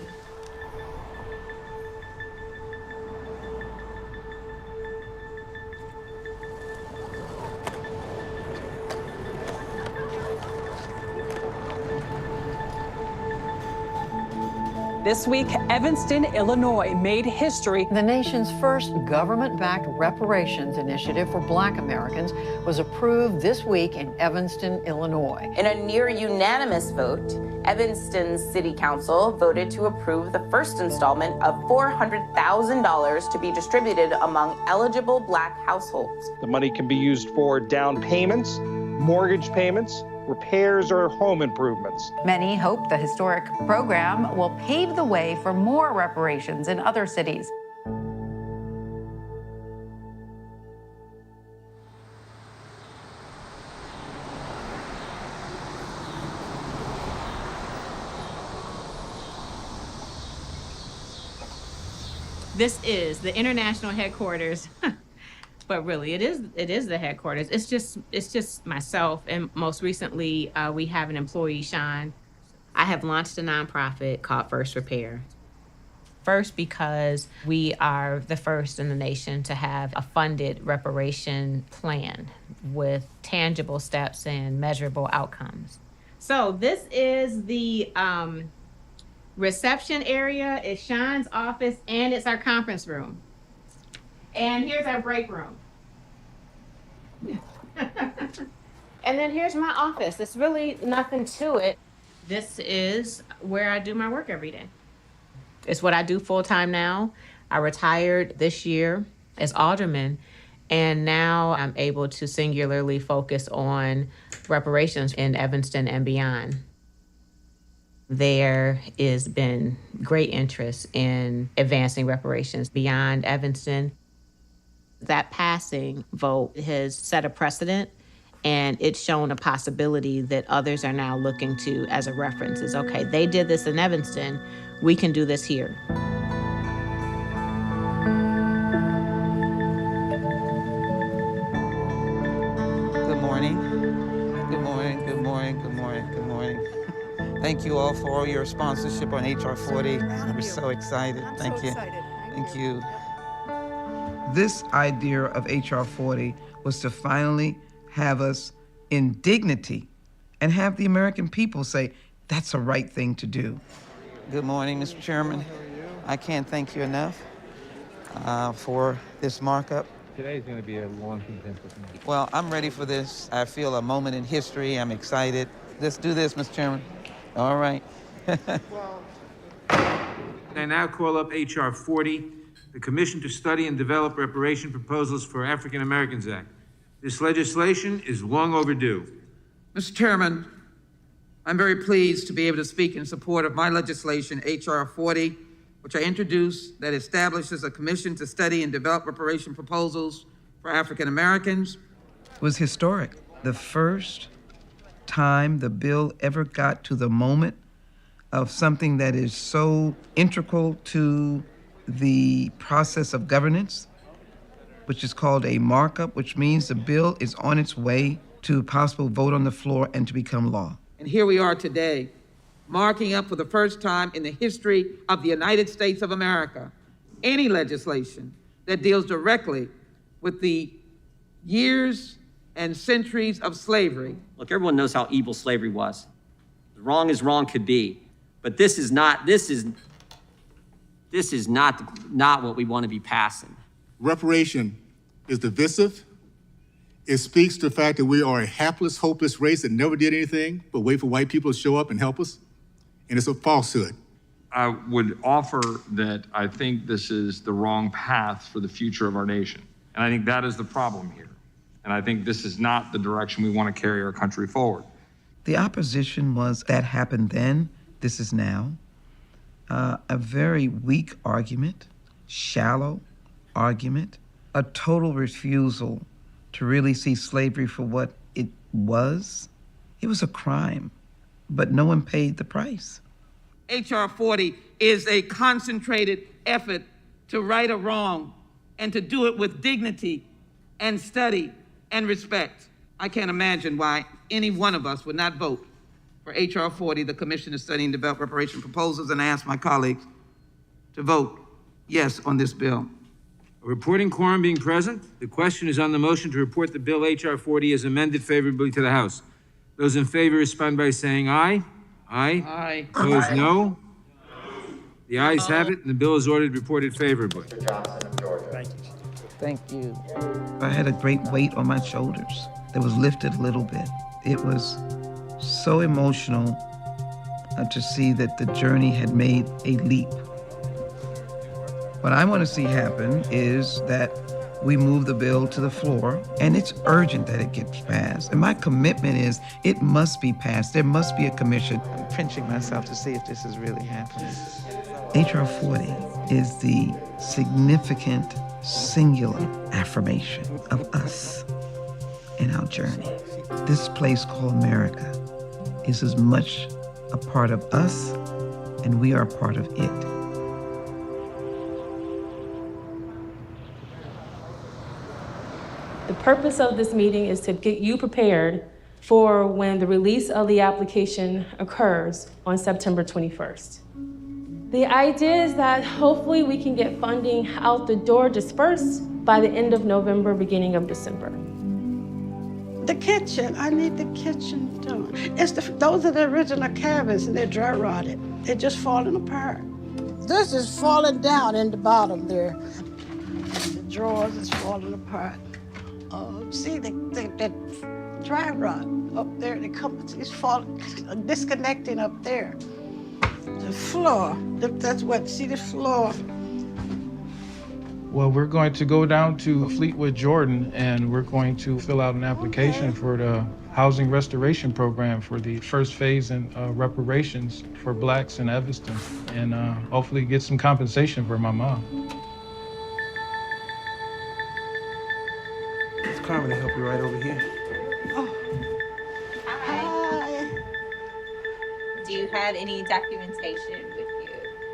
This week, Evanston, Illinois made history. The nation's first government-backed reparations initiative for Black Americans was approved this week in Evanston, Illinois. In a near unanimous vote, Evanston's City Council voted to approve the first installment of $400,000 to be distributed among eligible Black households. The money can be used for down payments, mortgage payments, repairs, or home improvements. Many hope the historic program will pave the way for more reparations in other cities. This is the international headquarters. But really, it is the headquarters. It's just myself, and most recently, we have an employee, Sean. I have launched a nonprofit called First Repair. First, because we are the first in the nation to have a funded reparation plan with tangible steps and measurable outcomes. So this is the reception area. It's Sean's office, and it's our conference room. And here's our break room. And then here's my office. There's really nothing to it. This is where I do my work every day. It's what I do full time now. I retired this year as alderman, and now I'm able to singularly focus on reparations in Evanston and beyond. There has been great interest in advancing reparations beyond Evanston. That passing vote has set a precedent, and it's shown a possibility that others are now looking to as a reference. Is okay, they did this in Evanston, we can do this here. Good morning. Good morning, good morning, good morning, good morning. Thank you all for all your sponsorship on HR 40. We're so excited. Thank you. Thank you. This idea of HR 40 was to finally have us in dignity and have the American people say, that's a right thing to do. Good morning, Mr. Chairman. I can't thank you enough for this markup. Today's going to be a long contentious night. Well, I'm ready for this. I feel a moment in history. I'm excited. Let's do this, Mr. Chairman. All right. I now call up HR 40, the Commission to Study and Develop Reparation Proposals for African Americans Act. This legislation is long overdue. Mr. Chairman, I'm very pleased to be able to speak in support of my legislation, HR 40, which I introduced, that establishes a commission to study and develop reparation proposals for African Americans. It was historic. The first time the bill ever got to the moment of something that is so integral to the process of governance, which is called a markup, which means the bill is on its way to possible vote on the floor and to become law. And here we are today, marking up for the first time in the history of the United States of America, any legislation that deals directly with the years and centuries of slavery. Look, everyone knows how evil slavery was. Wrong as wrong could be. But this is not what we want to be passing. Reparation is divisive. It speaks to the fact that we are a hapless, hopeless race that never did anything but wait for white people to show up and help us. And it's a falsehood. I would offer that I think this is the wrong path for the future of our nation. And I think that is the problem here. And I think this is not the direction we want to carry our country forward. The opposition was that happened then, this is now. A very weak argument. shallow argument, a total refusal to really see slavery for what it was. It was a crime, but no one paid the price. H.R. 40 is a concentrated effort to right a wrong and to do it with dignity and study and respect. I can't imagine why any one of us would not vote for H.R. 40, the Commission to Study and Develop Reparation Proposals, and I ask my colleagues to vote yes on this bill. A reporting quorum being present, the question is on the motion to report the bill H.R. 40 as amended favorably to the House. Those in favor respond by saying aye. Aye. Aye. Opposed, no. The ayes have it, and the bill is ordered reported favorably. Thank you. I had a great weight on my shoulders that was lifted a little bit. It was so emotional to see that the journey had made a leap. What I want to see happen is that we move the bill to the floor, and it's urgent that it gets passed. And my commitment is it must be passed. There must be a commission. I'm pinching myself to see if this is really happening. H.R. 40 is the significant, singular affirmation of us in our journey. This place called America is as much a part of us, and we are a part of it. The purpose of this meeting is to get you prepared for when the release of the application occurs on September 21st. The idea is that hopefully we can get funding out the door dispersed by the end of November, beginning of December. The kitchen, I need the kitchen done. Those are the original cabins and they're dry rotted. They're just falling apart. This is falling down in the bottom there. The drawers is falling apart. See the dry rot up there, it's falling, disconnecting up there. The floor, that's what, see the floor. Well, we're going to go down to Fleetwood, Jordan, and we're going to fill out an application for the Housing Restoration Program for the first phase in reparations for Blacks in Evanston, and hopefully get some compensation for my mom. It's Carmen to help you right over here. Hi. Do you have any documentation with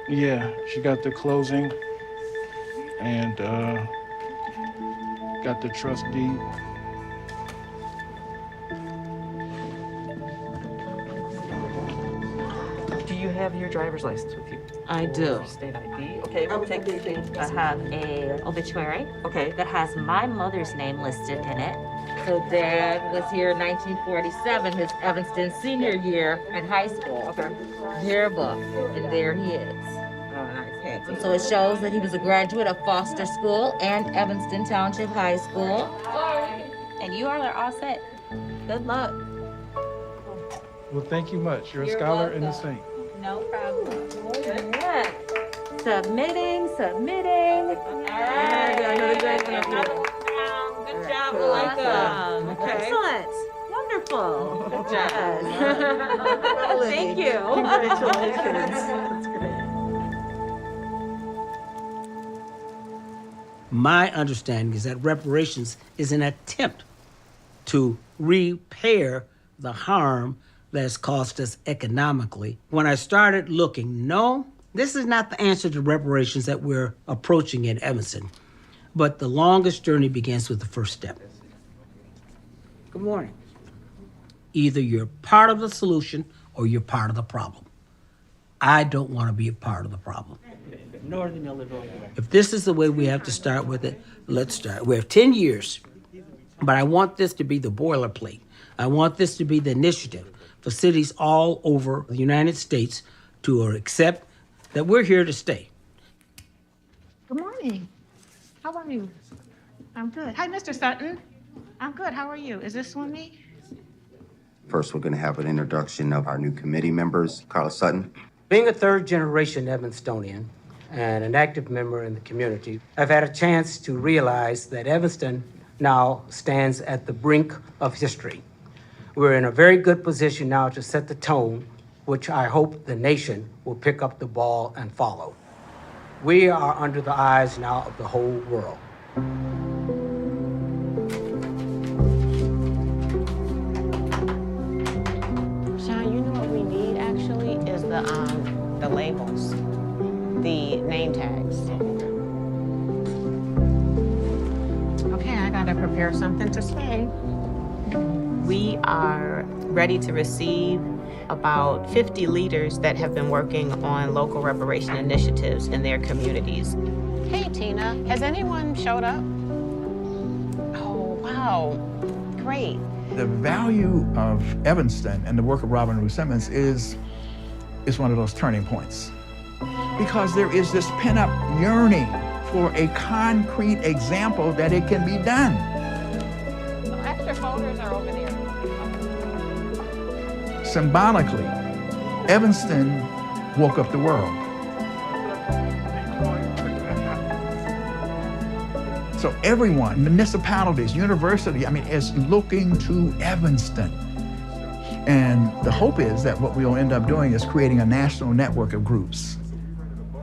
you? Yeah, she got the closing and got the trust deed. Do you have your driver's license with you? I do. State ID. Okay, we'll take the I have a obituary. Okay. That has my mother's name listed in it. So Dad was here in 1947, his Evanston senior year in high school. Okay. Yearbook, and there he is. Oh, nice. And so it shows that he was a graduate of Foster School and Evanston Township High School. And you all are all set. Good luck. Well, thank you much. You're a You're scholar and a welcome. saint. No problem. Yeah. Submitting. All right. I know the Good job, Malika. Okay. Excellent. Wonderful. Good job. Thank you. Congratulations. That's great. My understanding is that reparations is an attempt to repair the harm that's cost us economically. When I started looking, no, this is not the answer to reparations that we're approaching in Evanston. But the longest journey begins with the first step. Good morning. Either you're part of the solution or you're part of the problem. I don't want to be a part of the problem. Northern Illinois. If this is the way we have to start with it, let's start. We have 10 years, but I want this to be the boilerplate. I want this to be the initiative for cities all over the United States to accept that we're here to stay. Good morning. How are you? I'm good. Hi, Mr. Sutton. I'm good. How are you? Is this one me? First, we're going to have an introduction of our new committee members. Carla Sutton. Being a third-generation Evanstonian and an active member in the community, I've had a chance to realize that Evanston now stands at the brink of history. We're in a very good position now to set the tone, which I hope the nation will pick up the ball and follow. We are under the eyes now of the whole world. Sean, you know what we need actually is the labels, the name tags. Okay, I gotta prepare something to say. We are ready to receive about 50 leaders that have been working on local reparation initiatives in their communities. Hey, Tina, has anyone showed up? Oh, wow, great. The value of Evanston and the work of Robin Rue Simmons is one of those turning points. Because there is this pent-up yearning for a concrete example that it can be done. The extra folders are over there. Symbolically, Evanston woke up the world. So everyone, municipalities, university, is looking to Evanston. And the hope is that what we'll end up doing is creating a national network of groups.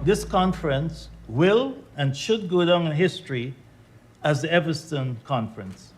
This conference will and should go down in history as the Evanston Conference.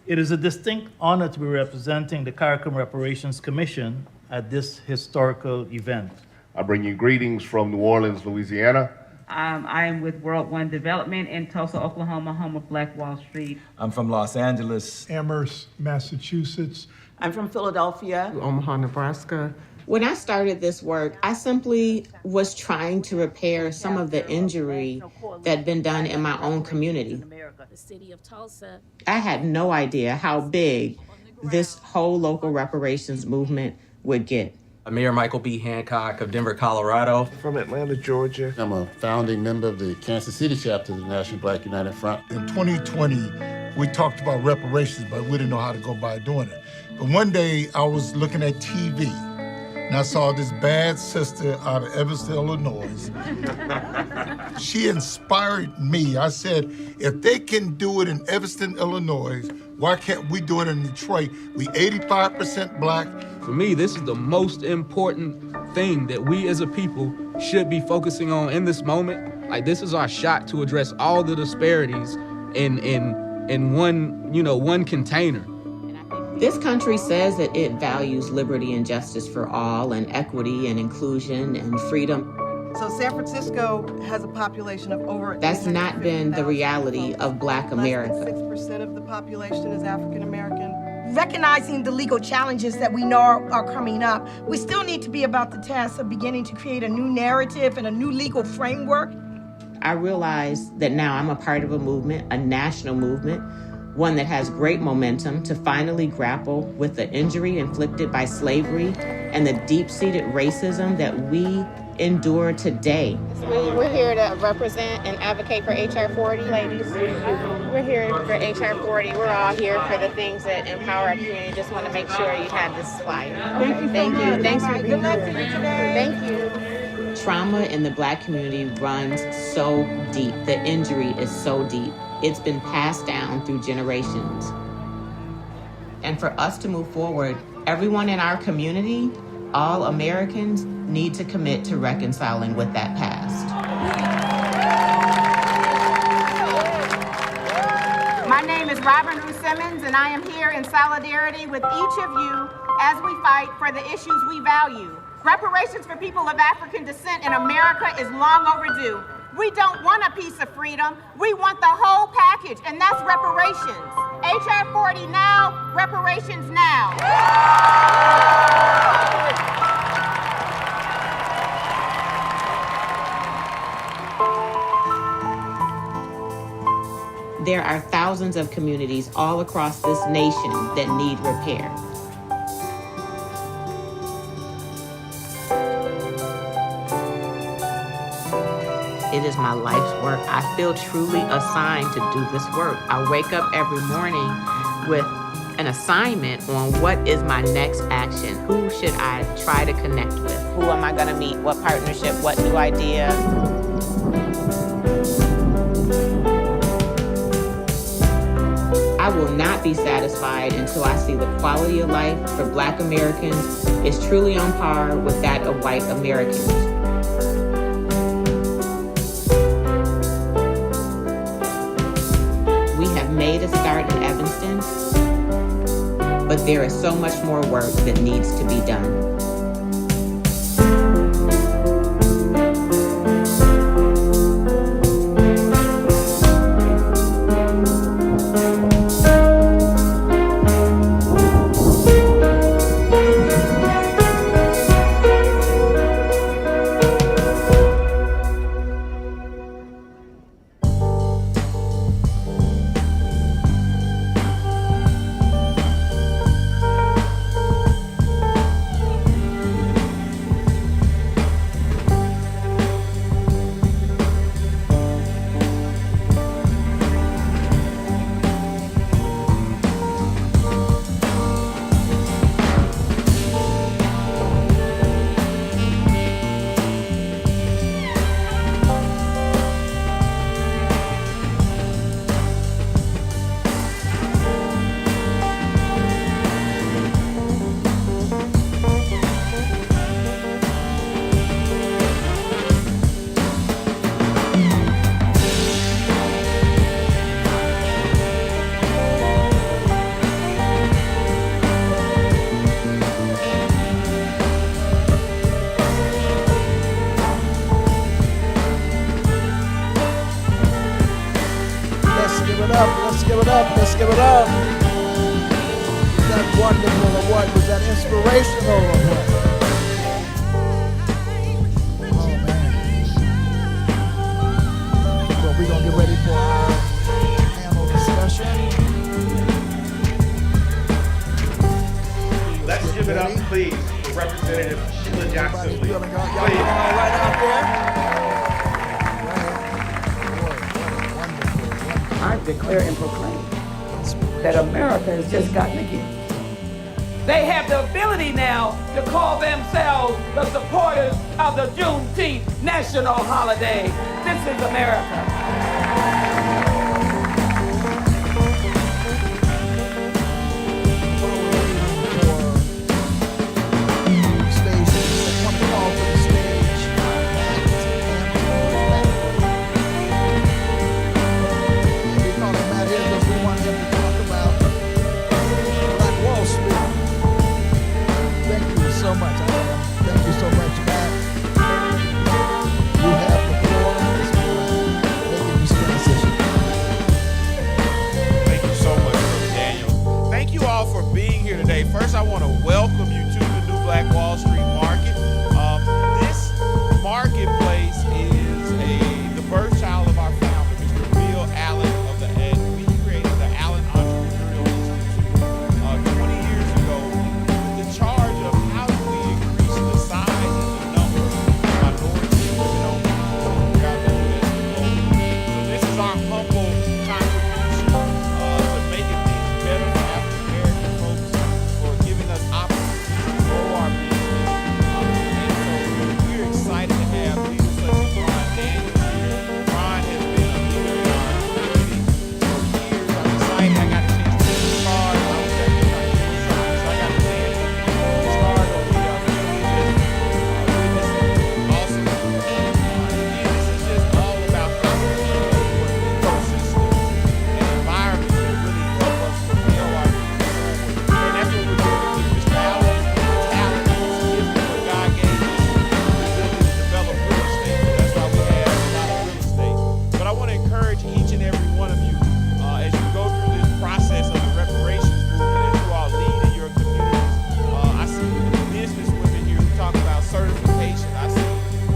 It is a distinct honor to be representing the CARICOM Reparations Commission at this historical event. I bring you greetings from New Orleans, Louisiana. I am with World One Development in Tulsa, Oklahoma, home of Black Wall Street. I'm from Los Angeles. Amherst, Massachusetts. I'm from Philadelphia. Omaha, Nebraska. When I started this work, I simply was trying to repair some of the injury that had been done in my own community. The city of Tulsa. I had no idea how big this whole local reparations movement would get. Mayor Michael B. Hancock of Denver, Colorado. From Atlanta, Georgia. I'm a founding member of the Kansas City chapter of the National Black United Front. In 2020, we talked about reparations, but we didn't know how to go by doing it. But one day I was looking at TV and I saw this bad sister out of Evanston, Illinois. She inspired me. I said, if they can do it in Evanston, Illinois, why can't we do it in Detroit? We 85% Black. For me, this is the most important thing that we as a people should be focusing on in this moment. Like, this is our shot to address all the disparities in one container. This country says that it values liberty and justice for all, and equity and inclusion and freedom. So San Francisco has a population of over That's not been the reality of Black America. Less than 6% of the population is African American. Recognizing the legal challenges that we know are coming up, we still need to be about the task of beginning to create a new narrative and a new legal framework. I realize that now I'm a part of a movement, a national movement, one that has great momentum to finally grapple with the injury inflicted by slavery and the deep-seated racism that we endure today. We're here to represent and advocate for HR 40, ladies. We're here for HR 40. We're all here for the things that empower our community. Just want to make sure you have this flyer. Thank you. Thanks for being here. Good luck to you today. Thank you. Trauma in the Black community runs so deep. The injury is so deep. It's been passed down through generations. And for us to move forward, everyone in our community, all Americans, need to commit to reconciling with that past. My name is Robin Rue Simmons, and I am here in solidarity with each of you as we fight for the issues we value. Reparations for people of African descent in America is long overdue. We don't want a piece of freedom. We want the whole package, and that's reparations. HR 40 now, reparations now. There are thousands of communities all across this nation that need repair. It is my life's work. I feel truly assigned to do this work. I wake up every morning with an assignment on what is my next action. Who should I try to connect with? Who am I going to meet? What partnership? What new idea? I will not be satisfied until I see the quality of life for Black Americans is truly on par with that of white Americans. We have made a start in Evanston, but there is so much more work that needs to be done. Let's give it up. Was that wonderful or what? Was that inspirational or what? Oh man. Well, we're gonna get ready for our panel discussion. Let's give it up, please, for Representative Sheila Jackson Lee. Y'all feeling all right out there? I declare and proclaim that America has just gotten a gift. They have the ability now to call themselves the supporters of the Juneteenth national holiday. This is America. First, I want to welcome you to the New Black Wall Street Market. This marketplace is the birth child of our founder, Mr. Bill Allen of the Ed. We created the Allen Entrepreneurial Institute 20 years ago with the charge of how do we increase the size and the number of minority and women-owned businesses throughout the U.S. and globally. So this is our humble contribution to making things better for African American folks, for giving us opportunities to grow our business. And so we're excited to have leaders such as Ron Daniels here. Ron has been a leader in our community for years. I'm excited. I got a chance to see the cars. I was at the time doing something, so I got a chance to start on the family witnessing awesome. Again, this is just all about how we create more ecosystems and environments that really help us propel our business forward. And that's what we're doing here. Mr. Allen's talent, his gift, what God gave us, the ability to develop real estate. So that's why we have a lot of real estate. But I want to encourage each and every one of you as you go through this process of the reparations movement, as you all lead in your communities. I see business women here who talk about certification. I see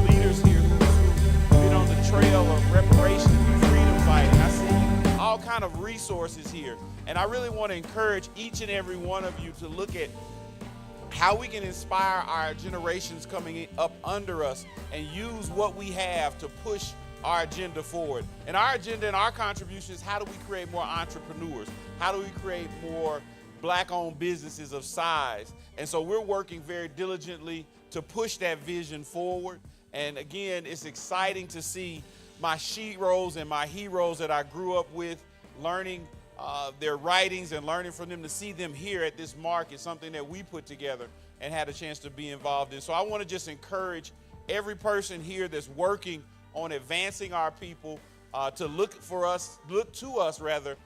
leaders here who've been on the trail of reparations and freedom fighting. I see all kind of resources here. And I really want to encourage each and every one of you to look at how we can inspire our generations coming up under us and use what we have to push our agenda forward. And our agenda and our contribution is how do we create more entrepreneurs? How do we create more Black-owned businesses of size? And so we're working very diligently to push that vision forward. And again, it's exciting to see my sheroes and my heroes that I grew up with, learning their writings and learning from them, to see them here at this market, something that we put together and had a chance to be involved in. So I want to just encourage every person here that's working on advancing our people to look to us rather,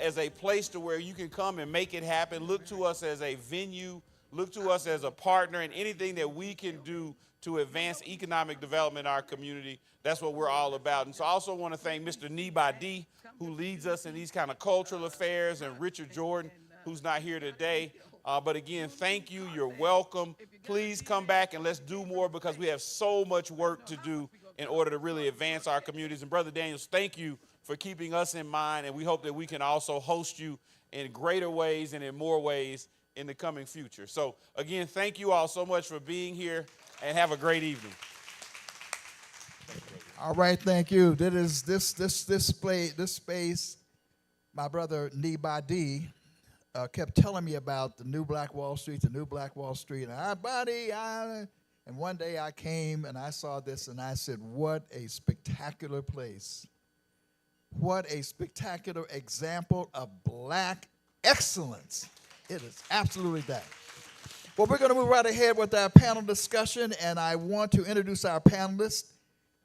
as a place to where you can come and make it happen. Look to us as a venue. Look to us as a partner, and anything that we can do to advance economic development in our community. That's what we're all about. And so I also want to thank Mr. Nibadi, who leads us in these kind of cultural affairs, and Richard Jordan, who's not here today. But again, thank you. You're welcome. Please come back and let's do more, because we have so much work to do in order to really advance our communities. And Brother Daniels, thank you for keeping us in mind, and we hope that we can also host you in greater ways and in more ways in the coming future. So again, thank you all so much for being here, and have a great evening. All right, thank you. This space, my brother Nibadi kept telling me about the new Black Wall Street, and one day I came and I saw this and I said, what a spectacular place. What a spectacular example of Black excellence. It is absolutely that. Well, we're going to move right ahead with our panel discussion, and I want to introduce our panelists.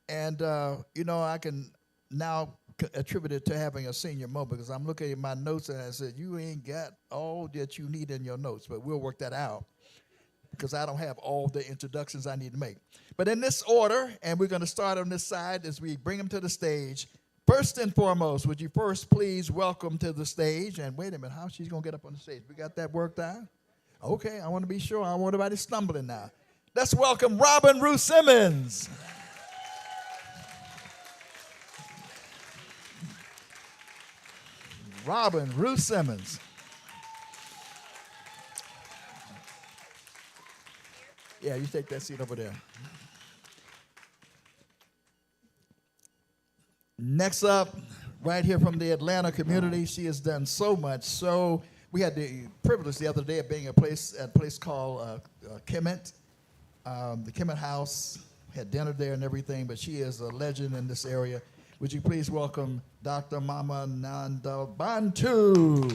And, I can now attribute it to having a senior moment, because I'm looking at my notes and I said, you ain't got all that you need in your notes, but we'll work that out, because I don't have all the introductions I need to make. But in this order, and we're going to start on this side as we bring them to the stage. First and foremost, would you first please welcome to the stage, and wait a minute, how she's going to get up on the stage? We got that worked out? Okay, I want to be sure. I don't want anybody stumbling now. Let's welcome Robin Ruth Simmons. Robin Ruth Simmons. Yeah, you take that seat over there. Next up, right here from the Atlanta community, she has done so much. So we had the privilege the other day of being at a place called Kemet, the Kemet House. Had dinner there and everything, but she is a legend in this area. Would you please welcome Dr. Mama Nanda Bantu.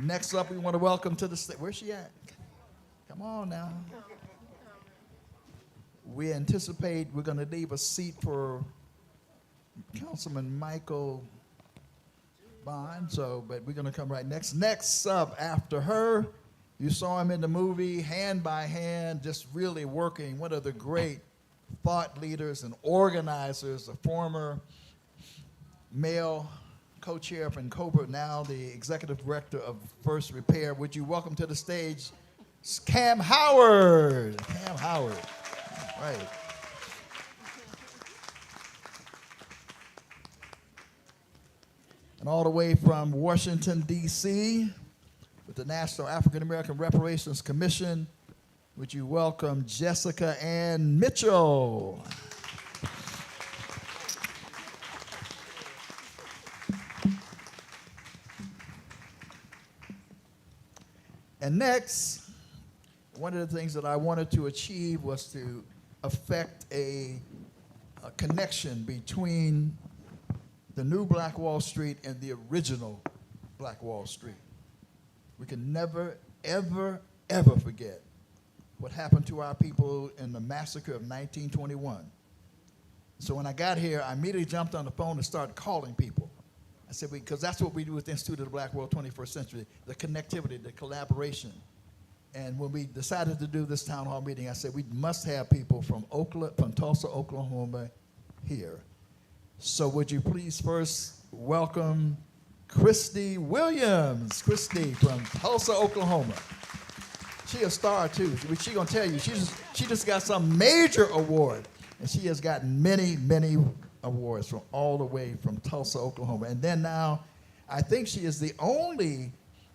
Next up, we want to welcome to the stage. Where's she at? Come on now. We anticipate we're going to leave a seat for Councilman Michael Bond, but we're going to come right next. Next up after her, you saw him in the movie, hand by hand, just really working. One of the great thought leaders and organizers, a former male co-chair from Cobra, now the executive director of First Repair. Would you welcome to the stage Cam Howard? Cam Howard, right. And all the way from Washington, D.C., with the National African American Reparations Commission, would you welcome Jessica Ann Mitchell? And next, one of the things that I wanted to achieve was to effect a connection between the new Black Wall Street and the original Black Wall Street. We can never, ever, ever forget what happened to our people in the massacre of 1921. So when I got here, I immediately jumped on the phone and started calling people. I said, because that's what we do with the Institute of the Black World 21st Century, the connectivity, the collaboration. And when we decided to do this town hall meeting, I said, we must have people from Tulsa, Oklahoma here. So would you please first welcome Christy Williams. Christy from Tulsa, Oklahoma. She a star too. She gonna tell you, she just got some major award. And she has gotten many, many awards from all the way from Tulsa, Oklahoma. And then now, I think she is the only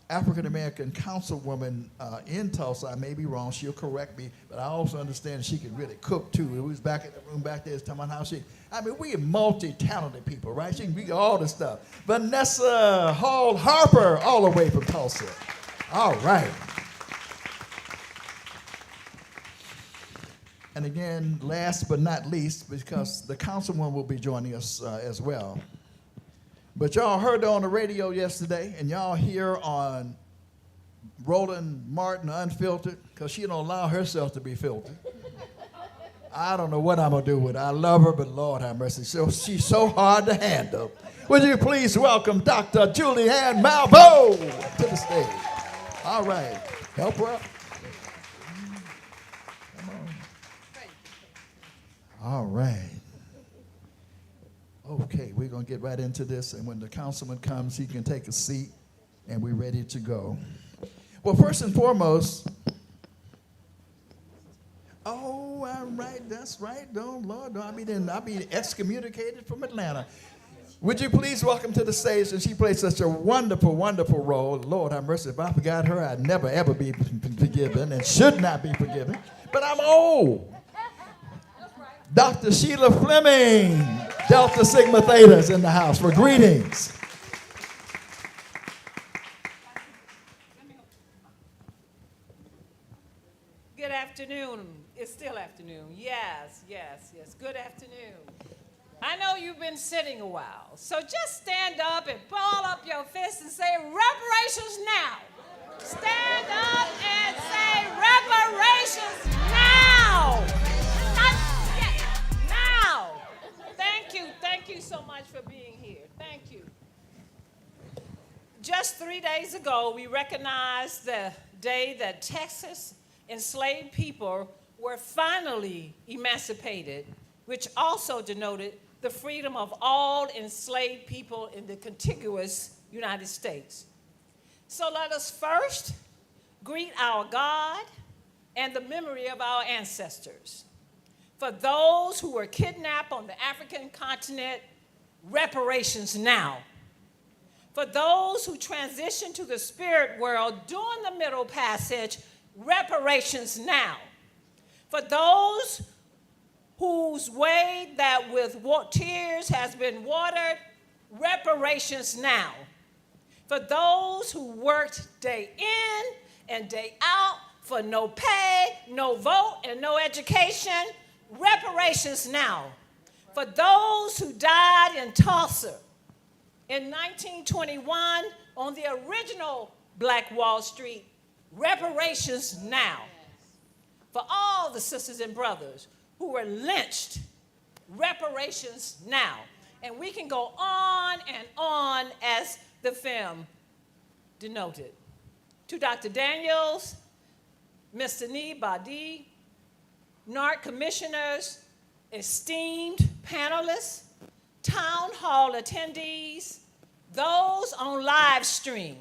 African-American councilwoman in Tulsa. I may be wrong, she'll correct me, but I also understand she can really cook too. We was back in the room back there talking about how we are multi-talented people, right? She can do all the stuff. Vanessa Hall Harper, all the way from Tulsa. All right. And again, last but not least, because the councilwoman will be joining us as well. But y'all heard her on the radio yesterday, and y'all here on Roland Martin Unfiltered, because she don't allow herself to be filtered. I don't know what I'm going to do with her. I love her, but Lord have mercy. So she's so hard to handle. Would you please welcome Dr. Julianne Malveaux to the stage? All right. Help her up. Come on. All right. Okay, we're going to get right into this, and when the councilman comes, he can take a seat, and we're ready to go. Well, first and foremost, oh, all right, that's right. Don't, Lord, don't. I'll be excommunicated from Atlanta. Would you please welcome to the stage, and she plays such a wonderful, wonderful role. Lord have mercy, if I forgot her, I'd never, ever be forgiven and should not be forgiven. But I'm old. Dr. Sheila Fleming, Delta Sigma Theta is in the house for greetings. Good afternoon. It's still afternoon. Yes. Good afternoon. I know you've been sitting a while, so just stand up and ball up your fists and say reparations now. Stand up and say reparations now. Not yet. Now. Thank you so much for being here. Thank you. Just 3 days ago, we recognized the day that Texas enslaved people were finally emancipated, which also denoted the freedom of all enslaved people in the contiguous United States. So let us first greet our God and the memory of our ancestors. For those who were kidnapped on the African continent, reparations now. For those who transitioned to the spirit world during the Middle Passage, reparations now. For those whose way that with tears has been watered, reparations now. For those who worked day in and day out for no pay, no vote, and no education, reparations now. For those who died in Tulsa in 1921 on the original Black Wall Street, reparations now. For all the sisters and brothers who were lynched, reparations now. And we can go on and on as the film denoted. To Dr. Daniels, Mr. Nee Badi, NARC commissioners, esteemed panelists, town hall attendees, those on live stream,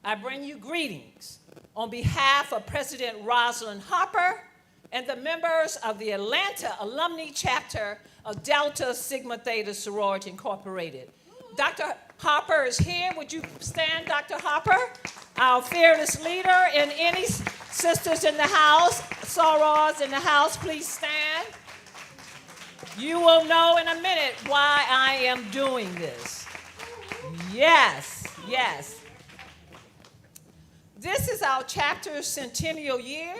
I bring you greetings on behalf of President Rosalind Harper and the members of the Atlanta Alumni Chapter of Delta Sigma Theta Sorority Incorporated. Dr. Harper is here. Would you stand, Dr. Harper? Our fearless leader, and any sisters in the house, sorors in the house, please stand. You will know in a minute why I am doing this. Yes. This is our chapter's centennial year,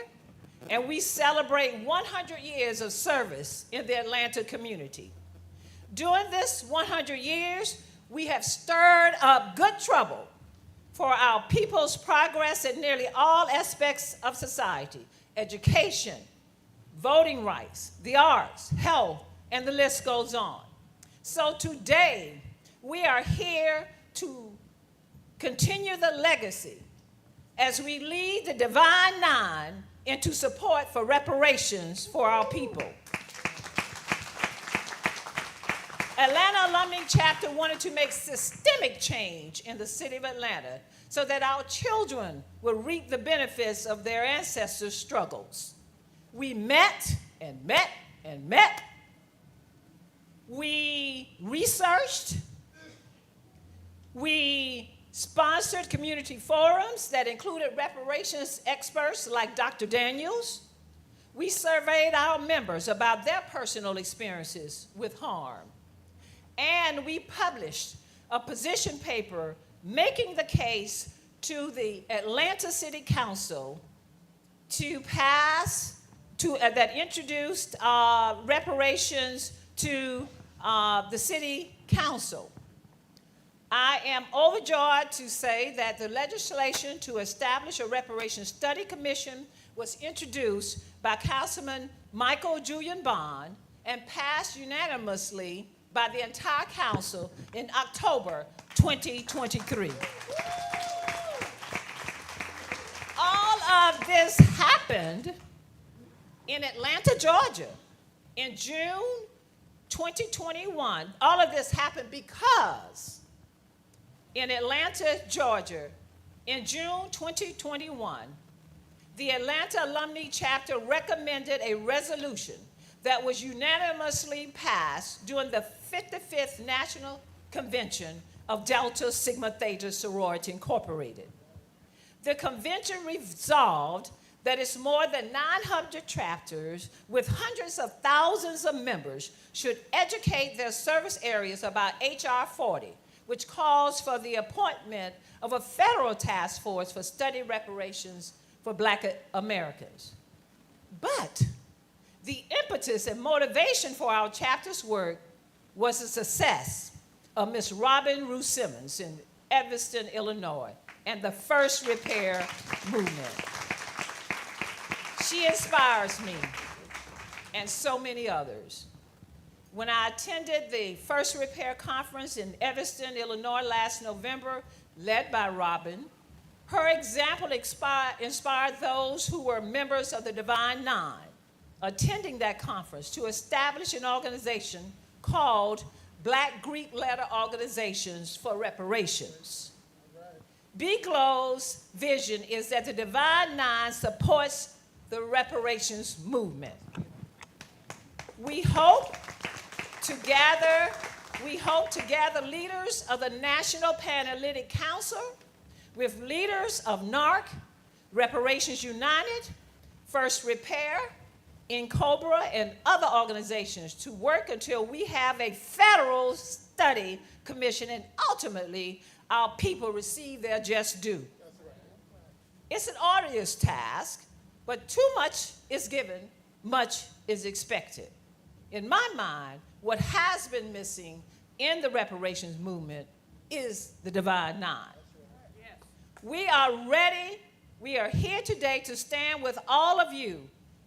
and we celebrate 100 years of service in the Atlanta community. During this 100 years, we have stirred up good trouble for our people's progress in nearly all aspects of society: education, voting rights, the arts, health, and the list goes on. So today, we are here to continue the legacy as we lead the Divine Nine into support for reparations for our people. Atlanta Alumni Chapter wanted to make systemic change in the city of Atlanta so that our children will reap the benefits of their ancestors' struggles. We met and met and met. We researched. We sponsored community forums that included reparations experts like Dr. Daniels. We surveyed our members about their personal experiences with harm. And we published a position paper making the case to the Atlanta City Council to pass, that introduced reparations to the city council. I am overjoyed to say that the legislation to establish a reparations study commission was introduced by Councilman Michael Julian Bond and passed unanimously by the entire council in October 2023. All of this happened in Atlanta, Georgia in June 2021. All of this happened because in Atlanta, Georgia, in June 2021, the Atlanta Alumni Chapter recommended a resolution that was unanimously passed during the 55th National Convention of Delta Sigma Theta Sorority Incorporated. The convention resolved that its more than 900 chapters with hundreds of thousands of members should educate their service areas about H.R. 40, which calls for the appointment of a federal task force for study reparations for Black Americans. But the impetus and motivation for our chapter's work was the success of Ms. Robin Ruth Simmons in Evanston, Illinois, and the First Repair movement. She inspires me and so many others. When I attended the First Repair Conference in Evanston, Illinois last November, led by Robin, her example inspired those who were members of the Divine Nine attending that conference to establish an organization called Black Greek Letter Organizations for Reparations. BGLO's vision is that the Divine Nine supports the reparations movement. We hope to gather leaders of the National Panhellenic Council with leaders of NARC, Reparations United, First Repair, INCOBRA, and other organizations to work until we have a federal study commission and ultimately our people receive their just due. It's an arduous task, but too much is given, much is expected. In my mind, what has been missing in the reparations movement is the Divine Nine. We are ready. We are here today to stand with all of you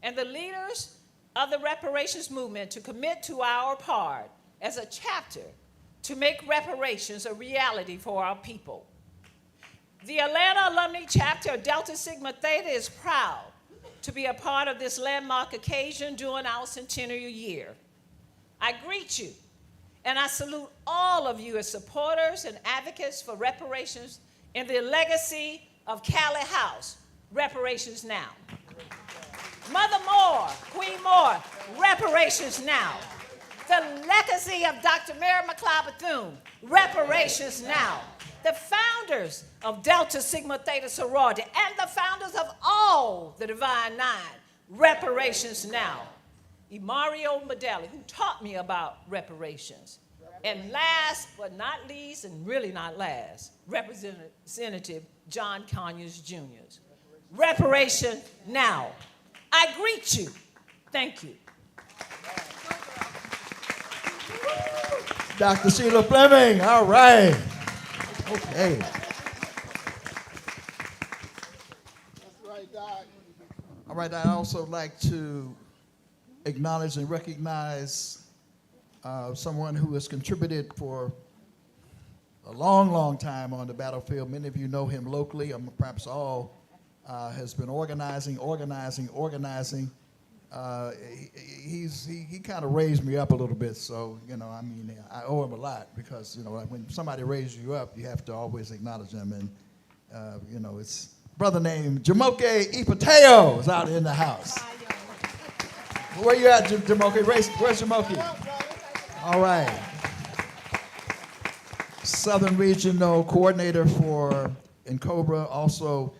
and the leaders of the reparations movement to commit to our part as a chapter to make reparations a reality for our people. The Atlanta Alumni Chapter of Delta Sigma Theta is proud to be a part of this landmark occasion during our centennial year. I greet you and I salute all of you as supporters and advocates for reparations in the legacy of Callie House, Reparations Now. Mother Moore, Queen Moore, Reparations Now. The legacy of Dr. Mary McLeod Bethune, Reparations Now. The founders of Delta Sigma Theta Sorority and the founders of all the Divine Nine, Reparations Now. Mario Madelli, who taught me about reparations. And last but not least, and really not last, Representative John Conyers Jr. Reparation Now. I greet you. Thank you. Dr. Sheila Fleming, all right. Okay. That's right, Doc. All right, I'd also like to acknowledge and recognize someone who has contributed for a long, long time on the battlefield. Many of you know him locally, perhaps all, has been organizing. He kind of raised me up a little bit, so, you know, I mean, I owe him a lot because, you know, when somebody raises you up, you have to always acknowledge them. And, you know, it's a brother named Jamoke Ipateo is out in the house. Where you at, Jamoke? Where's Jamoke? All right. Southern Regional Coordinator for INCOBRA, also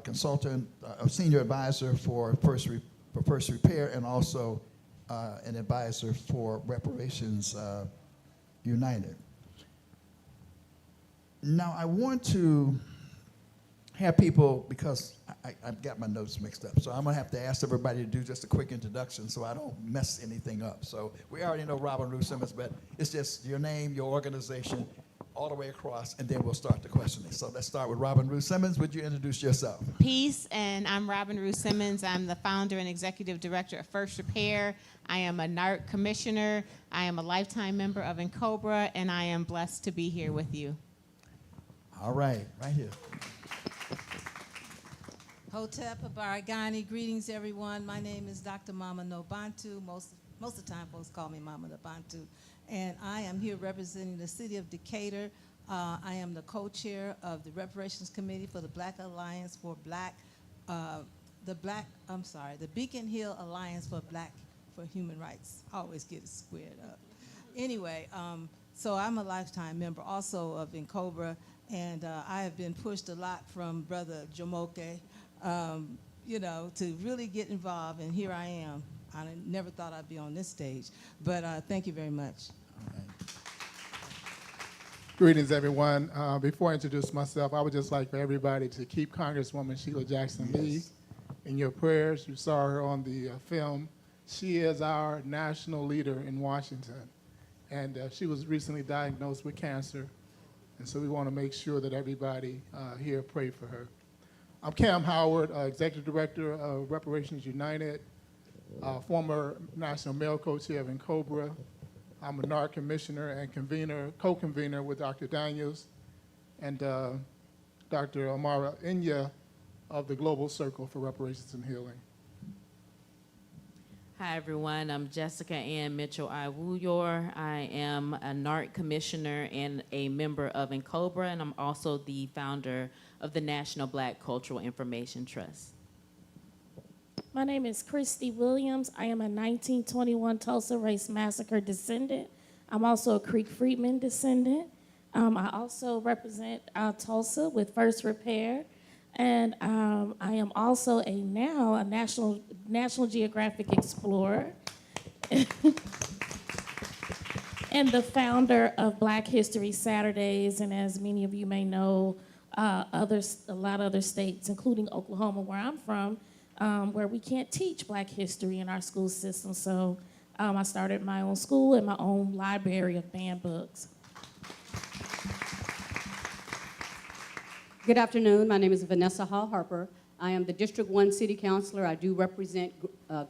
consultant, senior advisor for First Repair, and also an advisor for Reparations United. Now, I want to have people, because I've got my notes mixed up, so I'm going to have to ask everybody to do just a quick introduction so I don't mess anything up. So we already know Robin Ruth Simmons, but it's just your name, your organization, all the way across, and then we'll start the questioning. So let's start with Robin Ruth Simmons. Would you introduce yourself? Peace, and I'm Robin Ruth Simmons. I'm the founder and executive director of First Repair. I am a NARC commissioner. I am a lifetime member of NCOBRA, and I am blessed to be here with you. All right, right here. Hotep Abaragani, greetings everyone. My name is Dr. Mama Nobantu. Most of the time folks call me Mama Nobantu. And I am here representing the city of Decatur. I am the co-chair of the Reparations Committee for the Black Alliance for the Beacon Hill Alliance for Human Rights. I always get it squared up. Anyway, so I'm a lifetime member also of NCOBRA, and I have been pushed a lot from Brother Jomoke, you know, to really get involved, and here I am. I never thought I'd be on this stage, but thank you very much. Greetings, everyone. Before I introduce myself, I would just like for everybody to keep Congresswoman Sheila Jackson Lee in your prayers. You saw her on the film. She is our national leader in Washington, and she was recently diagnosed with cancer, and so we want to make sure that everybody here pray for her. I'm Cam Howard, Executive Director of Reparations United, former National Male Co-Chair of NCOBRA. I'm a NARC commissioner and co-convener with Dr. Daniels and Dr. Amara Inya of the Global Circle for Reparations and Healing. Hi, everyone. I'm Jessica Ann Mitchell-Iwuyor. I am a NARC commissioner and a member of NCOBRA, and I'm also the founder of the National Black Cultural Information Trust. My name is Christy Williams. I am a 1921 Tulsa Race Massacre descendant. I'm also a Creek Freedman descendant. I also represent Tulsa with First Repair. And I am also now a National Geographic Explorer and the founder of Black History Saturdays. And as many of you may know, a lot of other states, including Oklahoma, where I'm from, where we can't teach Black history in our school system. So I started my own school and my own library of banned books. Good afternoon. My name is Vanessa Hall Harper. I am the District 1 City Councilor. I do represent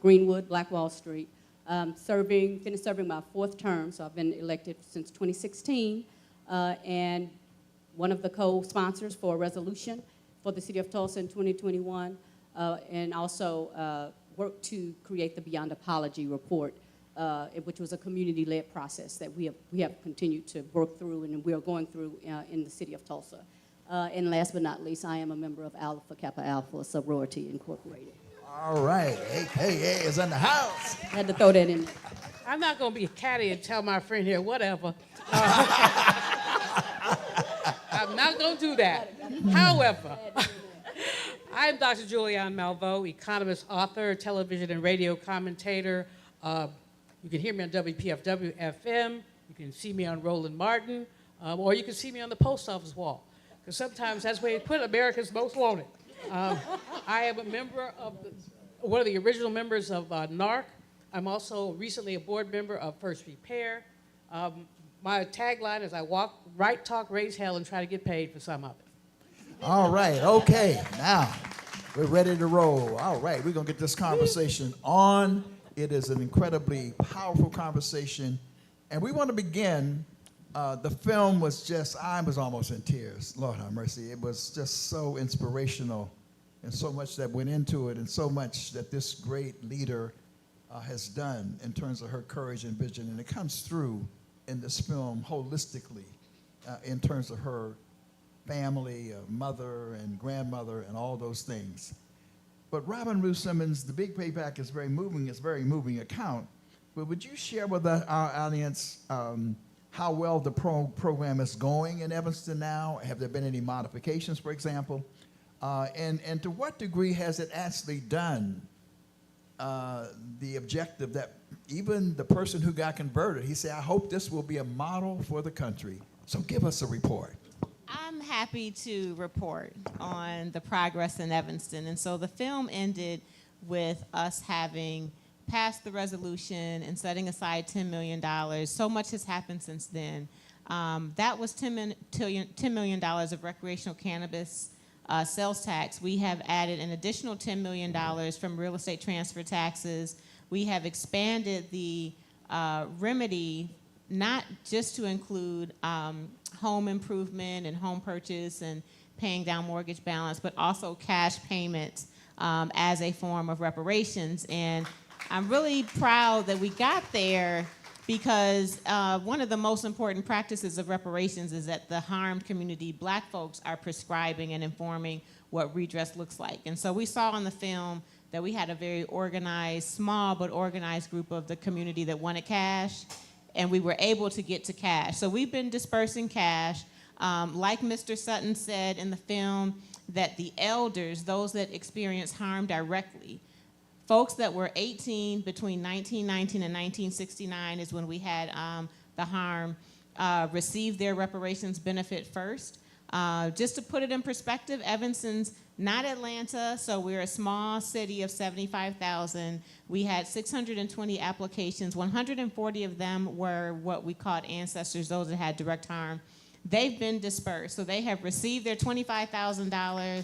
Greenwood, Black Wall Street. Finished serving my 4th term, so I've been elected since 2016, and one of the co-sponsors for a resolution for the City of Tulsa in 2021. And also worked to create the Beyond Apology report, which was a community-led process that we have continued to work through and we are going through in the city of Tulsa. And last but not least, I am a member of Alpha Kappa Alpha Sorority Incorporated. All right. Hey is in the house. I had to throw that in there. I'm not going to be catty and tell my friend here, whatever. I'm not going to do that. However, I'm Dr. Julianne Malveaux, economist, author, television and radio commentator. You can hear me on WPFW FM. You can see me on Roland Martin, or you can see me on the post office wall, because sometimes that's where you put America's Most Wanted. I am a member of one of the original members of NARC. I'm also recently a board member of First Repair. My tagline is I walk, right, talk, raise hell, and try to get paid for some of it. All right, okay, now we're ready to roll. All right, we're gonna get this conversation on. It is an incredibly powerful conversation, and we want to begin. The film was I was almost in tears, Lord have mercy. It was just so inspirational, and so much that went into it, and so much that this great leader has done in terms of her courage and vision, and it comes through in this film holistically in terms of her family, mother and grandmother, and all those things. But Robin Ruth Simmons, The Big Payback is very moving. It's a very moving account. But would you share with our audience how well the program is going in Evanston now? Have there been any modifications, for example? And to what degree has it actually done the objective that even the person who got converted, he said, I hope this will be a model for the country. So give us a report. I'm happy to report on the progress in Evanston. And so the film ended with us having passed the resolution and setting aside $10 million. So much has happened since then. That was $10 million of recreational cannabis sales tax. We have added an additional $10 million from real estate transfer taxes. We have expanded the remedy not just to include home improvement and home purchase and paying down mortgage balance, but also cash payments as a form of reparations. And I'm really proud that we got there because one of the most important practices of reparations is that the harmed community, Black folks, are prescribing and informing what redress looks like. And so we saw in the film that we had a very organized, small but organized group of the community that wanted cash, and we were able to get to cash. So we've been dispersing cash. Like Mr. Sutton said in the film, that the elders, those that experience harm directly, folks that were 18 between 1919 and 1969 is when we had the harm, received their reparations benefit first. Just to put it in perspective, Evanston's not Atlanta, so we're a small city of 75,000. We had 620 applications. 140 of them were what we called ancestors, those that had direct harm. They've been dispersed, so they have received their $25,000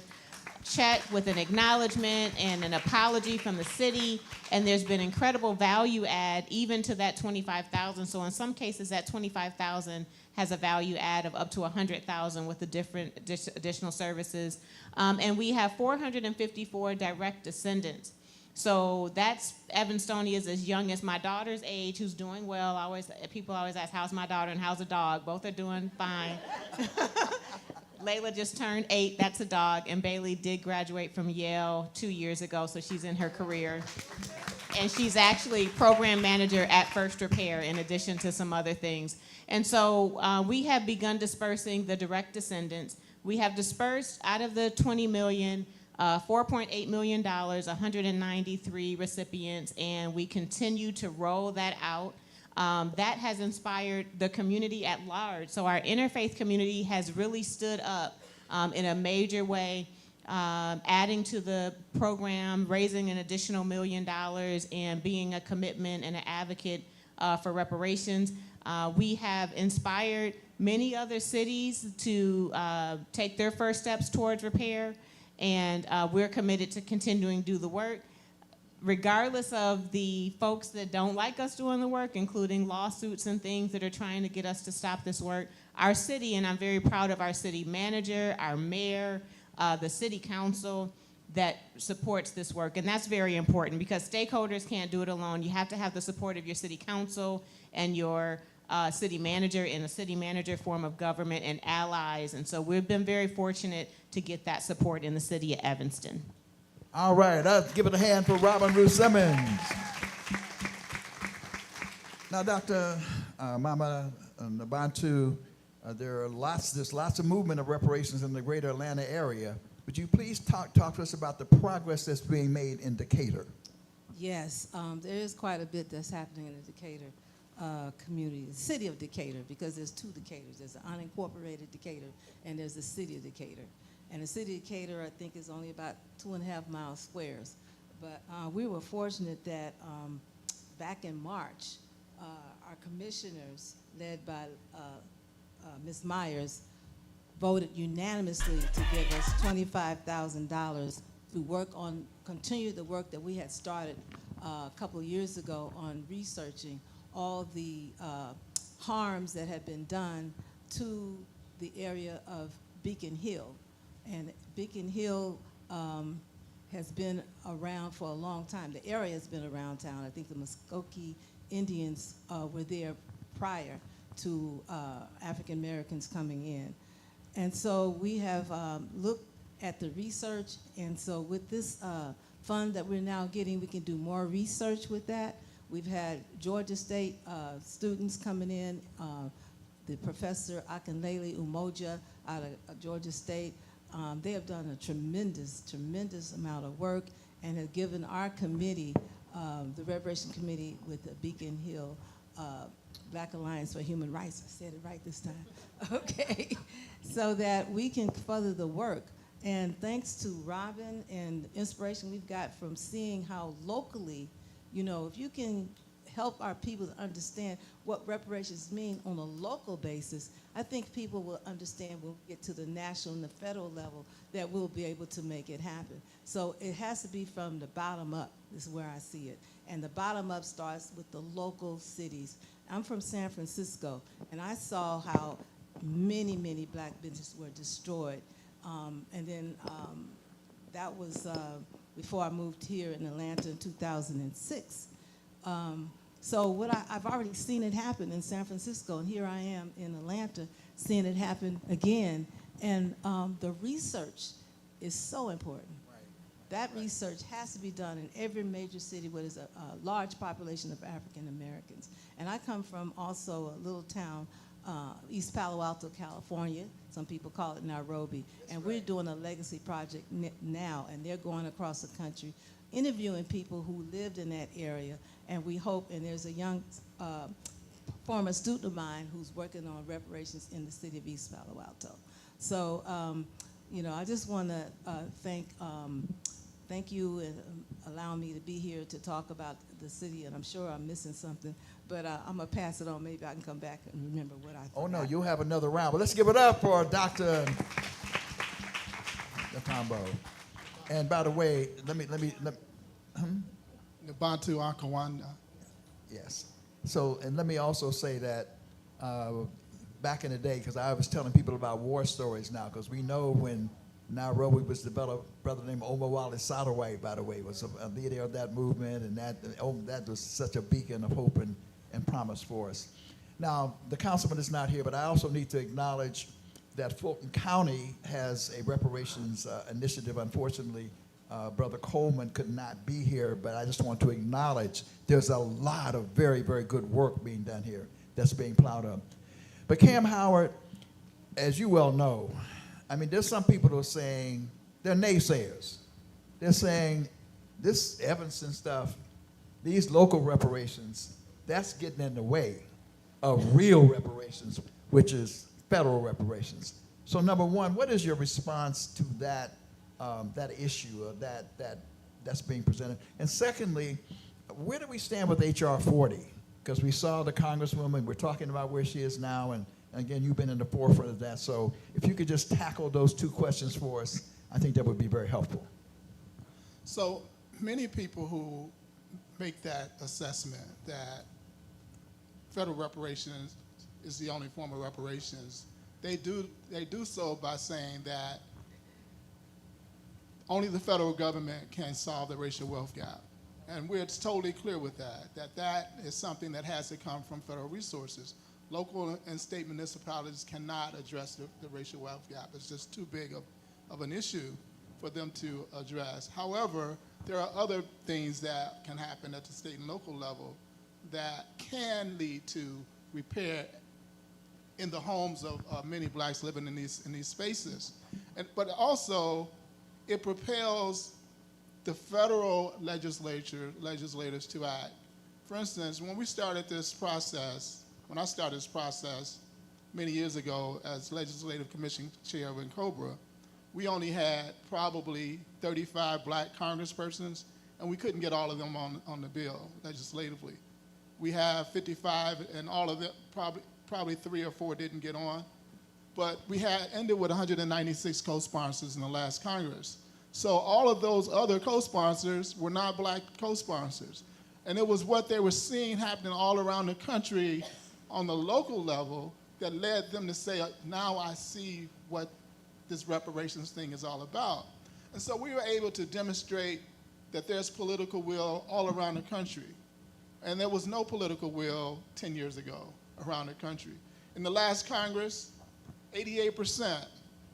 check with an acknowledgement and an apology from the city, and there's been incredible value add even to that $25,000. So in some cases, that $25,000 has a value add of up to $100,000 with the different additional services. And we have 454 direct descendants. So that's Evanstonians as young as my daughter's age, who's doing well. People always ask, how's my daughter and how's the dog? Both are doing fine. Layla just turned 8, that's a dog, and Bailey did graduate from Yale 2 years ago, so she's in her career. And she's actually program manager at First Repair in addition to some other things. And so we have begun dispersing the direct descendants. We have dispersed out of the 20 million, $4.8 million, 193 recipients, and we continue to roll that out. That has inspired the community at large. So our interfaith community has really stood up in a major way, adding to the program, raising an additional $1 million, and being a commitment and an advocate for reparations. We have inspired many other cities to take their first steps towards repair, and we're committed to continuing to do the work. Regardless of the folks that don't like us doing the work, including lawsuits and things that are trying to get us to stop this work, our city, and I'm very proud of our city manager, our mayor, the city council that supports this work. And that's very important because stakeholders can't do it alone. You have to have the support of your city council and your city manager in a city manager form of government and allies. And so we've been very fortunate to get that support in the city of Evanston. All right, let's give it a hand for Robin Ruth Simmons. Now, Dr. Mama Nabantu, there's lots of movement of reparations in the greater Atlanta area. Would you please talk to us about the progress that's being made in Decatur? Yes, there is quite a bit that's happening in the Decatur community, the city of Decatur, because there's two Decaturs. There's the unincorporated Decatur, and there's the city of Decatur. And the city of Decatur, I think, is only about 2.5 miles squares. But we were fortunate that back in March, our commissioners, led by Ms. Myers, voted unanimously to give us $25,000 to continue the work that we had started a couple of years ago on researching all the harms that had been done to the area of Beacon Hill. And Beacon Hill has been around for a long time. The area has been around town. I think the Muskogee Indians were there prior to African Americans coming in. And so we have looked at the research, and so with this fund that we're now getting, we can do more research with that. We've had Georgia State students coming in, the Professor Akinlele Umoja out of Georgia State. They have done a tremendous amount of work and have given our committee, the Reparation Committee with the Beacon Hill Black Alliance for Human Rights, I said it right this time, okay, so that we can further the work. And thanks to Robin and the inspiration we've got from seeing how locally, you know, if you can help our people to understand what reparations mean on a local basis, I think people will understand when we get to the national and the federal level that we'll be able to make it happen. So it has to be from the bottom up, is where I see it. And the bottom up starts with the local cities. I'm from San Francisco, and I saw how many, many black businesses were destroyed. And then that was before I moved here in Atlanta in 2006. So what I've already seen it happen in San Francisco, and here I am in Atlanta seeing it happen again. And the research is so important. That research has to be done in every major city where there's a large population of African Americans. And I come from also a little town, East Palo Alto, California. Some people call it Nairobi. And we're doing a legacy project now, and they're going across the country, interviewing people who lived in that area. And we hope, and there's a young former student of mine who's working on reparations in the city of East Palo Alto. So, you know, I just want to thank you and allowing me to be here to talk about the city, and I'm sure I'm missing something, but I'm going to pass it on. Maybe I can come back and remember what I Oh, no, you'll have another round. But let's give it up for Dr. Combo. And by the way, let me Nabantu Akawanda. Yes. So, and let me also say that back in the day, because I was telling people about war stories now, because we know when Nairobi was developed, a brother named Omar Wale Sadaway, by the way, was a leader of that movement, and that was such a beacon of hope and promise for us. Now, the councilman is not here, but I also need to acknowledge that Fulton County has a reparations initiative. Unfortunately, Brother Coleman could not be here, but I just want to acknowledge there's a lot of very, very good work being done here that's being plowed up. But Cam Howard, as you well know, I mean, there's some people who are saying, they're naysayers. They're saying this Evanston stuff, these local reparations, that's getting in the way of real reparations, which is federal reparations. So number one, what is your response to that issue or that's being presented? And secondly, where do we stand with H.R. 40? Because we saw the Congresswoman, we're talking about where she is now, and again, you've been in the forefront of that. So if you could just tackle those two questions for us, I think that would be very helpful. So many people who make that assessment that federal reparations is the only form of reparations, they do so by saying that only the federal government can solve the racial wealth gap. And we're totally clear with that is something that has to come from federal resources. Local and state municipalities cannot address the racial wealth gap. It's just too big of an issue for them to address. However, there are other things that can happen at the state and local level that can lead to repair in the homes of many blacks living in these spaces. But also, it propels the federal legislators to act. For instance, when I started this process many years ago as Legislative Commission Chair in Cobra, we only had probably 35 black congresspersons, and we couldn't get all of them on the bill legislatively. We have 55, and all of them, probably 3 or 4 didn't get on. But we had ended with 196 co-sponsors in the last Congress. So all of those other co-sponsors were not black co-sponsors. And it was what they were seeing happening all around the country on the local level that led them to say, now I see what this reparations thing is all about. And so we were able to demonstrate that there's political will all around the country. And there was no political will 10 years ago around the country. In the last Congress, 88%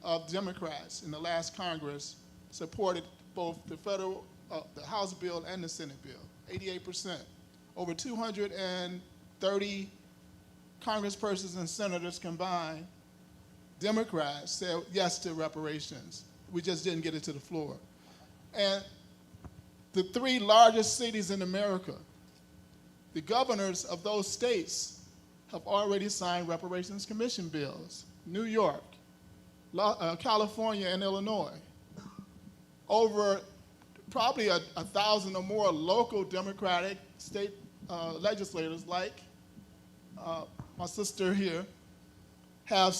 of Democrats in the last Congress supported both the federal, the House bill and the Senate bill, 88%. Over 230 congresspersons and senators combined, Democrats said yes to reparations. We just didn't get it to the floor. And the 3 largest cities in America, the governors of those states have already signed reparations commission bills. New York, California, and Illinois. Over probably 1,000 or more local Democratic state legislators like my sister here have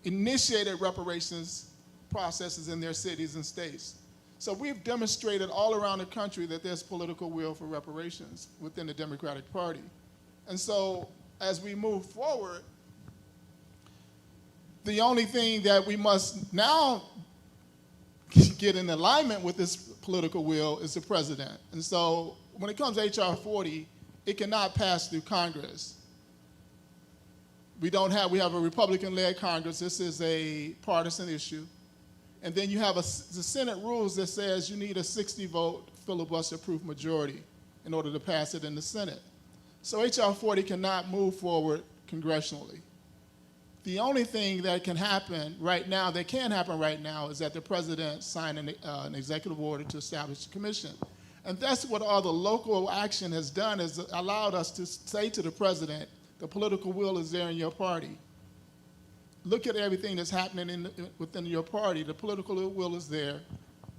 initiated reparations processes in their cities and states. So we've demonstrated all around the country that there's political will for reparations within the Democratic Party. And so as we move forward, the only thing that we must now get in alignment with this political will is the president. And so when it comes to H.R. 40, it cannot pass through Congress. We have a Republican-led Congress. This is a partisan issue. And then you have the Senate rules that says you need a 60-vote filibuster-proof majority in order to pass it in the Senate. So H.R. 40 cannot move forward congressionally. The only thing that can happen right now, is that the president sign an executive order to establish a commission. And that's what all the local action has done, is allowed us to say to the president, the political will is there in your party. Look at everything that's happening within your party. The political will is there.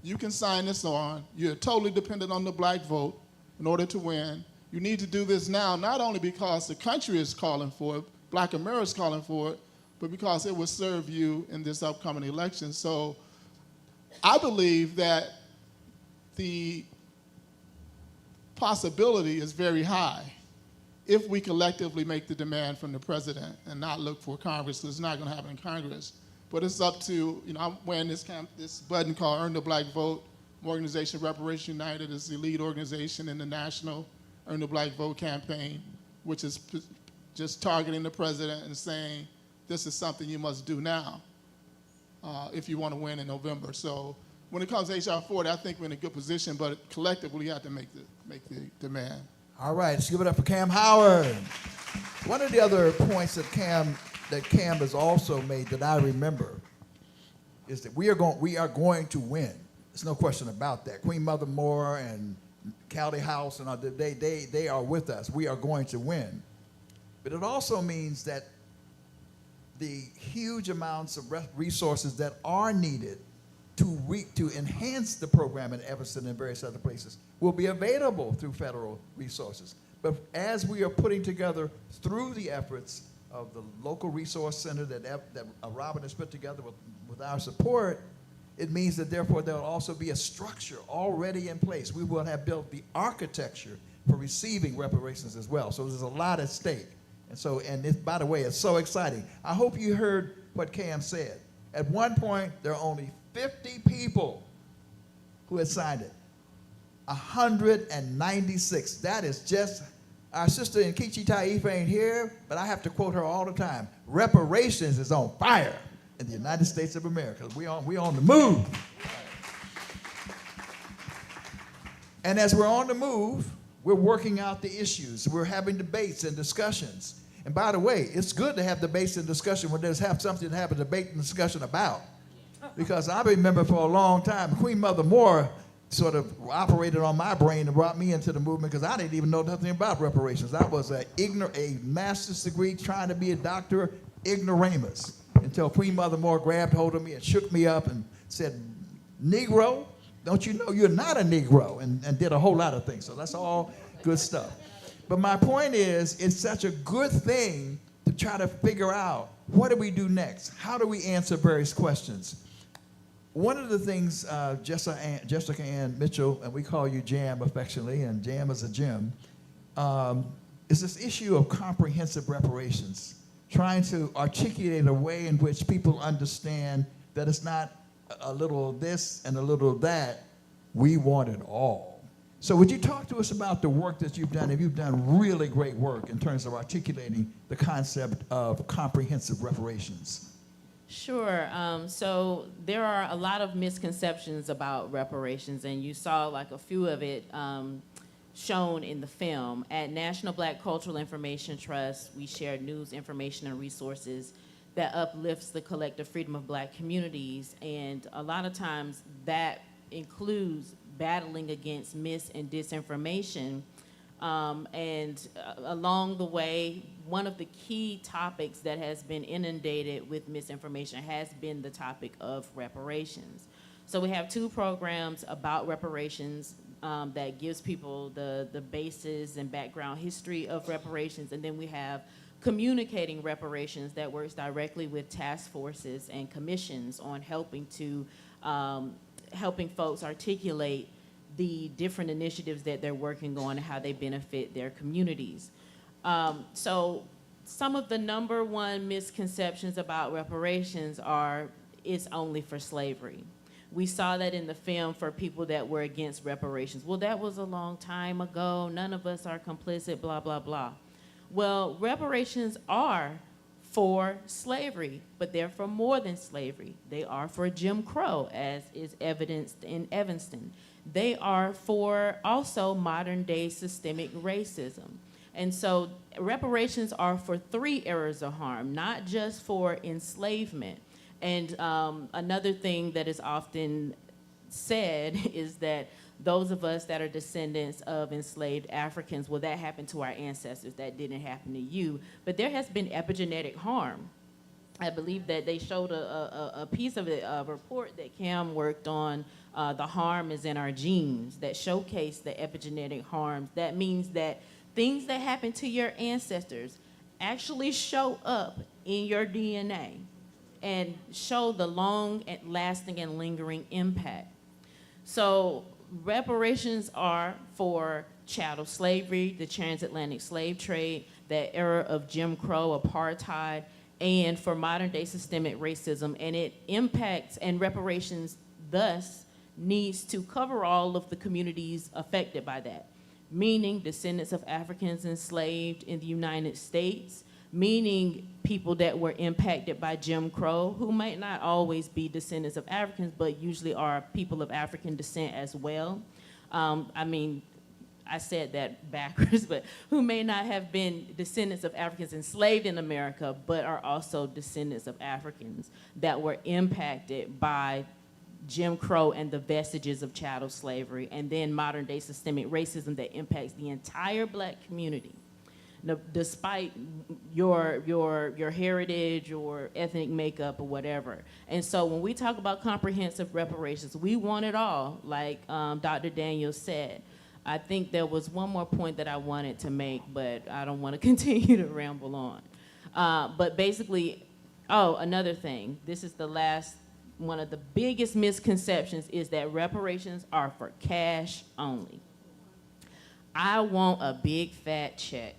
You can sign this on. You're totally dependent on the black vote in order to win. You need to do this now, not only because the country is calling for it, Black America is calling for it, but because it will serve you in this upcoming election. So I believe that the possibility is very high if we collectively make the demand from the president and not look for Congress, because it's not going to happen in Congress. But it's up to, I'm wearing this button called Earn the Black Vote. Organization Reparations United is the lead organization in the national Earn the Black Vote campaign, which is just targeting the president and saying, this is something you must do now if you want to win in November. So when it comes to H.R. 40, I think we're in a good position, but collectively we have to make the demand. All right, let's give it up for Cam Howard. One of the other points that Cam has also made that I remember is that we are going to win. There's no question about that. Queen Mother Moore and County House and they are with us. We are going to win. But it also means that the huge amounts of resources that are needed to enhance the program in Evanston and various other places will be available through federal resources. But as we are putting together through the efforts of the local resource center that Robin has put together with our support, it means that therefore there will also be a structure already in place. We will have built the architecture for receiving reparations as well. So there's a lot at stake. And by the way, it's so exciting. I hope you heard what Cam said. At one point, there are only 50 people who had signed it. 196. That is just, our sister in Nkechi Taifa ain't here, but I have to quote her all the time. Reparations is on fire in the United States of America. We on the move. And as we're on the move, we're working out the issues. We're having debates and discussions. And by the way, it's good to have debates and discussion when there's something to have a debate and discussion about. Because I remember for a long time, Queen Mother Moore sort of operated on my brain and brought me into the movement because I didn't even know nothing about reparations. I was a master's degree trying to be a doctor, ignoramus, until Queen Mother Moore grabbed hold of me and shook me up and said, Negro, don't you know you're not a Negro, and did a whole lot of things. So that's all good stuff. But my point is, it's such a good thing to try to figure out, what do we do next? How do we answer various questions? One of the things, Jessica Ann Mitchell, and we call you Jam affectionately, and Jam is a gem, is this issue of comprehensive reparations, trying to articulate a way in which people understand that it's not a little of this and a little of that. We want it all. So would you talk to us about the work that you've done? You've done really great work in terms of articulating the concept of comprehensive reparations. Sure. So there are a lot of misconceptions about reparations, and you saw like a few of it shown in the film. At National Black Cultural Information Trust, we share news, information, and resources that uplifts the collective freedom of Black communities, and a lot of times that includes battling against mis and disinformation. And along the way, one of the key topics that has been inundated with misinformation has been the topic of reparations. So we have two programs about reparations that gives people the basis and background history of reparations. And then we have communicating reparations that works directly with task forces and commissions on helping folks articulate the different initiatives that they're working on and how they benefit their communities. So some of the number one misconceptions about reparations are it's only for slavery. We saw that in the film for people that were against reparations. Well, that was a long time ago. None of us are complicit, blah, blah, blah. Well, reparations are for slavery, but they're for more than slavery. They are for Jim Crow, as is evidenced in Evanston. They are for also modern day systemic racism. And so reparations are for 3 areas of harm, not just for enslavement. And another thing that is often said is that those of us that are descendants of enslaved Africans, well, that happened to our ancestors, that didn't happen to you. But there has been epigenetic harm. I believe that they showed a piece of it, a report that Cam worked on, the harm is in our genes, that showcase the epigenetic harms. That means that things that happen to your ancestors actually show up in your DNA and show the long and lasting and lingering impact. So reparations are for chattel slavery, the transatlantic slave trade, that era of Jim Crow, apartheid, and for modern day systemic racism. And it impacts, and reparations thus needs to cover all of the communities affected by that, meaning descendants of Africans enslaved in the United States, meaning people that were impacted by Jim Crow, who might not always be descendants of Africans, but usually are people of African descent as well. I said that backwards, but who may not have been descendants of Africans enslaved in America, but are also descendants of Africans that were impacted by Jim Crow and the vestiges of chattel slavery, and then modern day systemic racism that impacts the entire Black community. Now, despite your heritage or ethnic makeup or whatever. And so when we talk about comprehensive reparations, we want it all, like Dr. Daniels said. I think there was one more point that I wanted to make, but I don't want to continue to ramble on. But basically, another thing, this is the last, one of the biggest misconceptions is that reparations are for cash only. I want a big fat check.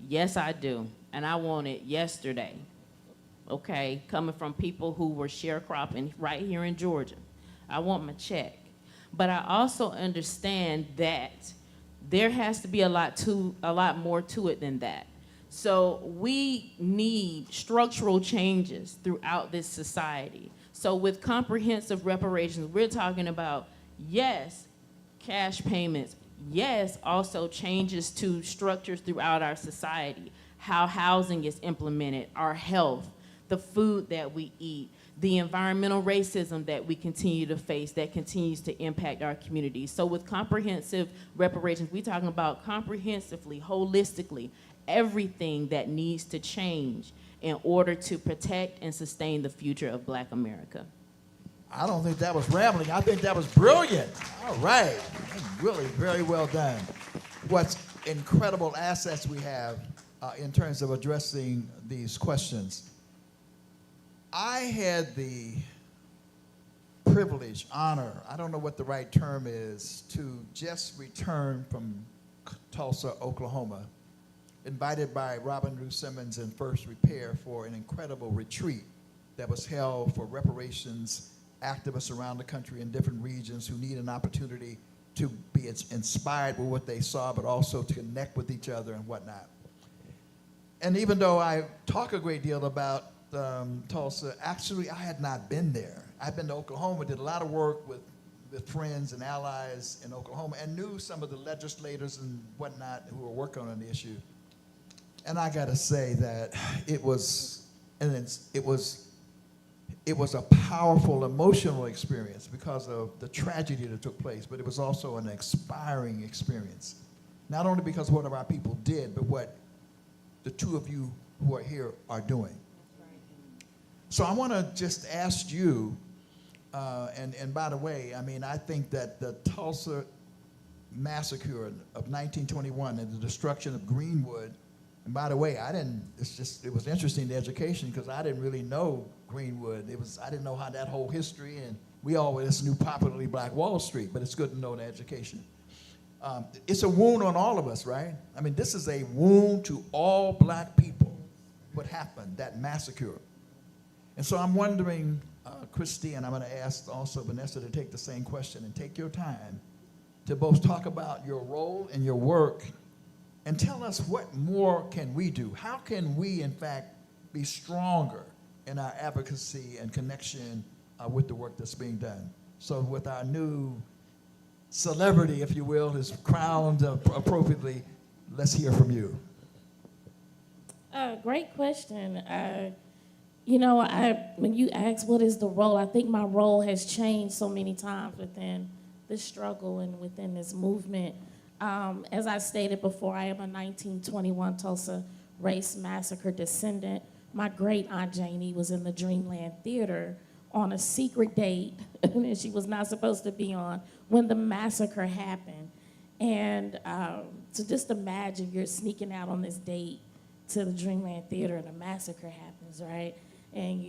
Yes, I do, and I want it yesterday, okay, coming from people who were sharecropping right here in Georgia. I want my check. But I also understand that there has to be a lot more to it than that. So we need structural changes throughout this society. So with comprehensive reparations, we're talking about, yes, cash payments, yes, also changes to structures throughout our society, how housing is implemented, our health, the food that we eat, the environmental racism that we continue to face that continues to impact our communities. So with comprehensive reparations, we're talking about comprehensively, holistically, everything that needs to change in order to protect and sustain the future of Black America. I don't think that was rambling. I think that was brilliant. All right. Really very well done. What incredible assets we have in terms of addressing these questions. I had the privilege, honor, I don't know what the right term is, to just return from Tulsa, Oklahoma, invited by Robin Rue Simmons and First Repair for an incredible retreat that was held for reparations activists around the country in different regions who need an opportunity to be inspired with what they saw, but also to connect with each other and whatnot. And even though I talk a great deal about Tulsa, actually I had not been there. I've been to Oklahoma, did a lot of work with friends and allies in Oklahoma, and knew some of the legislators and whatnot who were working on the issue. And I gotta say that it was a powerful emotional experience because of the tragedy that took place, but it was also an inspiring experience. Not only because what our people did, but what the two of you who are here are doing. So I want to just ask you, and by the way, I mean, I think that the Tulsa massacre of 1921 and the destruction of Greenwood. And by the way, it was interesting, the education, because I didn't really know Greenwood. I didn't know how that whole history, and we always knew popularly Black Wall Street, but it's good to know the education. It's a wound on all of us, right? I mean, this is a wound to all Black people, what happened, that massacre. And so I'm wondering, Christy, and I'm going to ask also Vanessa to take the same question and take your time to both talk about your role and your work and tell us what more can we do? How can we, in fact, be stronger in our advocacy and connection with the work that's being done? So with our new celebrity, if you will, is crowned appropriately, let's hear from you. Great question. You know, when you ask what is the role, I think my role has changed so many times within this struggle and within this movement. As I stated before, I am a 1921 Tulsa race massacre descendant. My great Aunt Janie was in the Dreamland Theater on a secret date that she was not supposed to be on when the massacre happened. And so just imagine you're sneaking out on this date to the Dreamland Theater and a massacre happens, right? And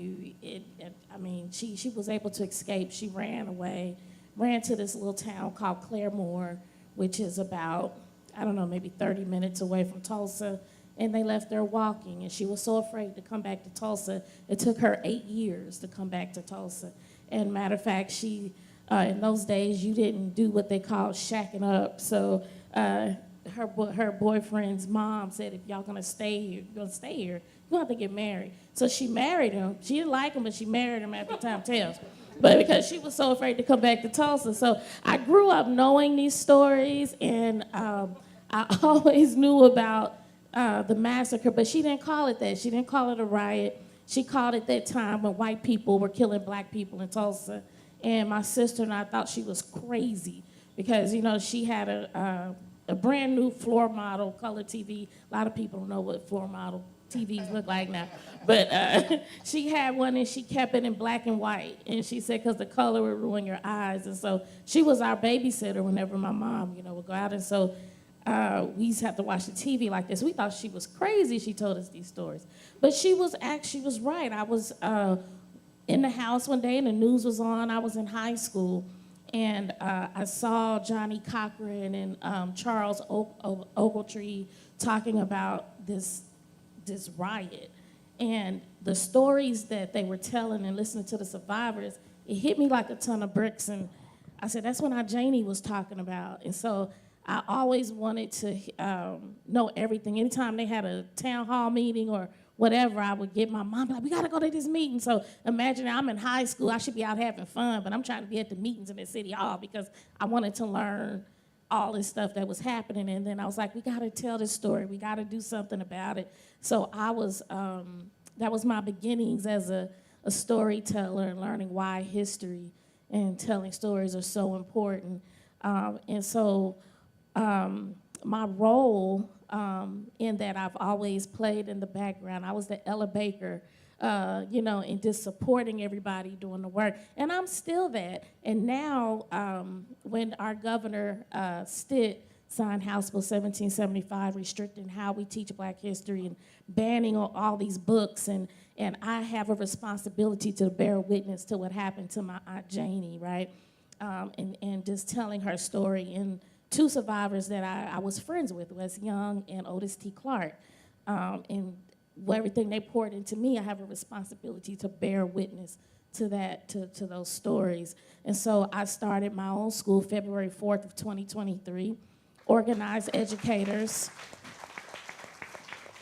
she was able to escape. She ran away, ran to this little town called Claremore, which is about, I don't know, maybe 30 minutes away from Tulsa. And they left there walking, and she was so afraid to come back to Tulsa. It took her 8 years to come back to Tulsa. And matter of fact, she, in those days, you didn't do what they called shacking up. So her boyfriend's mom said, if y'all gonna stay here, you're gonna stay here, you have to get married. So she married him. She didn't like him, but she married him after time tells. But because she was so afraid to come back to Tulsa. So I grew up knowing these stories, and I always knew about the massacre, but she didn't call it that. She didn't call it a riot. She called it that time when white people were killing Black people in Tulsa. And my sister and I thought she was crazy because, you know, she had a brand new floor model color TV. A lot of people don't know what floor model TVs look like now. But she had one, and she kept it in black and white. And she said, because the color would ruin your eyes. And so she was our babysitter whenever my mom, you know, would go out. And so we used to have to watch the TV like this. We thought she was crazy. She told us these stories. But she was right. I was in the house one day, and the news was on. I was in high school. And I saw Johnny Cochran and Charles Ogletree talking about this riot. And the stories that they were telling and listening to the survivors, it hit me like a ton of bricks. And I said, that's what Aunt Janie was talking about. And so I always wanted to know everything. Anytime they had a town hall meeting or whatever, I would get my mom, like, we gotta go to this meeting. So imagine I'm in high school, I should be out having fun, but I'm trying to be at the meetings in the city hall because I wanted to learn all this stuff that was happening. And then I was like, we gotta tell this story, we gotta do something about it. So I was, that was my beginnings as a storyteller and learning why history and telling stories are so important. And so my role in that I've always played in the background. I was the Ella Baker, you know, and just supporting everybody doing the work. And I'm still that. And now when our governor, Stitt, signed House Bill 1775, restricting how we teach Black history and banning all these books, and I have a responsibility to bear witness to what happened to my Aunt Janie, right? And just telling her story. And two survivors that I was friends with, Wes Young and Otis T. Clark. And everything they poured into me, I have a responsibility to bear witness to that, to those stories. And so I started my own school February 4th of 2023, organized educators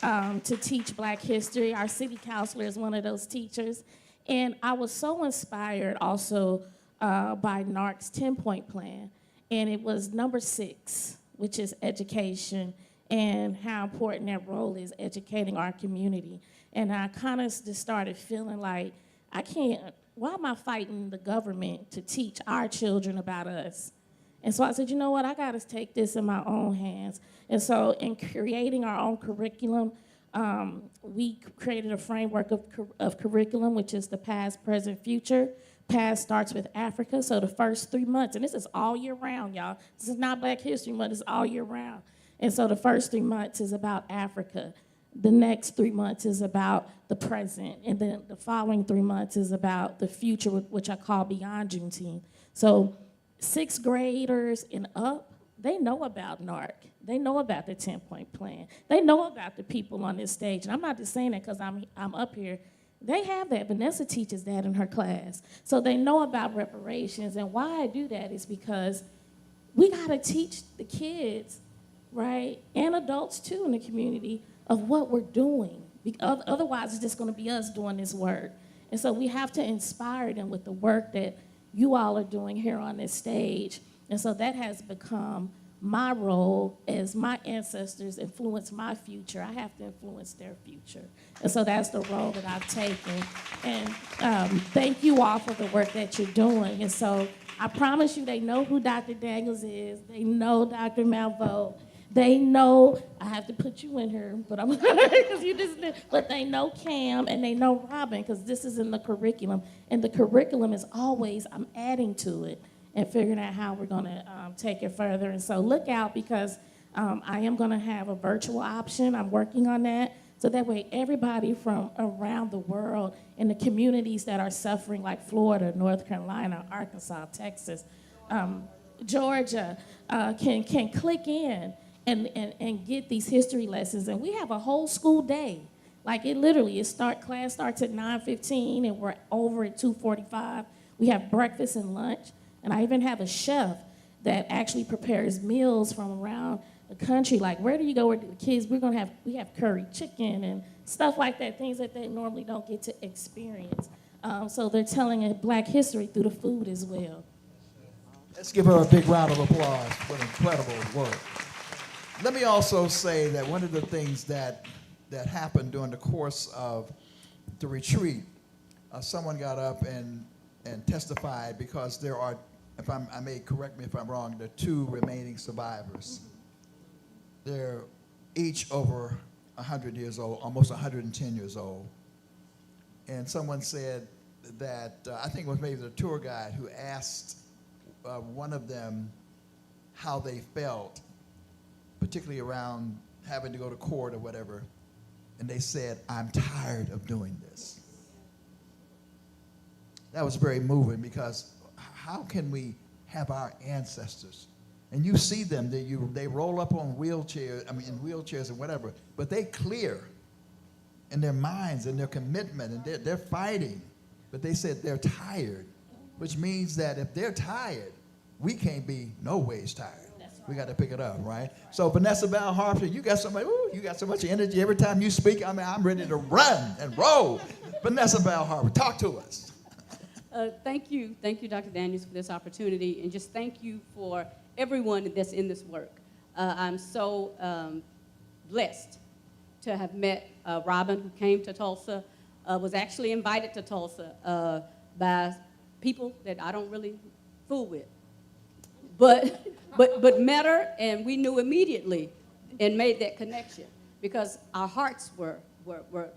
to teach Black history. Our city councilor is one of those teachers. And I was so inspired also by NARC's 10-point plan. And it was number 6, which is education, and how important that role is, educating our community. And I kind of just started feeling like, why am I fighting the government to teach our children about us? And so I said, you know what, I gotta take this in my own hands. And so in creating our own curriculum, we created a framework of curriculum, which is the past, present, future, past starts with Africa. So the first 3 months, and this is all year round, y'all. This is not Black History Month, it's all year round. And so the first 3 months is about Africa. The next 3 months is about the present. And then the following 3 months is about the future, which I call Beyond Juneteenth. So 6th graders and up, they know about NARC. They know about the 10-point plan. They know about the people on this stage. And I'm not just saying that because I'm up here. They have that. Vanessa teaches that in her class. So they know about reparations. And why I do that is because we got to teach the kids, right, and adults too in the community of what we're doing. Otherwise, it's just going to be us doing this work. And so we have to inspire them with the work that you all are doing here on this stage. And so that has become my role. As my ancestors influence my future, I have to influence their future. And so that's the role that I've taken. And thank you all for the work that you're doing. And so I promise you, they know who Dr. Daniels is. They know Dr. Malveaux. They know, I have to put you in here, but I'm because you just did. But they know Cam and they know Robin because this is in the curriculum. And the curriculum is always, I'm adding to it and figuring out how we're gonna take it further. And so look out because I am gonna have a virtual option. I'm working on that. So that way everybody from around the world in the communities that are suffering like Florida, North Carolina, Arkansas, Texas, Georgia, can click in and get these history lessons. And we have a whole school day. Like it literally, class starts at 9:15 and we're over at 2:45. We have breakfast and lunch. And I even have a chef that actually prepares meals from around the country. Like, where do you go with the kids? We have curry chicken and stuff like that, things that they normally don't get to experience. So they're telling a Black history through the food as well. Let's give her a big round of applause for incredible work. Let me also say that one of the things that happened during the course of the retreat, someone got up and testified because there are, I may correct me if I'm wrong, there are 2 remaining survivors. They're each over 100 years old, almost 110 years old. And someone said that, I think it was maybe the tour guide who asked one of them how they felt, particularly around having to go to court or whatever. And they said, I'm tired of doing this. That was very moving because how can we have our ancestors, and you see them, they roll up on wheelchairs, in wheelchairs and whatever, but they clear in their minds and their commitment, and they're fighting, but they said they're tired, which means that if they're tired, we can't be no ways tired. We got to pick it up, right? So Vanessa Val Harper, you got so much energy every time you speak. I'm ready to run and roll. Vanessa Val Harper, talk to us. Thank you, Dr. Daniels, for this opportunity, and just thank you for everyone that's in this work. I'm so blessed to have met Robin, who came to Tulsa, was actually invited to Tulsa by people that I don't really fool with, but met her, and we knew immediately and made that connection because our hearts were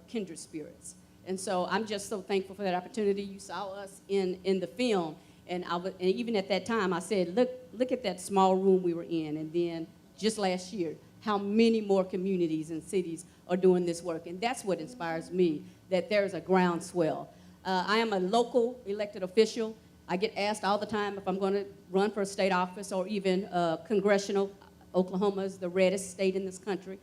kindred spirits. And so I'm just so thankful for that opportunity. You saw us in the film, and even at that time, I said, look at that small room we were in. And then just last year, how many more communities and cities are doing this work. And that's what inspires me, that there's a groundswell. I am a local elected official. I get asked all the time if I'm going to run for a state office or even congressional. Oklahoma is the reddest state in this country.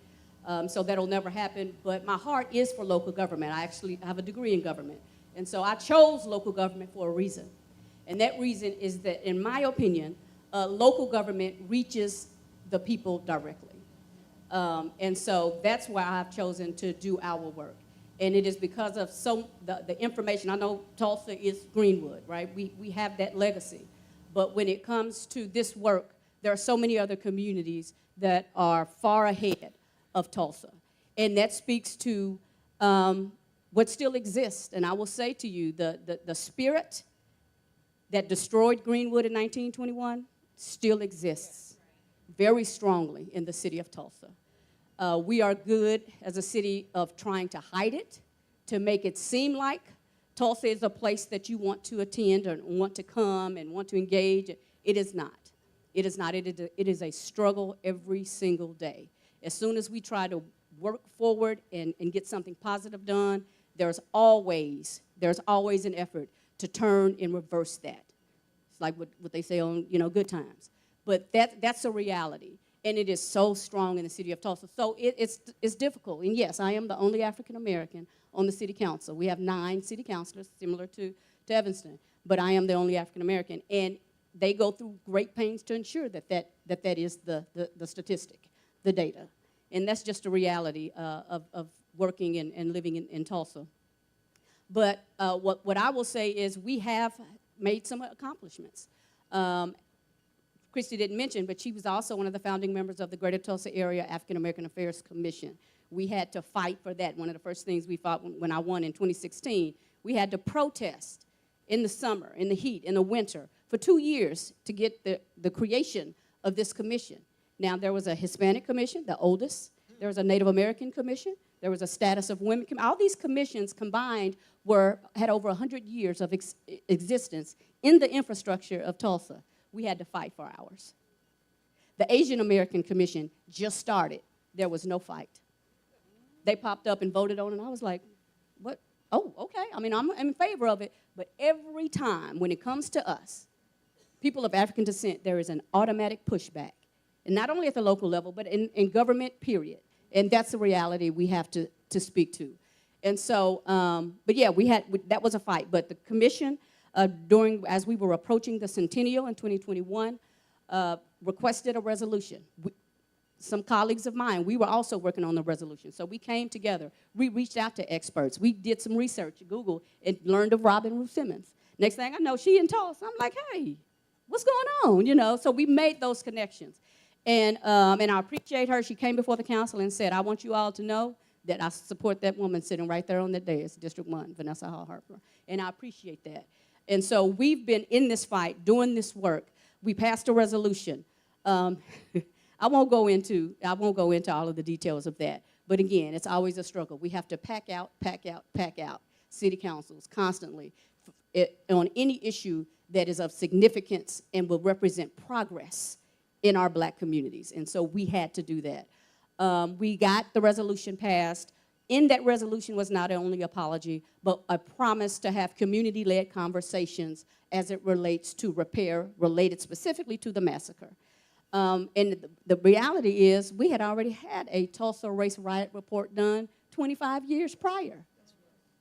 So that'll never happen, but my heart is for local government. I actually have a degree in government. And so I chose local government for a reason. And that reason is that, in my opinion, local government reaches the people directly. And so that's why I've chosen to do our work. And it is because of the information. I know Tulsa is Greenwood, right? We have that legacy. But when it comes to this work, there are so many other communities that are far ahead of Tulsa. And that speaks to what still exists. And I will say to you, the spirit that destroyed Greenwood in 1921 still exists very strongly in the city of Tulsa. We are good as a city of trying to hide it, to make it seem like Tulsa is a place that you want to attend or want to come and want to engage. It is not. It is not. It is a struggle every single day. As soon as we try to work forward and get something positive done, there's always an effort to turn and reverse that. It's like what they say on, Good Times. But that's a reality, and it is so strong in the city of Tulsa. So it's difficult. And yes, I am the only African American on the city council. We have 9 city councilors, similar to Evanston, but I am the only African American, and they go through great pains to ensure that is the statistic, the data. And that's just a reality of working and living in Tulsa. But what I will say is we have made some accomplishments. Christy didn't mention, but she was also one of the founding members of the Greater Tulsa Area African American Affairs Commission. We had to fight for that. One of the first things we fought when I won in 2016, we had to protest in the summer, in the heat, in the winter, for 2 years to get the creation of this commission. Now, there was a Hispanic commission, the oldest. There was a Native American commission. There was a status of women. All these commissions combined had over 100 years of existence in the infrastructure of Tulsa. We had to fight for ours. The Asian American Commission just started. There was no fight. They popped up and voted on it, and I was like, what? Oh, okay. I mean, I'm in favor of it. But every time when it comes to us, people of African descent, there is an automatic pushback. And not only at the local level, but in government, period. And that's a reality we have to speak to. And so, but yeah, that was a fight. But the commission, as we were approaching the centennial in 2021, requested a resolution. Some colleagues of mine, we were also working on the resolution. So we came together. We reached out to experts. We did some research, Google, and learned of Robin Ruth Simmons. Next thing I know, she in Tulsa. I'm like, hey, what's going on? So we made those connections. And I appreciate her. She came before the council and said, I want you all to know that I support that woman sitting right there on the dais, District 1, Vanessa Hall Harper. And I appreciate that. And so we've been in this fight, doing this work. We passed a resolution. I won't go into all of the details of that. But again, it's always a struggle. We have to pack out city councils constantly on any issue that is of significance and will represent progress in our black communities. And so we had to do that. We got the resolution passed. In that resolution was not only apology, but a promise to have community-led conversations as it relates to repair related specifically to the massacre. And the reality is we had already had a Tulsa race riot report done 25 years prior,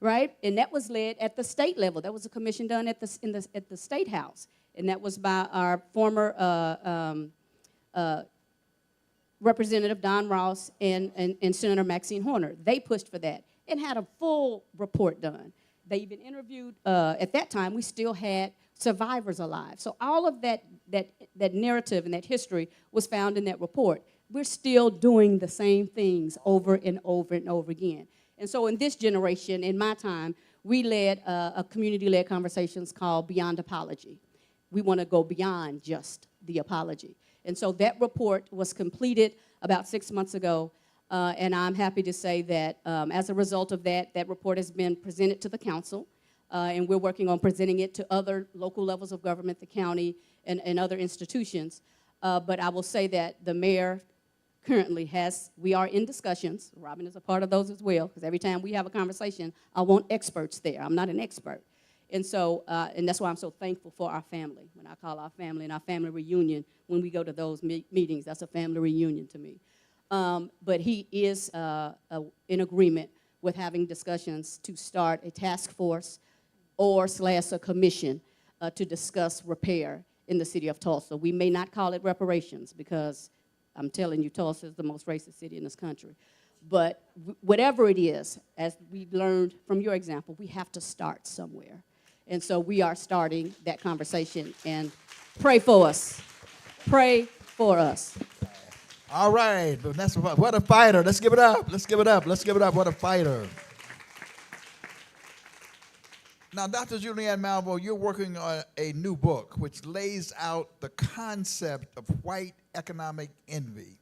right? And that was led at the state level. That was a commission done at the State House. And that was by our former Representative Don Ross and Senator Maxine Horner. They pushed for that and had a full report done. They even interviewed, at that time, we still had survivors alive. So all of that narrative and that history was found in that report. We're still doing the same things over and over and over again. And so in this generation, in my time, we led a community-led conversations called Beyond Apology. We want to go beyond just the apology. And so that report was completed about 6 months ago, and I'm happy to say that as a result of that report has been presented to the council, and we're working on presenting it to other local levels of government, the county, and other institutions. But I will say that the mayor currently we are in discussions. Robin is a part of those as well, because every time we have a conversation, I want experts there. I'm not an expert. And so, and that's why I'm so thankful for our family. When I call our family and our family reunion, when we go to those meetings, that's a family reunion to me. But he is in agreement with having discussions to start a task force / a commission to discuss repair in the city of Tulsa. We may not call it reparations because I'm telling you, Tulsa is the most racist city in this country. But whatever it is, as we learned from your example, we have to start somewhere. And so we are starting that conversation, and pray for us. Pray for us. All right, Vanessa, what a fighter. Let's give it up. Let's give it up. Let's give it up. What a fighter. Now, Dr. Julianne Malvo, you're working on a new book which lays out the concept of white economic envy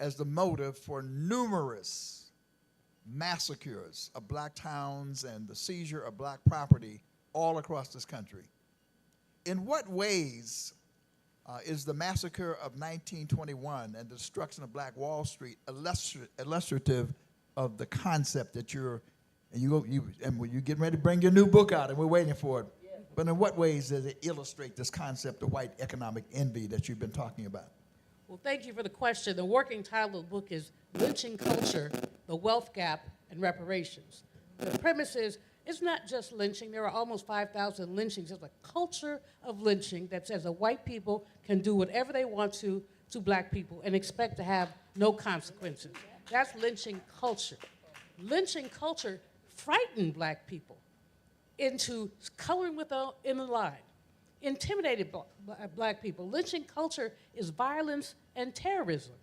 as the motive for numerous massacres of black towns and the seizure of black property all across this country. In what ways is the massacre of 1921 and the destruction of Black Wall Street illustrative of the concept that and when you get ready to bring your new book out and we're waiting for it, but in what ways does it illustrate this concept of white economic envy that you've been talking about? Well, thank you for the question. The working title of the book is Lynching Culture, the Wealth Gap, and Reparations. The premise is, it's not just lynching. There are almost 5,000 lynchings. There's a culture of lynching that says that white people can do whatever they want to black people and expect to have no consequences. That's lynching culture. Lynching culture frightened black people into coloring in the line, intimidated black people. Lynching culture is violence and terrorism.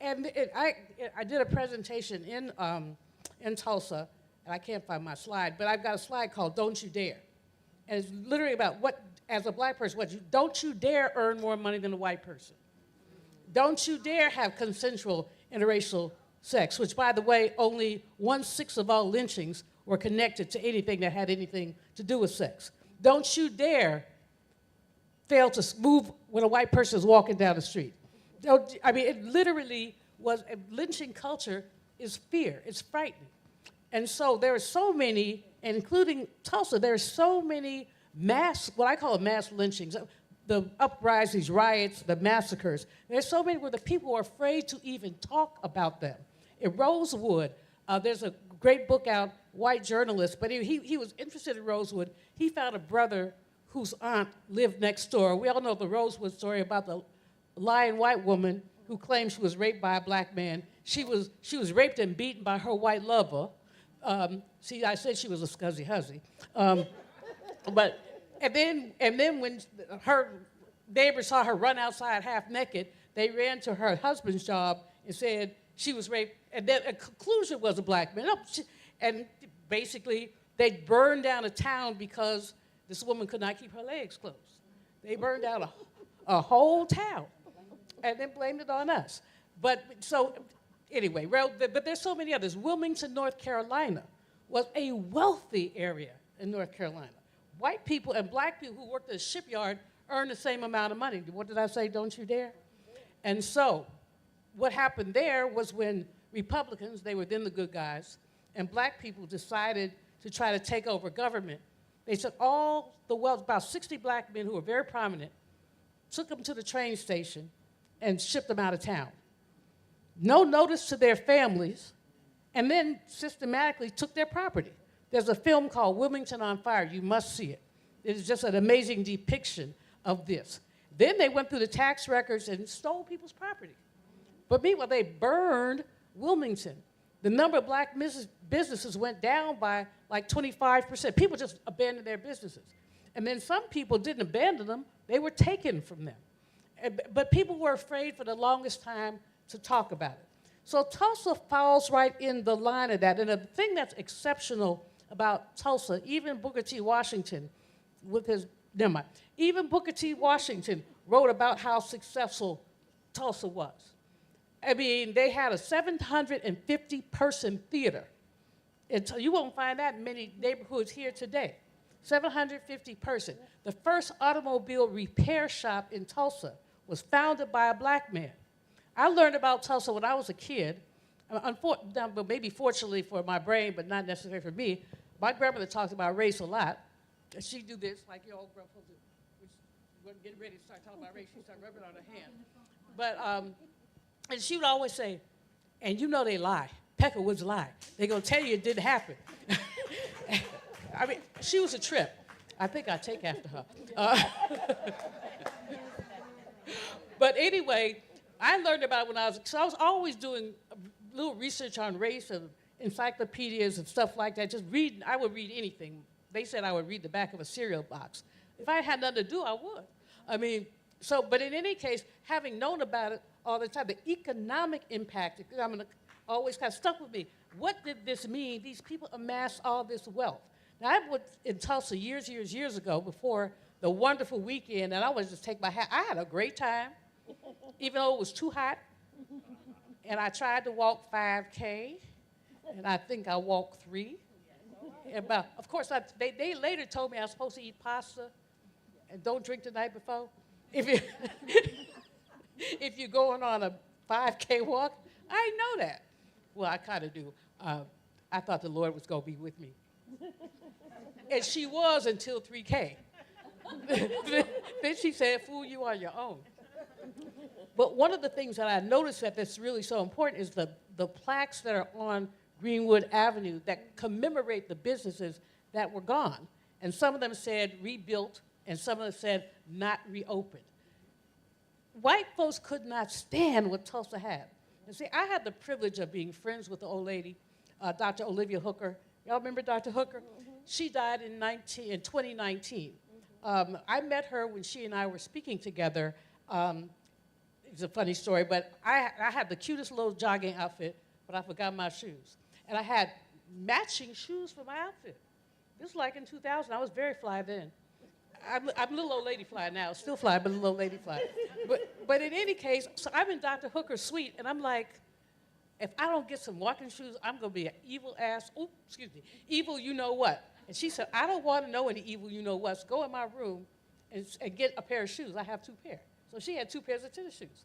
And I did a presentation in Tulsa, and I can't find my slide, but I've got a slide called Don't You Dare. And it's literally about what, as a black person, don't you dare earn more money than a white person. Don't you dare have consensual interracial sex, which, by the way, only 1/6 of all lynchings were connected to anything that had anything to do with sex. Don't you dare fail to move when a white person is walking down the street. It literally was, lynching culture is fear, it's frightening. And so there are so many, including Tulsa, there are so many what I call mass lynchings, the uprisings, riots, the massacres. There's so many where the people are afraid to even talk about them. In Rosewood, there's a great book out, white journalist, but he was interested in Rosewood. He found a brother whose aunt lived next door. We all know the Rosewood story about the lying white woman who claimed she was raped by a black man. She was raped and beaten by her white lover. See, I said she was a scuzzy huzzy. And then when her neighbors saw her run outside half naked, they ran to her husband's job and said she was raped. And then a conclusion was a black man. And basically, they burned down a town because this woman could not keep her legs closed. They burned down a whole town and then blamed it on us. But there's so many others. Wilmington, North Carolina was a wealthy area in North Carolina. White people and black people who worked at a shipyard earned the same amount of money. What did I say? Don't you dare? And so what happened there was when Republicans, they were then the good guys, and black people decided to try to take over government. They took all the wealth, about 60 black men who were very prominent, took them to the train station and shipped them out of town. No notice to their families, and then systematically took their property. There's a film called Wilmington on Fire. You must see it. It is just an amazing depiction of this. Then they went through the tax records and stole people's property. But meanwhile, they burned Wilmington. The number of black businesses went down by like 25%. People just abandoned their businesses. And then some people didn't abandon them. They were taken from them. But people were afraid for the longest time to talk about it. So Tulsa falls right in the line of that. And the thing that's exceptional about Tulsa, even Booker T. Washington, even Booker T. Washington wrote about how successful Tulsa was. I mean, they had a 750-person theater. You won't find that in many neighborhoods here today. 750-person. The first automobile repair shop in Tulsa was founded by a black man. I learned about Tulsa when I was a kid. But maybe fortunately for my brain, but not necessarily for me. My grandmother talked about race a lot. She'd do this, like your old grandpa do. When getting ready to start talking about race, she'd start rubbing it on her hand. But, and she would always say, and you know they lie. Peckerwoods lie. They're going to tell you it didn't happen. I mean, she was a trip. I think I take after her. But anyway, I learned about it when I was always doing a little research on race and encyclopedias and stuff like that, just reading. I would read anything. They said I would read the back of a cereal box. If I had nothing to do, I would. I mean, but in any case, having known about it all the time, the economic impact, always kind of stuck with me. What did this mean? These people amassed all this wealth. Now, I was in Tulsa years ago before the wonderful weekend, and I would just take my hat. I had a great time, even though it was too hot. And I tried to walk 5K. and I think I walked 3. Of course, they later told me I was supposed to eat pasta and don't drink the night before. If you if you're going on a 5K walk, I didn't know that. Well, I kind of do. I thought the Lord was going to be with me. And she was until 3K. Then she said, fool, you on your own. But one of the things that I noticed that's really so important is the plaques that are on Greenwood Avenue that commemorate the businesses that were gone. And some of them said rebuilt, and some of them said not reopened. White folks could not stand what Tulsa had. And see, I had the privilege of being friends with the old lady, Dr. Olivia Hooker. Y'all remember Dr. Hooker? She died in 2019. I met her when she and I were speaking together. It's a funny story, but I had the cutest little jogging outfit, but I forgot my shoes. And I had matching shoes for my outfit. This was like in 2000. I was very fly then. I'm a little old lady fly now. Still fly, but a little old lady fly. But in any case, so I'm in Dr. Hooker's suite, and I'm like, if I don't get some walking shoes, I'm going to be an evil you know what. And she said, I don't want to know any evil you know what's. Go in my room and get a pair of shoes. I have 2 pairs. So she had 2 pairs of tennis shoes,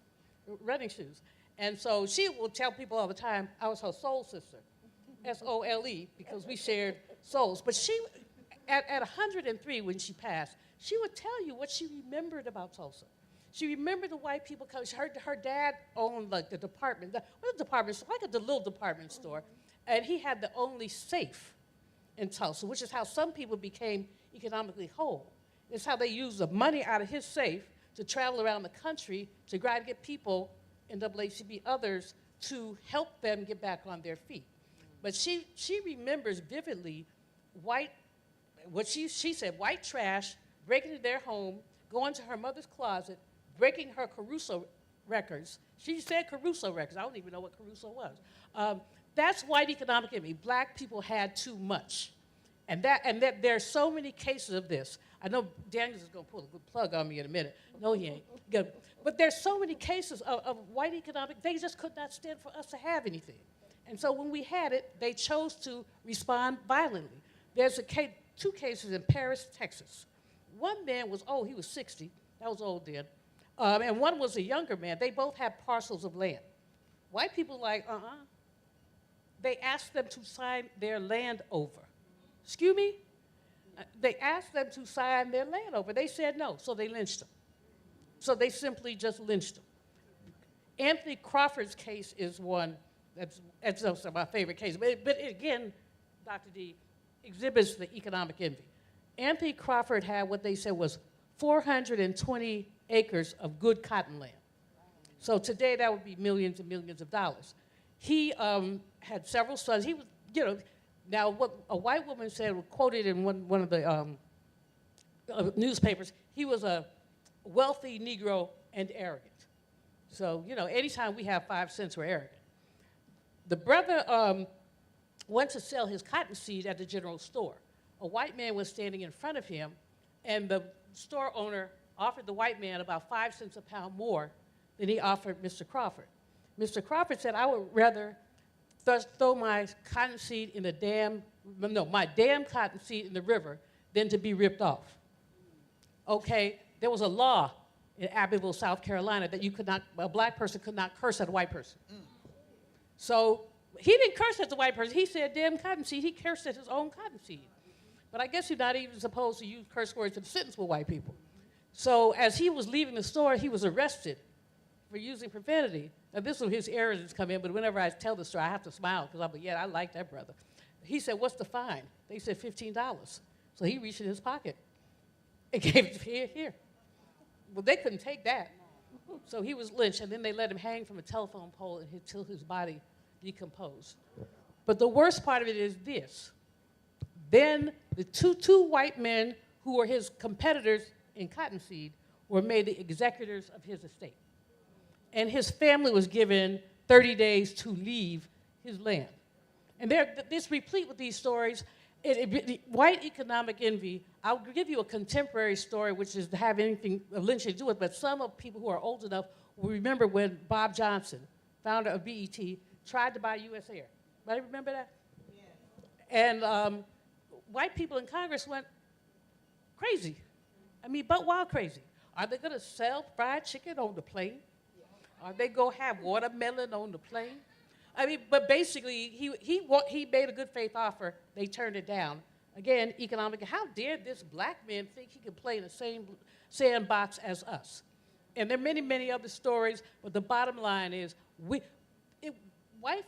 running shoes. And so she will tell people all the time I was her soul sister, S-O-L-E, because we shared souls. But she, at 103 when she passed, she would tell you what she remembered about Tulsa. She remembered the white people because her dad owned like the department, department store, like a little department store, and he had the only safe in Tulsa, which is how some people became economically whole. It's how they used the money out of his safe to travel around the country to try to get people, NAACP, others, to help them get back on their feet. But she remembers vividly what she said, white trash, breaking into their home, going to her mother's closet, breaking her Caruso records. She said Caruso records. I don't even know what Caruso was. That's white economic envy. Black people had too much. And that there are so many cases of this. I know Daniels is going to pull a good plug on me in a minute. No, he ain't. Good. But there's so many cases of white economic, they just could not stand for us to have anything. And so when we had it, they chose to respond violently. There's 2 cases in Paris, Texas. One man was old, he was 60. That was old then. And one was a younger man. They both had parcels of land. White people like, They asked them to sign their land over. Excuse me? They asked them to sign their land over. They said no, so they lynched them. So they simply just lynched them. Anthony Crawford's case is one that's also my favorite case. But again, Dr. D, exhibits the economic envy. Anthony Crawford had what they said was 420 acres of good cotton land. So today that would be millions and millions of dollars. He had several sons. He was, now what a white woman said, quoted in one of the newspapers, he was a wealthy Negro and arrogant. So, anytime we have 5 cents, we're arrogant. The brother went to sell his cottonseed at the general store. A white man was standing in front of him, and the store owner offered the white man about 5 cents a pound more than he offered Mr. Crawford. Mr. Crawford said, I would rather throw my cottonseed in my damn cottonseed in the river than to be ripped off. Okay, there was a law in Abbeville, South Carolina, that a black person could not curse at a white person. So he didn't curse at the white person. He said, damn cottonseed. He cursed at his own cottonseed. But I guess you're not even supposed to use curse words in a sentence with white people. So as he was leaving the store, he was arrested for using profanity. Now, this is when his errors come in, but whenever I tell the story, I have to smile, because I'm like, yeah, I like that brother. He said, what's the fine? They said $15. So he reached in his pocket and gave it here. Well, they couldn't take that. So he was lynched, and then they let him hang from a telephone pole until his body decomposed. But the worst part of it is this. Then the two white men who were his competitors in cottonseed were made the executors of his estate. And his family was given 30 days to leave his land. And it's replete with these stories. White economic envy, I'll give you a contemporary story which is to have anything of lynching to do with, but some of people who are old enough will remember when Bob Johnson, founder of BET, tried to buy U.S. Air. Anybody remember that? And white people in Congress went crazy. I mean, but wild crazy. Are they going to sell fried chicken on the plane? Are they going to have watermelon on the plane? I mean, but basically, he made a good faith offer. They turned it down. Again, economic. How dare this black man think he can play in the same sandbox as us? And there are many, many other stories, but the bottom line is white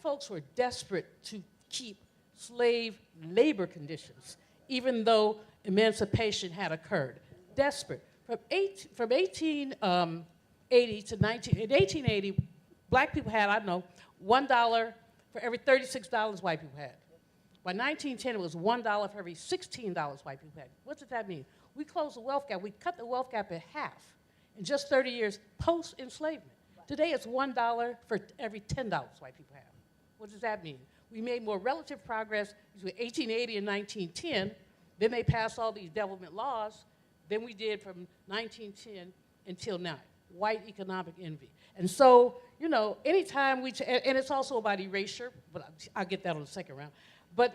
folks were desperate to keep slave labor conditions, even though emancipation had occurred. Desperate. From 1880 to 1880, black people had, I don't know, $1 for every $36 white people had. By 1910, it was $1 for every $16 white people had. What does that mean? We closed the wealth gap. We cut the wealth gap in half in just 30 years post-enslavement. Today, it's $1 for every $10 white people have. What does that mean? We made more relative progress between 1880 and 1910. Then they passed all these development laws than we did from 1910 until now. White economic envy. And so, you know, anytime and it's also about erasure, but I'll get that on the second round. But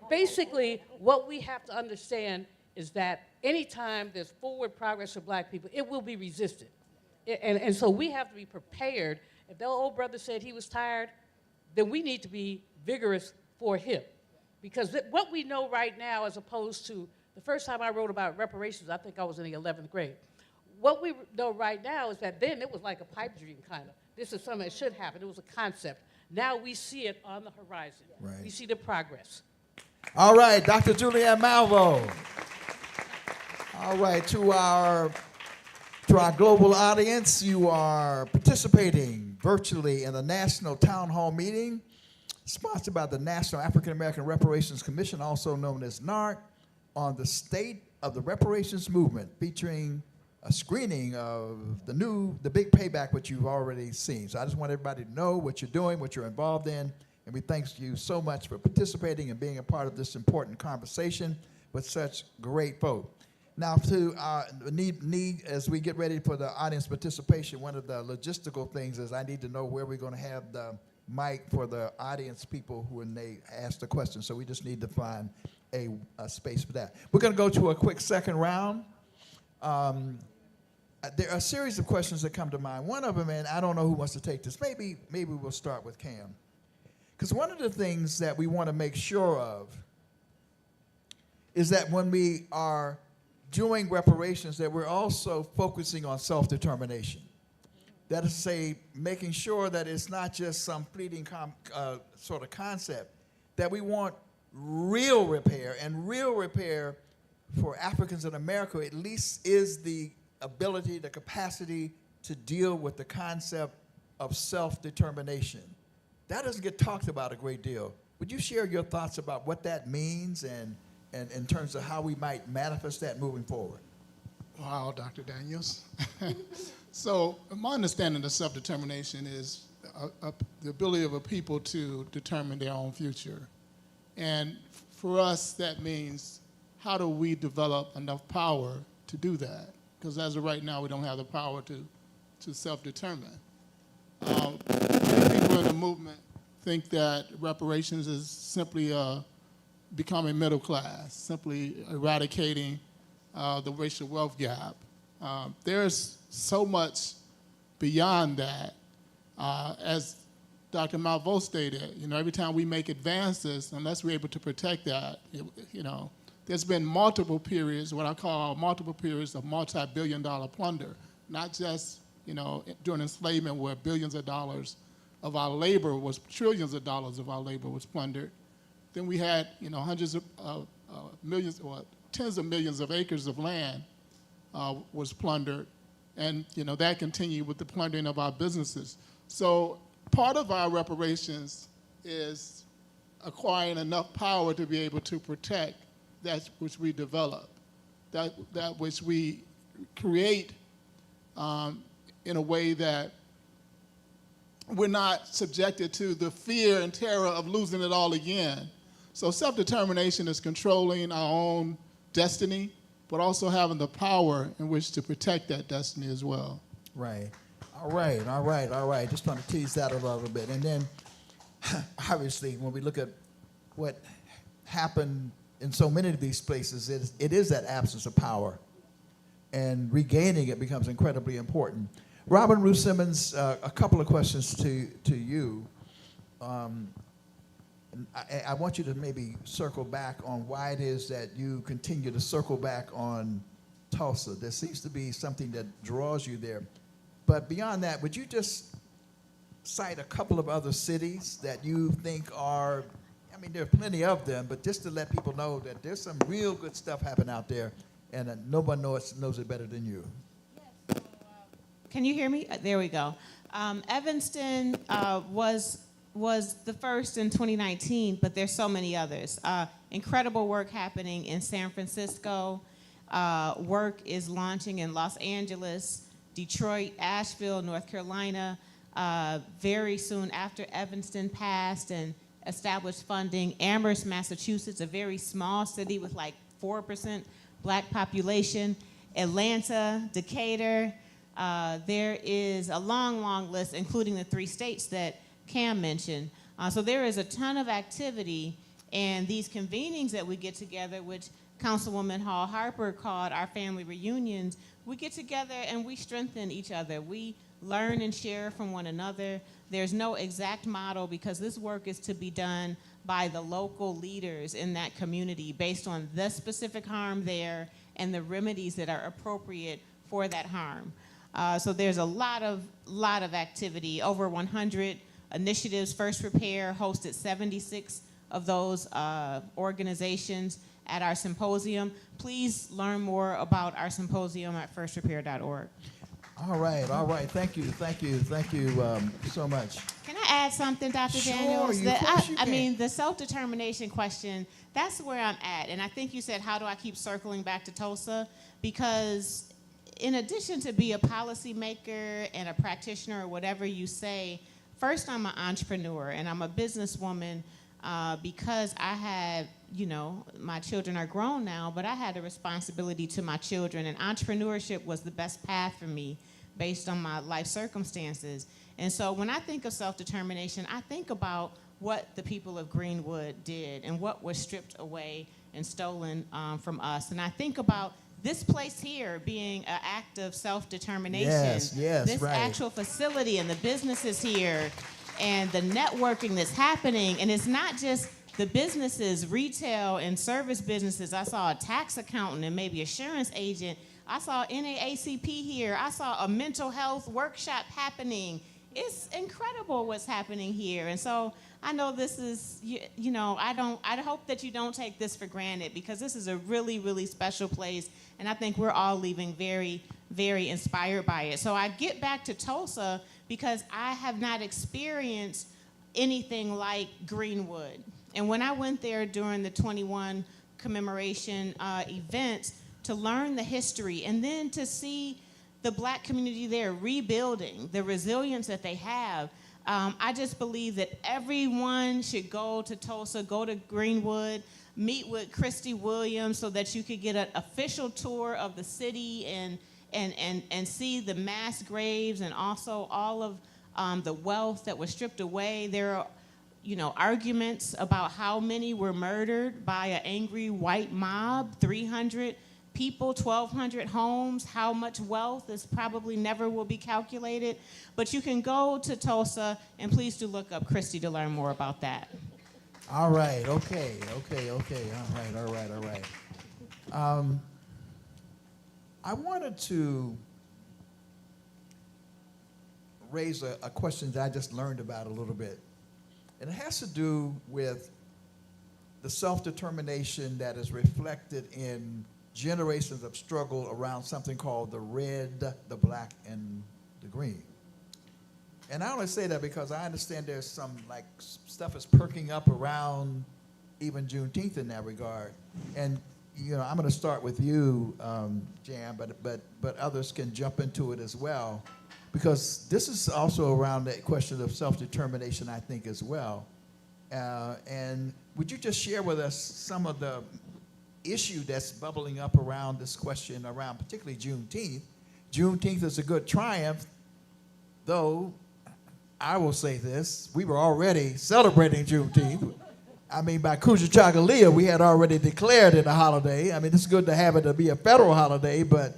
basically, what we have to understand is that anytime there's forward progress for black people, it will be resisted. And so we have to be prepared. If the old brother said he was tired, then we need to be vigorous for him. Because what we know right now, as opposed to the first time I wrote about reparations, I think I was in the 11th grade. What we know right now is that then it was like a pipe dream, kind of. This is something that should happen. It was a concept. Now we see it on the horizon. Right. We see the progress. All right, Dr. Julianne Malvo. All right, to our global audience, you are participating virtually in the National Town Hall Meeting sponsored by the National African American Reparations Commission, also known as NARC, on the state of the reparations movement, featuring a screening of the big payback, which you've already seen. So I just want everybody to know what you're doing, what you're involved in, and we thank you so much for participating and being a part of this important conversation with such great folk. Now, to need as we get ready for the audience participation, one of the logistical things is I need to know where we're going to have the mic for the audience people when they ask the question. So we just need to find a space for that. We're going to go to a quick second round. There are a series of questions that come to mind. One of them, and I don't know who wants to take this. Maybe we'll start with Cam. Because one of the things that we want to make sure of is that when we are doing reparations, that we're also focusing on self-determination. That is to say, making sure that it's not just some fleeting sort of concept, that we want real repair, and real repair for Africans in America at least is the ability, the capacity to deal with the concept of self-determination. That doesn't get talked about a great deal. Would you share your thoughts about what that means and in terms of how we might manifest that moving forward? Wow, Dr. Daniels. So my understanding of self-determination is the ability of a people to determine their own future. And for us, that means how do we develop enough power to do that? Because as of right now, we don't have the power to self-determine. People in the movement think that reparations is simply becoming middle class, simply eradicating the racial wealth gap. There's so much beyond that. As Dr. Malvo stated, every time we make advances, unless we're able to protect that, there's been multiple periods, what I call multiple periods of multi-billion-dollar plunder, not just during enslavement where billions of dollars of our labor trillions of dollars of our labor was plundered. Then we had hundreds of millions or tens of millions of acres of land was plundered, and that continued with the plundering of our businesses. So part of our reparations is acquiring enough power to be able to protect that which we develop, that which we create in a way that we're not subjected to the fear and terror of losing it all again. So self-determination is controlling our own destiny, but also having the power in which to protect that destiny as well. Right. All right. Just trying to tease that a little bit. And then obviously, when we look at what happened in so many of these places, it is that absence of power, and regaining it becomes incredibly important. Robin Ruth Simmons, a couple of questions to you. I want you to maybe circle back on why it is that you continue to circle back on Tulsa. There seems to be something that draws you there. But beyond that, would you just cite a couple of other cities that you think are, I mean, there are plenty of them, but just to let people know that there's some real good stuff happening out there, and nobody knows it better than you. Can you hear me? There we go. Evanston was the first in 2019, but there's so many others. Incredible work happening in San Francisco. Work is launching in Los Angeles, Detroit, Asheville, North Carolina. Very soon after Evanston passed and established funding, Amherst, Massachusetts, a very small city with like 4% black population. Atlanta, Decatur. There is a long, long list, including the 3 states that Cam mentioned. So there is a ton of activity, and these convenings that we get together, which Councilwoman Hall Harper called our family reunions, we get together and we strengthen each other. We learn and share from one another. There's no exact model because this work is to be done by the local leaders in that community based on the specific harm there and the remedies that are appropriate for that harm. So there's a lot of activity, over 100 initiatives. First Repair hosted 76 of those organizations at our symposium. Please learn more about our symposium at firstrepair.org. All right. Thank you so much. Can I add something, Dr. Daniels? I mean, the self-determination question, that's where I'm at. And I think you said, how do I keep circling back to Tulsa? Because in addition to be a policymaker and a practitioner or whatever you say, first I'm an entrepreneur and I'm a businesswoman because I had, my children are grown now, but I had a responsibility to my children, and entrepreneurship was the best path for me based on my life circumstances. And so when I think of self-determination, I think about what the people of Greenwood did and what was stripped away and stolen from us. And I think about this place here being an act of self-determination. Yes, this right. actual facility and the businesses here and the networking that's happening. And it's not just the businesses, retail and service businesses. I saw a tax accountant and maybe assurance agent. I saw NAACP here. I saw a mental health workshop happening. It's incredible what's happening here. And so I know this is, I hope that you don't take this for granted, because this is a really, really special place. And I think we're all leaving very, very inspired by it. So I get back to Tulsa because I have not experienced anything like Greenwood. And when I went there during the 21 commemoration events to learn the history and then to see the black community there rebuilding, the resilience that they have, I just believe that everyone should go to Tulsa, go to Greenwood, meet with Christy Williams so that you could get an official tour of the city and see the mass graves and also all of the wealth that was stripped away. There are arguments about how many were murdered by an angry white mob, 300 people, 1,200 homes, how much wealth is probably never will be calculated. But you can go to Tulsa, and please do look up Christy to learn more about that. All right, okay. All right. I wanted to raise a question that I just learned about a little bit. And it has to do with the self-determination that is reflected in generations of struggle around something called the red, the black, and the green. And I only say that because I understand there's some stuff is perking up around even Juneteenth in that regard. And I'm going to start with you, Jan, but others can jump into it as well, because this is also around the question of self-determination, I think, as well. And would you just share with us some of the issue that's bubbling up around this question around particularly Juneteenth? Juneteenth is a good triumph, though I will say this. We were already celebrating Juneteenth. I mean, by Kujichagulia, we had already declared it a holiday. I mean, it's good to have it to be a federal holiday, but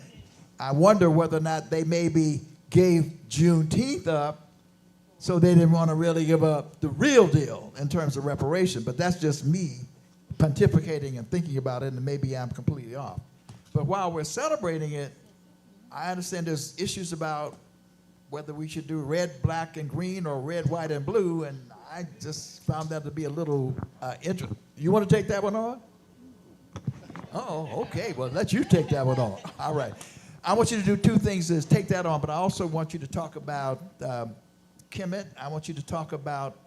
I wonder whether or not they maybe gave Juneteenth up so they didn't want to really give up the real deal in terms of reparation. But that's just me pontificating and thinking about it, and maybe I'm completely off. But while we're celebrating it, I understand there's issues about whether we should do red, black, and green or red, white, and blue, and I just found that to be a little interesting. You want to take that one on? Oh, okay. Well, let you take that one on. All right. I want you to do two things is take that on, but I also want you to talk about Kemet. I want you to talk about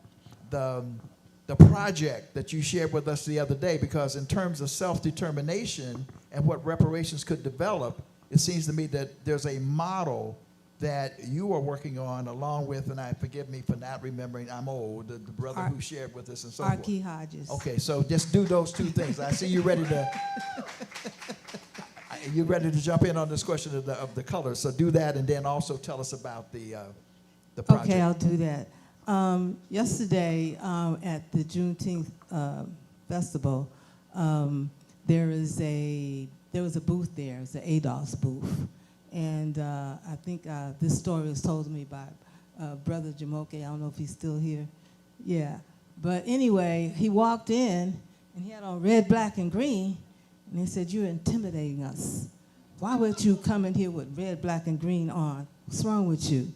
the project that you shared with us the other day, because in terms of self-determination and what reparations could develop, it seems to me that there's a model that you are working on along with, and forgive me for not remembering, I'm old, the brother who shared with us and so forth. Archie Hodges. Okay, so just do those two things. I see you ready to, you're ready to jump in on this question of the colors. So do that, and then also tell us about the project. Okay, I'll do that. Yesterday at the Juneteenth festival, there was a booth there. It was the ADOS booth. And I think this story was told to me by Brother Jamoke. I don't know if he's still here. Yeah. But anyway, he walked in, and he had on red, black, and green. And he said, "You're intimidating us. Why would you come in here with red, black, and green on? What's wrong with you?"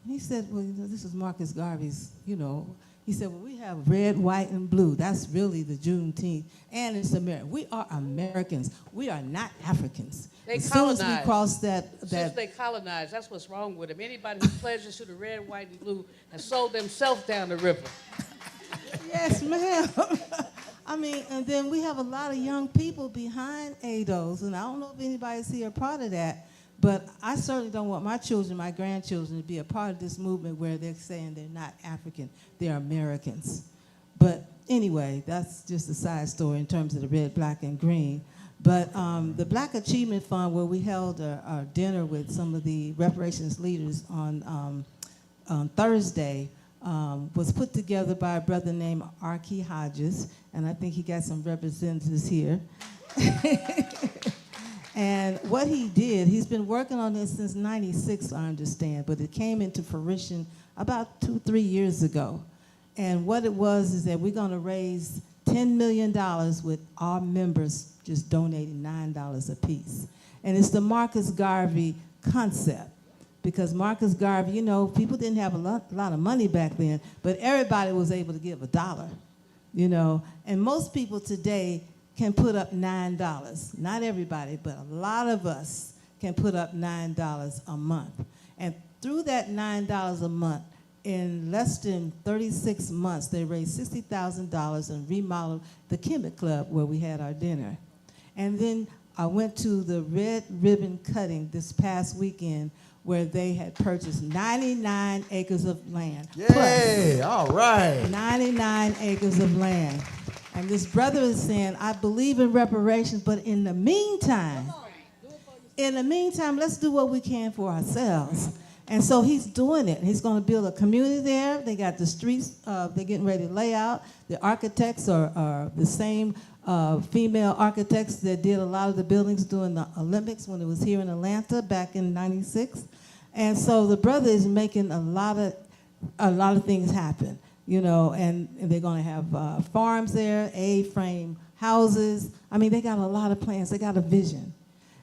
And he said, "Well, this is Marcus Garvey's, He said, "Well, we have red, white, and blue. That's really the Juneteenth, and it's America. We are Americans. We are not Africans." They as colonized. soon as we cross that, Since they colonized, that's what's wrong with them. Anybody who pledges to the red, white, and blue has sold themselves down the river. Yes, ma'am. I mean, and then we have a lot of young people behind ADOS, and I don't know if anybody's here a part of that, but I certainly don't want my children, my grandchildren, to be a part of this movement where they're saying they're not African, they're Americans. But anyway, that's just a side story in terms of the red, black, and green. But the Black Achievement Fund, where we held our dinner with some of the reparations leaders on Thursday, was put together by a brother named Archie Hodges, and I think he got some representatives here. And what he did, he's been working on this since '96, I understand, but it came into fruition about 2-3 years ago. And what it was is that we're going to raise $10 million with our members just donating $9 a piece. And it's the Marcus Garvey concept. Because Marcus Garvey, people didn't have a lot of money back then, but everybody was able to give $1, And most people today can put up $9. Not everybody, but a lot of us can put up $9 a month. And through that $9 a month, in less than 36 months, they raised $60,000 and remodeled the Kemet Club where we had our dinner. And then I went to the red ribbon cutting this past weekend where they had purchased 99 acres of land. Yay, all right. 99 acres of land. And this brother is saying, "I believe in reparations, but in the meantime, let's do what we can for ourselves." And so he's doing it. He's going to build a community there. They got the streets they're getting ready to lay out. The architects are the same female architects that did a lot of the buildings during the Olympics when it was here in Atlanta back in '96. And so the brother is making a lot of things happen, and they're going to have farms there, A-frame houses. I mean, they got a lot of plans. They got a vision.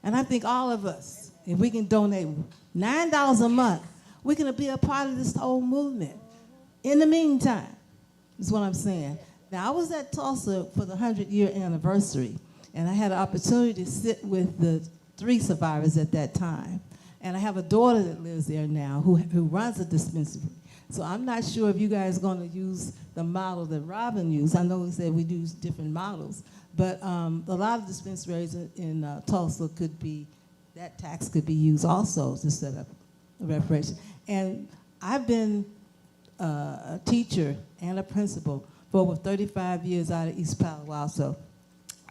And I think all of us, if we can donate $9 a month, we're going to be a part of this whole movement. In the meantime, is what I'm saying. Now, I was at Tulsa for the 100-year anniversary, and I had an opportunity to sit with the 3 survivors at that time. And I have a daughter that lives there now who runs a dispensary. So I'm not sure if you guys are going to use the model that Robin used. I know he said we use different models, but a lot of dispensaries in Tulsa that tax could be used also to set up a reparation. And I've been a teacher and a principal for over 35 years out of East Palo Alto.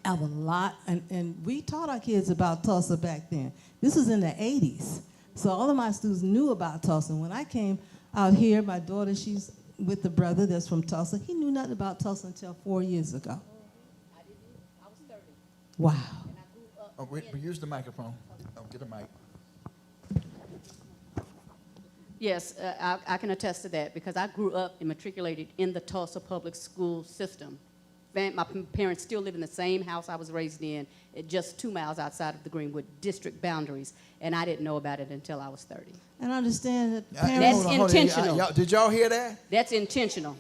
I have a lot, and we taught our kids about Tulsa back then. This was in the 80s. So all of my students knew about Tulsa. And when I came, out here. My daughter, she's with the brother that's from Tulsa. He knew nothing about Tulsa until 4 years ago. I was 30. Wow. Oh, we use the microphone. Oh, get a mic. Yes, I can attest to that because I grew up and matriculated in the Tulsa public school system. My parents still live in the same house I was raised in, just 2 miles outside of the Greenwood district boundaries, and I didn't know about it until I was 30. And I understand that That's intentional. Did y'all hear that? That's intentional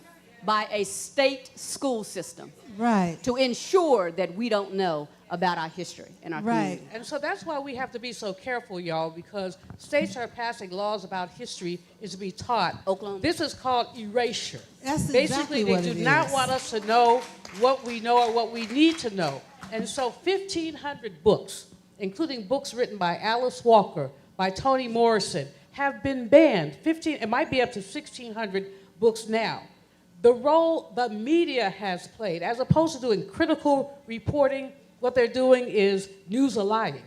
by a state school system. Right. To ensure that we don't know about our history and our community. And so that's why we have to be so careful, y'all, because states are passing laws about history is to be taught. Oklahoma. This is called erasure. That's Basically, exactly they what do it not is. want us to know what we know or what we need to know. And so 1,500 books, including books written by Alice Walker, by Toni Morrison, have been banned. It might be up to 1,600 books now. The role the media has played, as opposed to doing critical reporting, what they're doing is news of lying,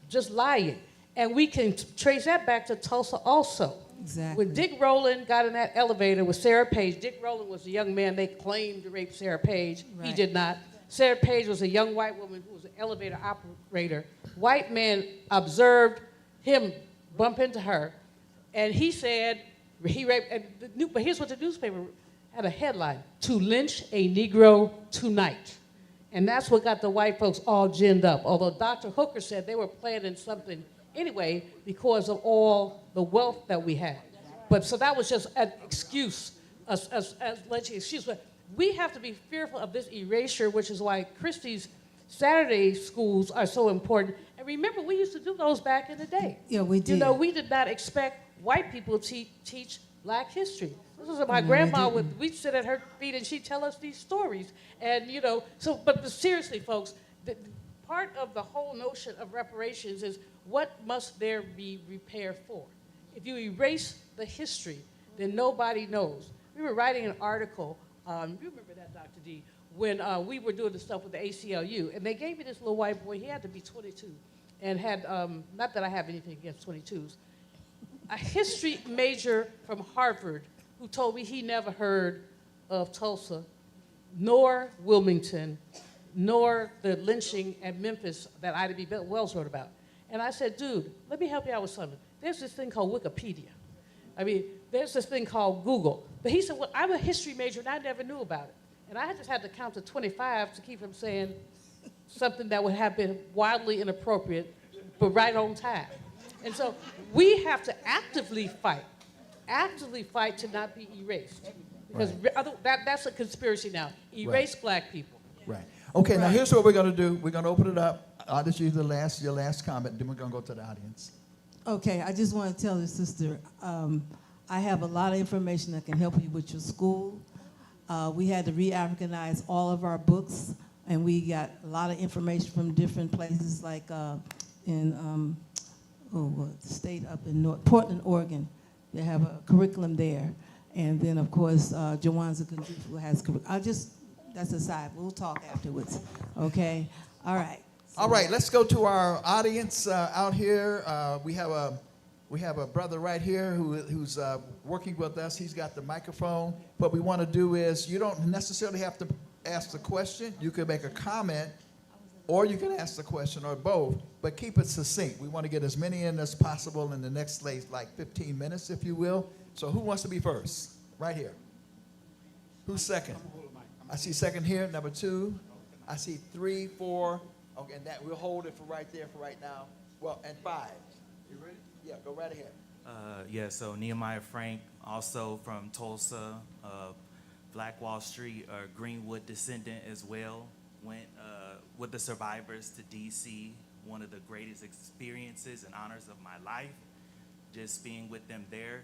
just lying. And we can trace that back to Tulsa also. Exactly. When Dick Rowland got in that elevator with Sarah Page, Dick Rowland was the young man they claimed to rape Sarah Page. He Right. did not. Sarah Page was a young white woman who was an elevator operator. White man observed him bump into her, and he said he raped. But here's what the newspaper had a headline: "To lynch a Negro tonight." And that's what got the white folks all ginned up. Although Dr. Hooker said they were planning something anyway because of all the wealth that we had. But so that was just an excuse, as lynching excuse. But we have to be fearful of this erasure, which is why Christie's Saturday schools are so important. And remember, we used to do those back in the day. Yeah, we did. You know, we did not expect white people to teach black history. This was my No, grandma we didn't. we'd sit at her feet and she'd tell us these stories. And, you know, but seriously, folks, part of the whole notion of reparations is what must there be repair for? If you erase the history, then nobody knows. We were writing an article, you remember that, Dr. D, when we were doing the stuff with the ACLU, and they gave me this little white boy, he had to be 22, and had, not that I have anything against 22s, a history major from Harvard who told me he never heard of Tulsa, nor Wilmington, nor the lynching at Memphis that Ida B. Wells wrote about. And I said, dude, let me help you out with something. There's this thing called Wikipedia. I mean, there's this thing called Google. But he said, well, I'm a history major and I never knew about it. And I just had to count to 25 to keep from saying something that would have been wildly inappropriate, but right on time. And so we have to actively fight to not be erased. Because that's a conspiracy now. Erase black people. Right. Okay, now here's what we're going to do. We're going to open it up. I'll just use your last comment, then we're going to go to the audience. Okay, I just want to tell the sister, I have a lot of information that can help you with your school. We had to re-Africanize all of our books, and we got a lot of information from different places, like in the state up in Portland, Oregon. They have a curriculum there. And then, of course, Jawanza Kundufu has curriculum. That's aside. We'll talk afterwards. Okay? All right. All right, let's go to our audience out here. We have a brother right here who's working with us. He's got the microphone. What we want to do is, you don't necessarily have to ask the question. You can make a comment, or you can ask the question, or both, but keep it succinct. We want to get as many in as possible in the next, like 15 minutes, if you will. So who wants to be first? Right here. Who's second? I see second here, number 2. I see 3, 4. Okay, and that we'll hold it for right there for right now. Well, and 5. You ready? Yeah, go right ahead. Yeah, so Nehemiah Frank, also from Tulsa, Black Wall Street, Greenwood descendant as well. Went with the survivors to D.C., one of the greatest experiences and honors of my life, just being with them there.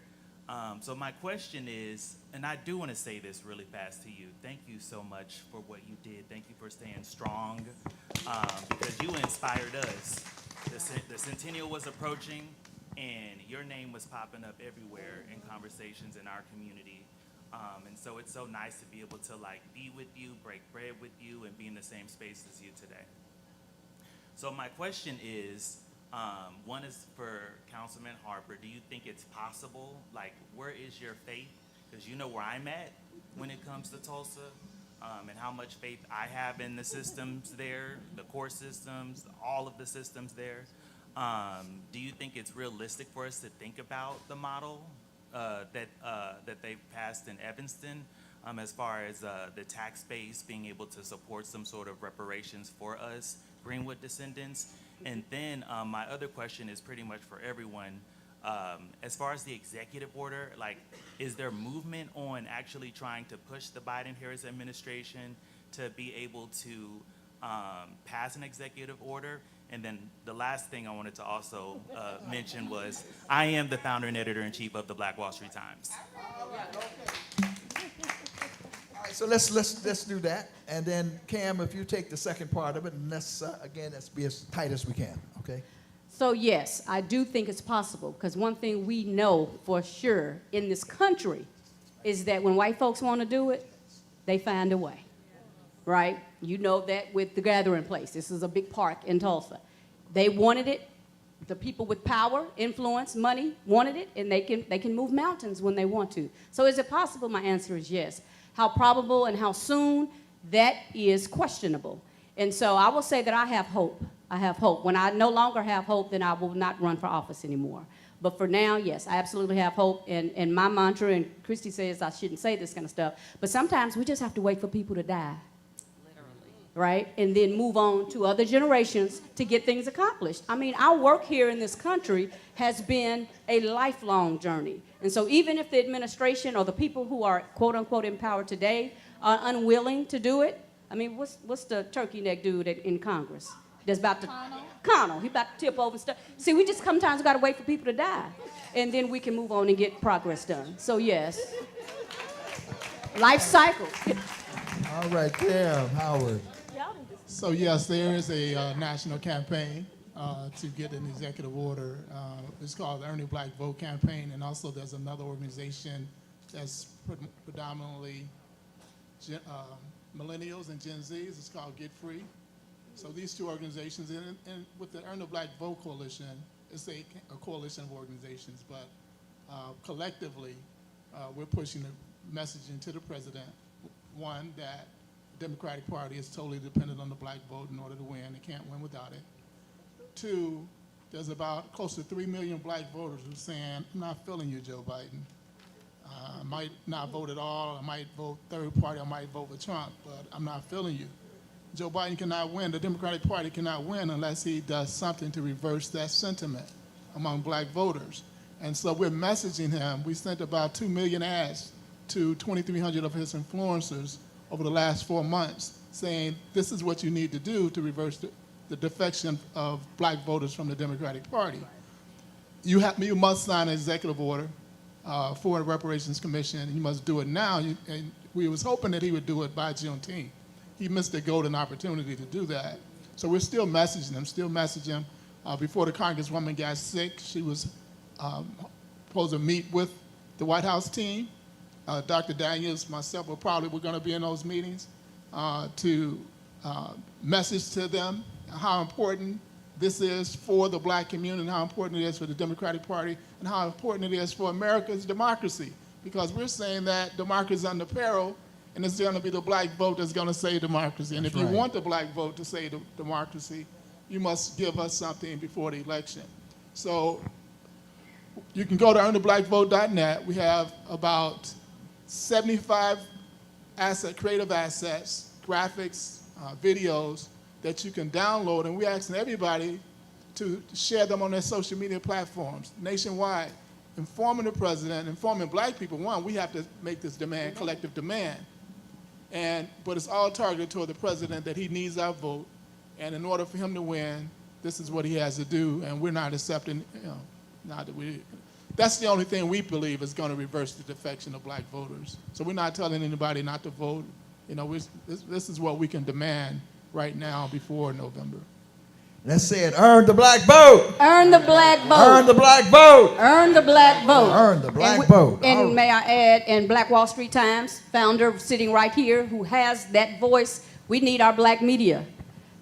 So my question is, and I do want to say this really fast to you, thank you so much for what you did. Thank you for staying strong, because you inspired us. The centennial was approaching, and your name was popping up everywhere in conversations in our community. And so it's so nice to be able to be with you, break bread with you, and be in the same space as you today. So my question is, One is for Councilman Harper. Do you think it's possible? Like, where is your faith? Because you know where I'm at when it comes to Tulsa, and how much faith I have in the systems there, the court systems, all of the systems there. Do you think it's realistic for us to think about the model that they've passed in Evanston, as far as the tax base being able to support some sort of reparations for us Greenwood descendants? And then my other question is pretty much for everyone. As far as the executive order, like, is there movement on actually trying to push the Biden-Harris administration to be able to pass an executive order? And then the last thing I wanted to also mention was, I am the founder and editor-in-chief of the Black Wall Street Times. All right, so let's do that, and then Cam, if you take the second part of it, and let's be as tight as we can. Okay. So yes, I do think it's possible, because one thing we know for sure in this country is that when white folks want to do it, they find a way, right? You know that with the Gathering Place. This is a big park in Tulsa. They wanted it. The people with power, influence, money wanted it, and they can move mountains when they want to. So is it possible? My answer is yes. How probable and how soon? That is questionable. And so I will say that I have hope. I have hope. When I no longer have hope, then I will not run for office anymore. But for now, yes, I absolutely have hope. And my mantra, and Christy says I shouldn't say this kind of stuff, but sometimes we just have to wait for people to die. Literally. Right? And then move on to other generations to get things accomplished. I mean, our work here in this country has been a lifelong journey. And so even if the administration or the people who are quote unquote in power today are unwilling to do it, I mean, what's the turkey neck dude in Congress? That's about to Connell. He about to tip over and stuff. See, we just sometimes got to wait for people to die, and then we can move on and get progress done. So yes, life cycle. All right, Cam, Howard. So yes, there is a national campaign to get an executive order. It's called the Earn a Black Vote campaign, and also there's another organization that's predominantly millennials and Gen Zs. It's called Get Free. So these two organizations, and with the Earn a Black Vote Coalition, it's a coalition of organizations, but collectively, we're pushing the messaging to the president. One, that the Democratic Party is totally dependent on the black vote in order to win. They can't win without it. Two, there's about close to 3 million black voters who are saying, I'm not feeling you, Joe Biden. I might not vote at all. I might vote third party. I might vote for Trump, but I'm not feeling you. Joe Biden cannot win. The Democratic Party cannot win unless he does something to reverse that sentiment among black voters. And so we're messaging him. We sent about 2 million ads to 2,300 of his influencers over the last 4 months saying, this is what you need to do to reverse the defection of black voters from the Democratic Party. You must sign an executive order for a reparations commission. You must do it now. And we was hoping that he would do it by Juneteenth. He missed a golden opportunity to do that. So we're still messaging him, before the Congresswoman got sick, she was supposed to meet with the White House team. Dr. Daniels, myself, we're going to be in those meetings to message to them how important this is for the black community, and how important it is for the Democratic Party, and how important it is for America's democracy. Because we're saying that democracy is under peril, and it's going to be the black vote that's going to save democracy. And if you want the black vote to save democracy, you must give us something before the election. So you can go to earntheblackvote.net. We have about 75 creative assets, graphics, videos that you can download, and we're asking everybody to share them on their social media platforms nationwide, informing the president, informing black people. One, we have to make this demand, collective demand. But it's all targeted toward the president, that he needs our vote, and in order for him to win, this is what he has to do, and we're not accepting, that's the only thing we believe is going to reverse the defection of black voters. So we're not telling anybody not to vote. This is what we can demand right now before November. Let's say it. Earn the black vote. Earn the black vote. Earn the black vote. Earn the black vote. Earn the black vote. And may I add, and Black Wall Street Times, founder sitting right here, who has that voice, we need our black media.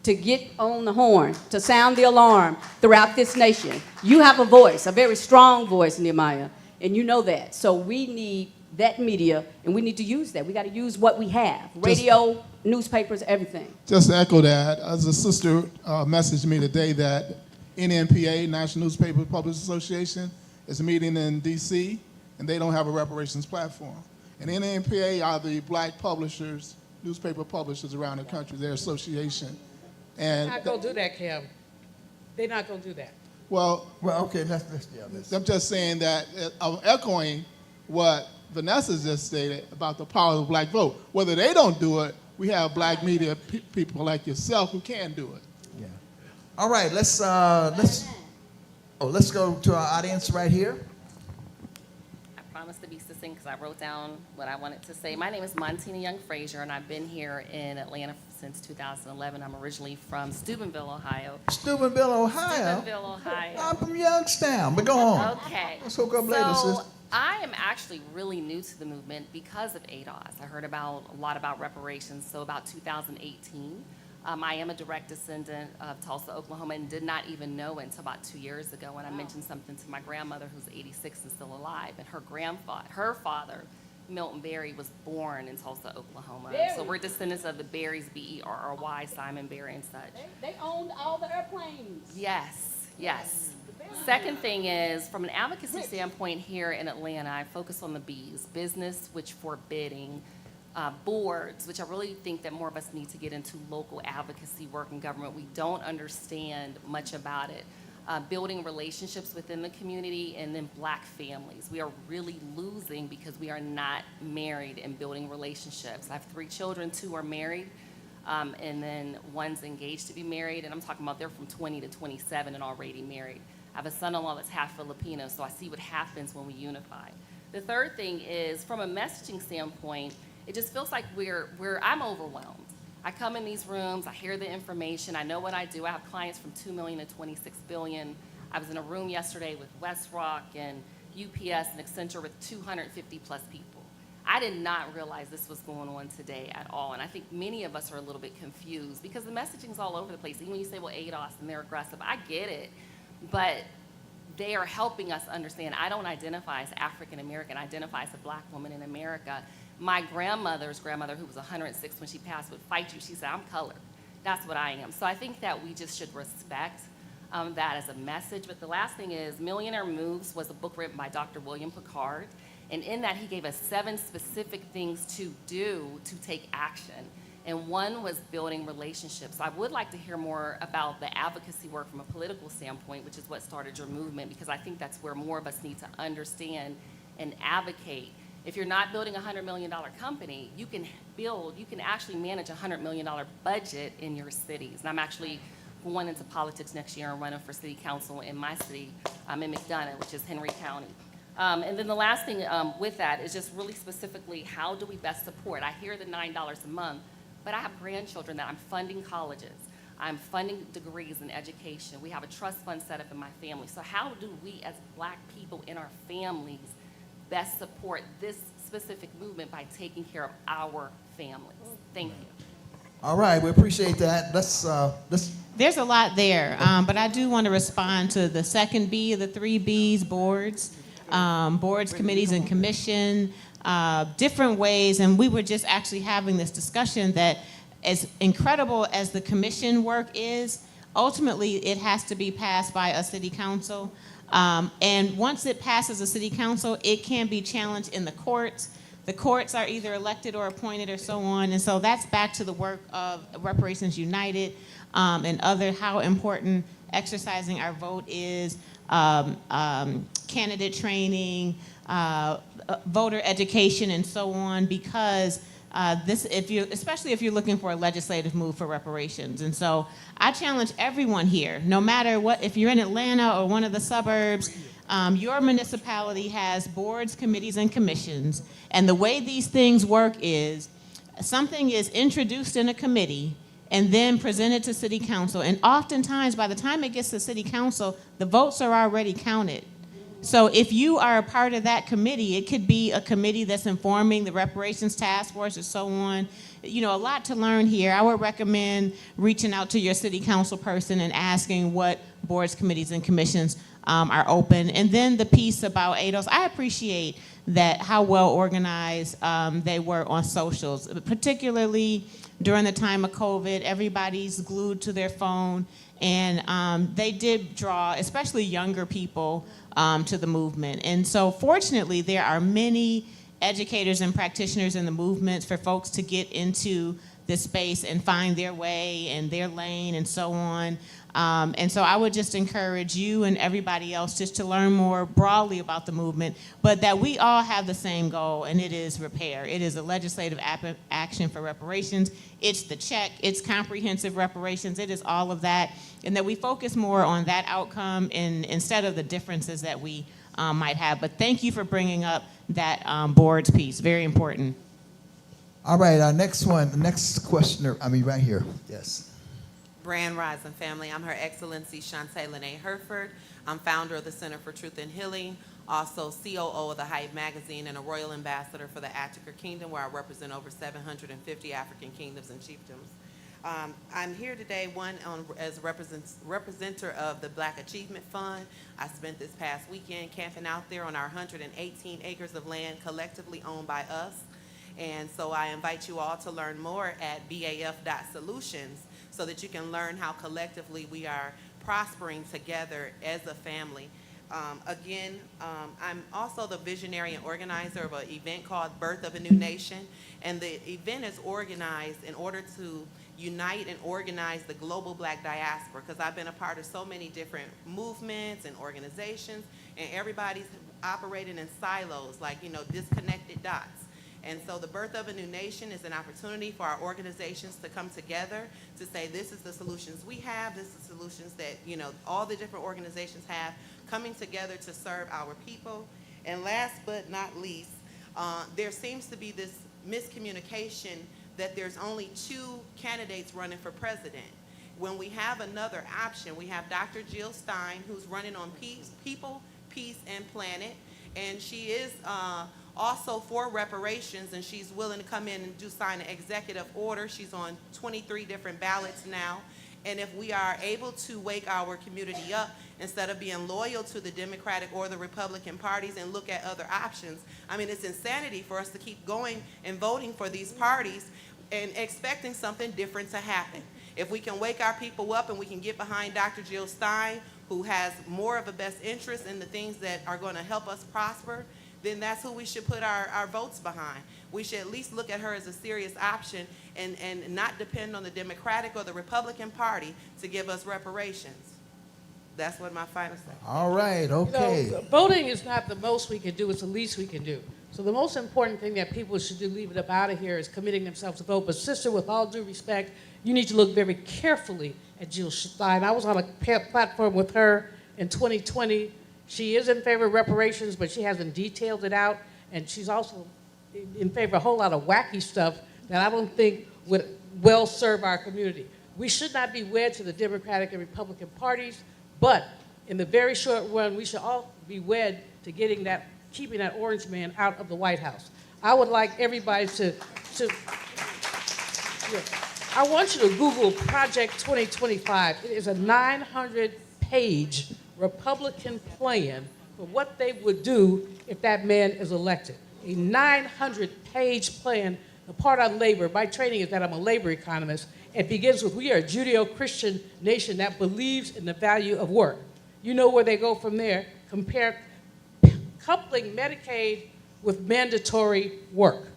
to get on the horn, to sound the alarm throughout this nation. You have a voice, a very strong voice, Nehemiah, and you know that. So we need that media, and we need to use that. We got to use what we have, radio, newspapers, everything. Just to echo that, as a sister messaged me today that NNPA, National Newspaper Publishers Association, is meeting in D.C., and they don't have a reparations platform. And NNPA are the black publishers, newspaper publishers around the country, their association. They're not going to do that, Kim. They're not going to do that. Well, okay, let's I'm just saying that I'm echoing what Vanessa just stated about the power of the black vote. Whether they don't do it, we have black media people like yourself who can do it. Yeah. All right, let's go to our audience right here. I promise to be succinct because I wrote down what I wanted to say. My name is Montina Young Frazier, and I've been here in Atlanta since 2011. I'm originally from Steubenville, Ohio. Steubenville, Ohio? Steubenville, Ohio. I'm from Youngstown, but go on. Okay. Let's hook up later, sister. I am actually really new to the movement because of ADOS. I heard a lot about reparations, so about 2018. I am a direct descendant of Tulsa, Oklahoma, and did not even know it until about 2 years ago when I mentioned something to my grandmother, who's 86 and still alive, and her father, Milton Berry, was born in Tulsa, Oklahoma. Berry. So we're descendants of the Berrys, B-E-R-R-Y, Simon Berry and such. They owned all the airplanes. Yes, yes. Second thing is, from an advocacy standpoint here in Atlanta, I focus on the B's, business, which forbidding, boards, which I really think that more of us need to get into local advocacy work in government. We don't understand much about it. Building relationships within the community, and then black families. We are really losing because we are not married and building relationships. I have 3 children, 2 are married, and then one's engaged to be married, and I'm talking about they're from 20 to 27 and already married. I have a son-in-law that's half Filipino, so I see what happens when we unify. The third thing is, from a messaging standpoint, it just feels like I'm overwhelmed. I come in these rooms, I hear the information, I know what I do. I have clients from $2 million to $26 billion. I was in a room yesterday with WestRock and UPS and Accenture with 250 plus people. I did not realize this was going on today at all, and I think many of us are a little bit confused because the messaging's all over the place. Even when you say, well, ADOS and they're aggressive, I get it, but they are helping us understand. I don't identify as African American, I identify as a black woman in America. My grandmother's grandmother, who was 106 when she passed, would fight you. She said, I'm colored. That's what I am. So I think that we just should respect that as a message. But the last thing is, Millionaire Moves was a book written by Dr. William Picard. And in that, he gave us 7 specific things to do to take action. And one was building relationships. I would like to hear more about the advocacy work from a political standpoint, which is what started your movement, because I think that's where more of us need to understand and advocate. If you're not building a $100 million company, you can actually manage a $100 million budget in your cities. And I'm actually going into politics next year and running for city council in my city, in McDonough, which is Henry County. And then the last thing with that is just really specifically, how do we best support? I hear the $9 a month, but I have grandchildren that I'm funding colleges. I'm funding degrees in education. We have a trust fund set up in my family. So how do we as black people in our families best support this specific movement by taking care of our families? Thank you. All right, we appreciate that. Let's There's a lot there, but I do want to respond to the second B of the 3 Bs, boards, committees, and commission, different ways. And we were just actually having this discussion that as incredible as the commission work is, ultimately it has to be passed by a city council. And once it passes a city council, it can be challenged in the courts. The courts are either elected or appointed or so on. And so that's back to the work of Reparations United and other, how important exercising our vote is, candidate training, voter education, and so on, because especially if you're looking for a legislative move for reparations. And so I challenge everyone here, no matter what, if you're in Atlanta or one of the suburbs, your municipality has boards, committees, and commissions. And the way these things work is something is introduced in a committee and then presented to city council. And oftentimes, by the time it gets to city council, the votes are already counted. So if you are a part of that committee, it could be a committee that's informing the reparations task force or so on. a lot to learn here. I would recommend reaching out to your city council person and asking what boards, committees, and commissions are open. And then the piece about ADOS, I appreciate that how well organized they were on socials, particularly during the time of COVID. Everybody's glued to their phone, and they did draw, especially younger people, to the movement. And so fortunately, there are many educators and practitioners in the movements for folks to get into this space and find their way and their lane and so on. And so I would just encourage you and everybody else just to learn more broadly about the movement, but that we all have the same goal, and it is repair. It is a legislative action for reparations. It's the check. It's comprehensive reparations. It is all of that, and that we focus more on that outcome instead of the differences that we might have. But thank you for bringing up that boards piece. Very important. All right, our next one, the next questioner, right here, yes. Brand Rising family, I'm Her Excellency Shantae Lene Herford. I'm founder of the Center for Truth and Healing, also COO of the Hype magazine, and a royal ambassador for the Africa Kingdom, where I represent over 750 African kingdoms and chiefdoms. I'm here today, as representative of the Black Achievement Fund. I spent this past weekend camping out there on our 118 acres of land collectively owned by us. And so I invite you all to learn more at baf.solutions so that you can learn how collectively we are prospering together as a family. I'm also the visionary and organizer of an event called Birth of a New Nation. And the event is organized in order to unite and organize the global Black diaspora, because I've been a part of so many different movements and organizations, and everybody's operating in silos, like, disconnected dots. And so the Birth of a New Nation is an opportunity for our organizations to come together to say, this is the solutions we have, this is the solutions that, all the different organizations have, coming together to serve our people. And last but not least, there seems to be this miscommunication that there's only 2 candidates running for president. When we have another option, we have Dr. Jill Stein, who's running on People, Peace, and Planet, and she is also for reparations, and she's willing to come in and sign an executive order. She's on 23 different ballots now. And if we are able to wake our community up, instead of being loyal to the Democratic or the Republican parties and look at other options, it's insanity for us to keep going and voting for these parties and expecting something different to happen. If we can wake our people up and we can get behind Dr. Jill Stein, who has more of a best interest in the things that are going to help us prosper, then that's who we should put our votes behind. We should at least look at her as a serious option and not depend on the Democratic or the Republican Party to give us reparations. That's what my final say. All right, okay. Voting is not the most we can do, it's the least we can do. So the most important thing that people should do, leaving up out of here, is committing themselves to vote. But sister, with all due respect, you need to look very carefully at Jill Stein. I was on a platform with her in 2020. She is in favor of reparations, but she hasn't detailed it out. And she's also in favor of a whole lot of wacky stuff that I don't think would well serve our community. We should not be wed to the Democratic and Republican parties, but in the very short run, we should all be wed to keeping that orange man out of the White House. I would like everybody I want you to Google Project 2025. It is a 900-page Republican plan for what they would do if that man is elected. A 900-page plan. The part on labor, my training is that I'm a labor economist. It begins with, we are a Judeo-Christian nation that believes in the value of work. You know where they go from there. Coupling Medicaid with mandatory work.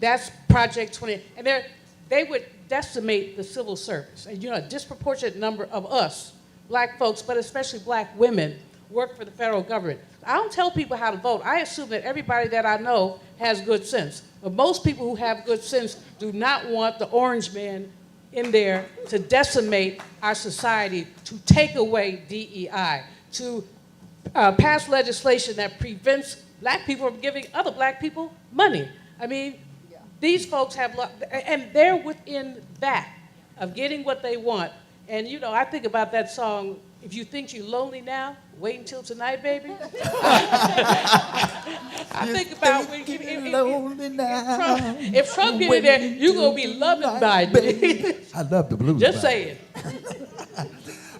That's Project 20. And they would decimate the civil service. And a disproportionate number of us, Black folks, but especially Black women, work for the federal government. I don't tell people how to vote. I assume that everybody that I know has good sense. But most people who have good sense do not want the orange man in there to decimate our society, to take away DEI, to pass legislation that prevents Black people from giving other Black people money. These folks have, and they're within that of getting what they want. And I think about that song, If You Think You're Lonely Now, Wait until tonight, baby. I think about when if Trump get in there, you're going to be loving Biden. I love the blues. Just Biden. saying.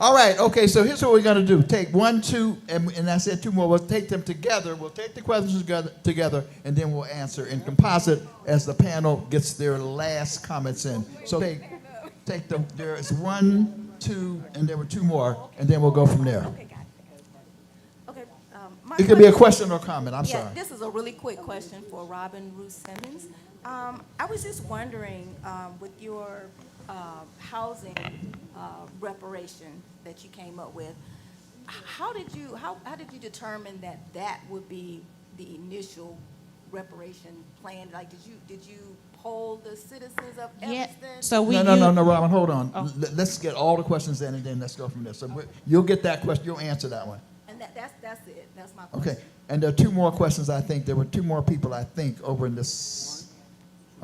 All right, okay, so here's what we're going to do. Take 1, 2, and I said 2 more. We'll take them together. We'll take the questions together, and then we'll answer in composite as the panel gets their last comments in. So take them. There is 1, 2, and there were 2 more, and then we'll go from there. Okay, It could be a question or comment. I'm sorry. This is a really quick question for Robin Ruth Simmons. I was just wondering, with your housing reparation that you came up with, how did you determine that would be the initial reparation plan? Like, did you poll the citizens of Evanston? So we No, Robin, hold on. Let's get all the questions in, and then let's go from there. So you'll get that question. You'll answer that one. And that's it. That's my question. Okay. And there are 2 more questions, I think. There were 2 more people, I think, over in this.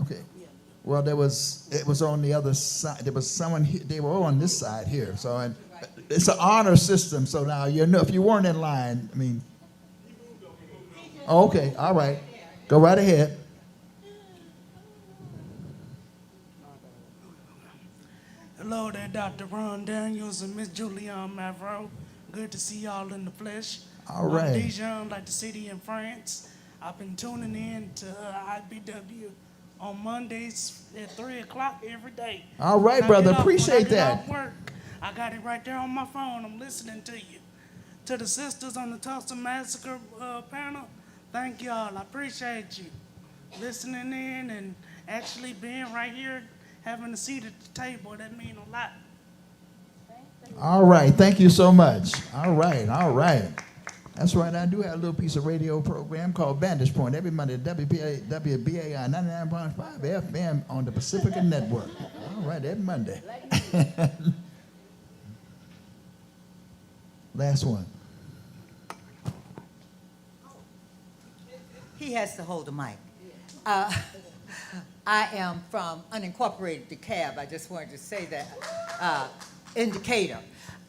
Okay. Well, it was on the other side. There was someone here. They were on this side here. So, and it's an honor system. So now, if you weren't in line, I mean. Oh, okay. All right. Go right ahead. Hello there, Dr. Ron Daniels and Miss Julianne Mavro. Good to see y'all in the flesh. All right. I'm Dijon, like the city in France. I've been tuning in to IBW on Mondays at 3 o'clock every day. All right, brother. Appreciate when I that. get off work, I got it right there on my phone. I'm listening to you. To the sisters on the Tulsa Massacre panel, thank y'all. I appreciate you listening in and actually being right here, having a seat at the table. That means a lot. All right. Thank you so much. All right. That's right. I do have a little piece of radio program called Vantage Point every Monday at WBAI 99.5 FM on the Pacifica Network. All right, every Monday. Last one. He has to hold the mic. I am from unincorporated DeKalb. I just wanted to say that, in Decatur,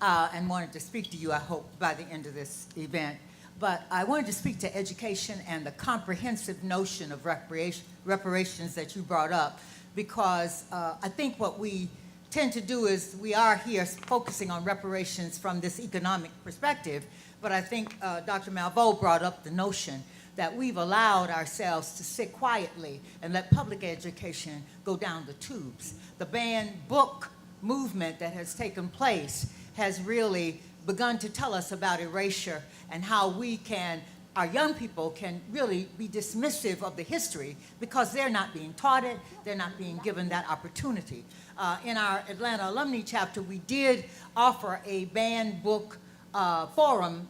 and wanted to speak to you, I hope, by the end of this event. But I wanted to speak to education and the comprehensive notion of reparations that you brought up, because I think what we tend to do is we are here focusing on reparations from this economic perspective, but I think Dr. Malveaux brought up the notion that we've allowed ourselves to sit quietly and let public education go down the tubes. The banned book movement that has taken place has really begun to tell us about erasure and how we can, our young people can really be dismissive of the history because they're not being taught it, they're not being given that opportunity. In our Atlanta alumni chapter, we did offer a banned book forum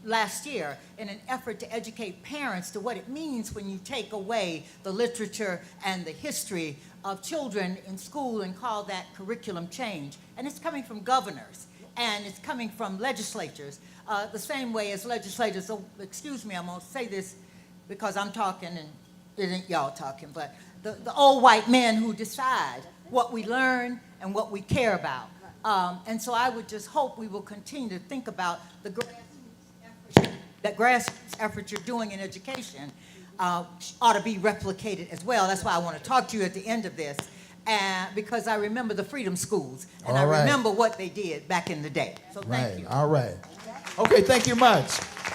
last year in an effort to educate parents to what it means when you take away the literature and the history of children in school and call that curriculum change. And it's coming from governors, and it's coming from legislatures, the same way as legislators. So, excuse me, I'm gonna say this because I'm talking and it ain't y'all talking, but the old white men who decide what we learn and what we care about. And so I would just hope we will continue to think about the grassroots effort you're doing in education ought to be replicated as well. That's why I want to talk to you at the end of this, because I remember the freedom schools, and I remember what they did back in the day. So thank you. All right. Okay, thank you much.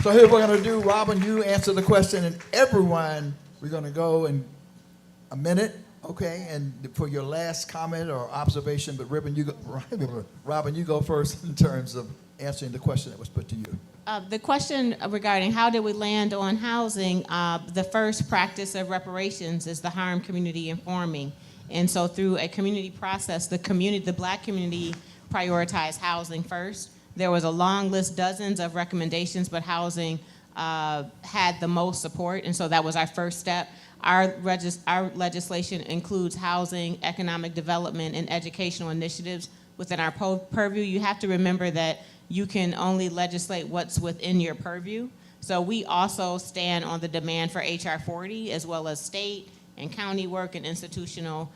So here's what we're going to do. Robin, you answer the question, and everyone, we're going to go in a minute. Okay, and for your last comment or observation, but Robin, you go first in terms of answering the question that was put to you. The question regarding how did we land on housing, the first practice of reparations is the harm community informing. And so through a community process, the black community prioritized housing first. There was a long list, dozens of recommendations, but housing had the most support, and so that was our first step. Our legislation includes housing, economic development, and educational initiatives within our purview. You have to remember that you can only legislate what's within your purview. So we also stand on the demand for HR 40, as well as state and county work and institutional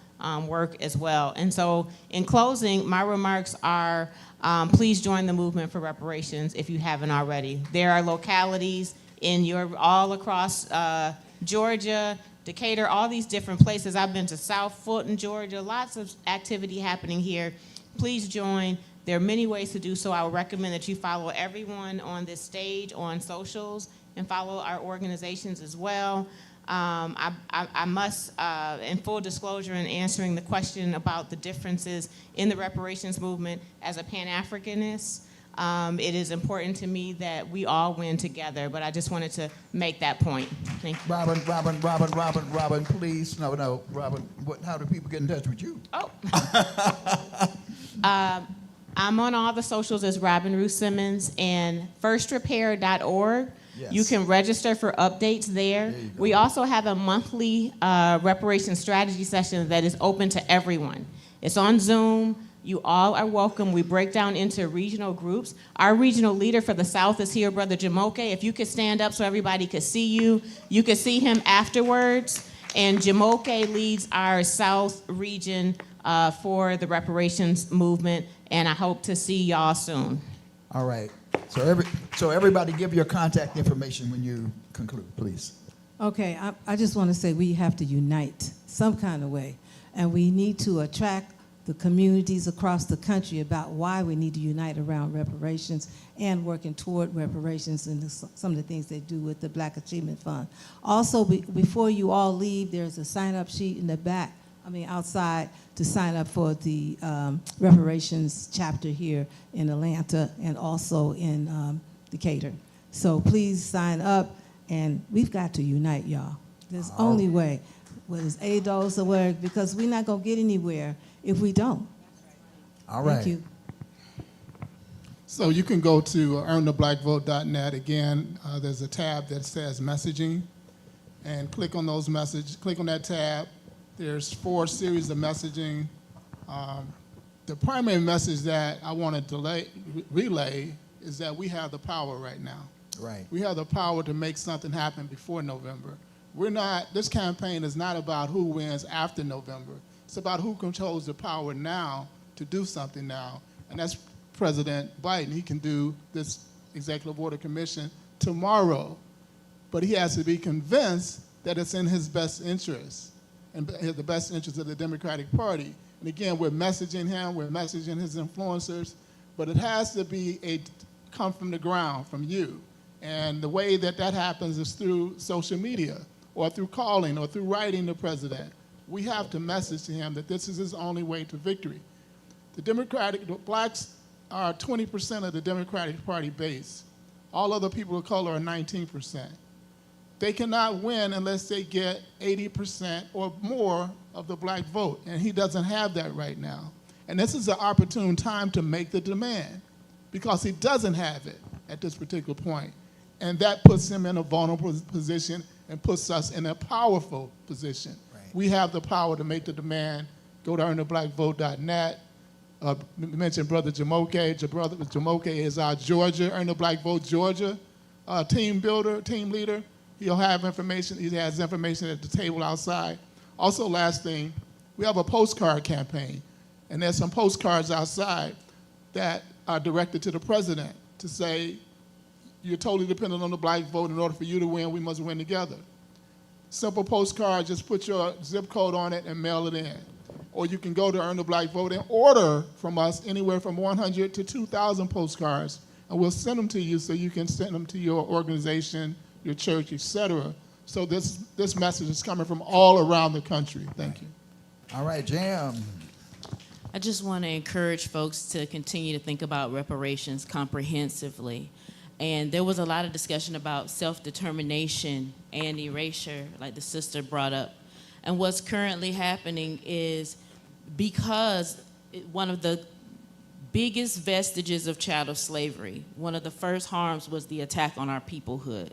work as well. And so in closing, my remarks are, please join the movement for reparations if you haven't already. There are localities all across Georgia, Decatur, all these different places. I've been to South Fulton, Georgia, lots of activity happening here. Please join. There are many ways to do so. I would recommend that you follow everyone on this stage on socials and follow our organizations as well. I must, in full disclosure, in answering the question about the differences in the reparations movement as a Pan-Africanist, it is important to me that we all win together, but I just wanted to make that point. Thank you. Robin, please. No, Robin, how do people get in touch with you? Oh. I'm on all the socials as Robin Ruth Simmons, and firstrepair.org. Yes. You can register for updates there. We also have a monthly reparations strategy session that is open to everyone. It's on Zoom. You all are welcome. We break down into regional groups. Our regional leader for the South is here, Brother Jamoke. If you could stand up so everybody could see you, you could see him afterwards. And Jamoke leads our South region for the reparations movement, and I hope to see y'all soon. All right. So everybody give your contact information when you conclude, please. Okay, I just want to say we have to unite some kind of way, and we need to attract the communities across the country about why we need to unite around reparations and working toward reparations and some of the things they do with the Black Achievement Fund. Also, before you all leave, there's a sign-up sheet in the back, outside, to sign up for the reparations chapter here in Atlanta and also in Decatur. So please sign up, and we've got to unite, y'all. There's only way, whether it's $8 or whatever, because we're not going to get anywhere if we don't. All right. Thank you. So you can go to earntheblackvote.net. Again, there's a tab that says messaging, and click on that tab. There's 4 series of messaging. The primary message that I want to relay is that we have the power right now. Right. We have the power to make something happen before November. This campaign is not about who wins after November. It's about who controls the power now to do something now. And that's President Biden. He can do this executive order commission tomorrow, but he has to be convinced that it's in his best interest and the best interest of the Democratic Party. And again, we're messaging him, we're messaging his influencers, but it has to come from the ground, from you. And the way that happens is through social media, or through calling, or through writing the president. We have to message to him that this is his only way to victory. The blacks are 20% of the Democratic Party base. All other people of color are 19%. They cannot win unless they get 80% or more of the black vote, and he doesn't have that right now. And this is an opportune time to make the demand, because he doesn't have it at this particular point. And that puts him in a vulnerable position and puts us in a powerful position. Right. We have the power to make the demand. Go to earntheblackvote.net. Mention Brother Jamoke. Brother Jamoke is our Georgia, Earn the Black Vote Georgia team leader. He'll have information. He has information at the table outside. Also, last thing, we have a postcard campaign. And there's some postcards outside that are directed to the president to say, you're totally dependent on the black vote. In order for you to win, we must win together. Simple postcard, just put your zip code on it and mail it in. Or you can go to Earn the Black Vote and order from us anywhere from 100 to 2,000 postcards, and we'll send them to you so you can send them to your organization, your church, etc. So this message is coming from all around the country. Thank you. All right, Jam. I just want to encourage folks to continue to think about reparations comprehensively. And there was a lot of discussion about self-determination and erasure, like the sister brought up. And what's currently happening is, because one of the biggest vestiges of chattel slavery, one of the first harms was the attack on our peoplehood.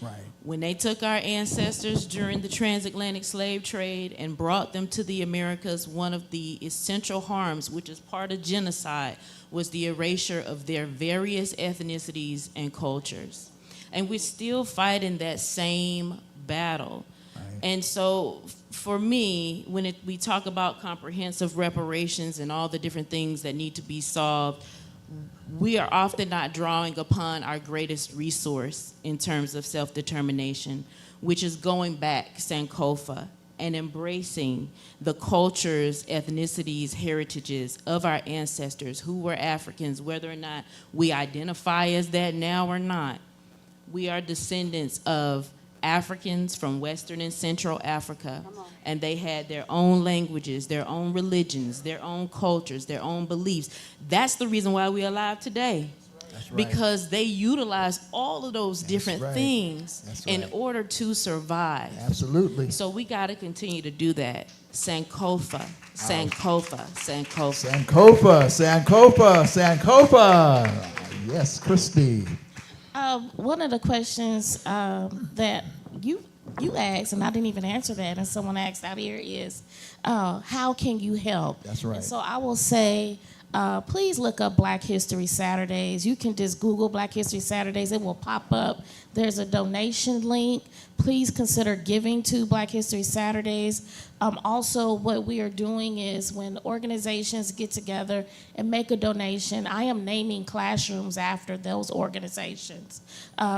Right. When they took our ancestors during the transatlantic slave trade and brought them to the Americas, one of the essential harms, which is part of genocide, was the erasure of their various ethnicities and cultures. And we're still fighting that same battle. Right. And so for me, when we talk about comprehensive reparations and all the different things that need to be solved, we are often not drawing upon our greatest resource in terms of self-determination, which is going back Sankofa and embracing the cultures, ethnicities, heritages of our ancestors who were Africans, whether or not we identify as that now or not. We are descendants of Africans from Western and Central Africa, and they had their own languages, their own religions, their own cultures, their own beliefs. That's the reason why we're alive today. That's right. Because they utilized all of those different right. things That's in right. order to survive. Absolutely. So we got to continue to do that. Sankofa, Sankofa, Sankofa. Sankofa, Sankofa. Yes, Christy. One of the questions that you asked, and I didn't even answer that, and someone asked out here is, how can you help? That's right. And so I will say, please look up Black History Saturdays. You can just Google Black History Saturdays. It will pop up. There's a donation link. Please consider giving to Black History Saturdays. Also, what we are doing is when organizations get together and make a donation, I am naming classrooms after those organizations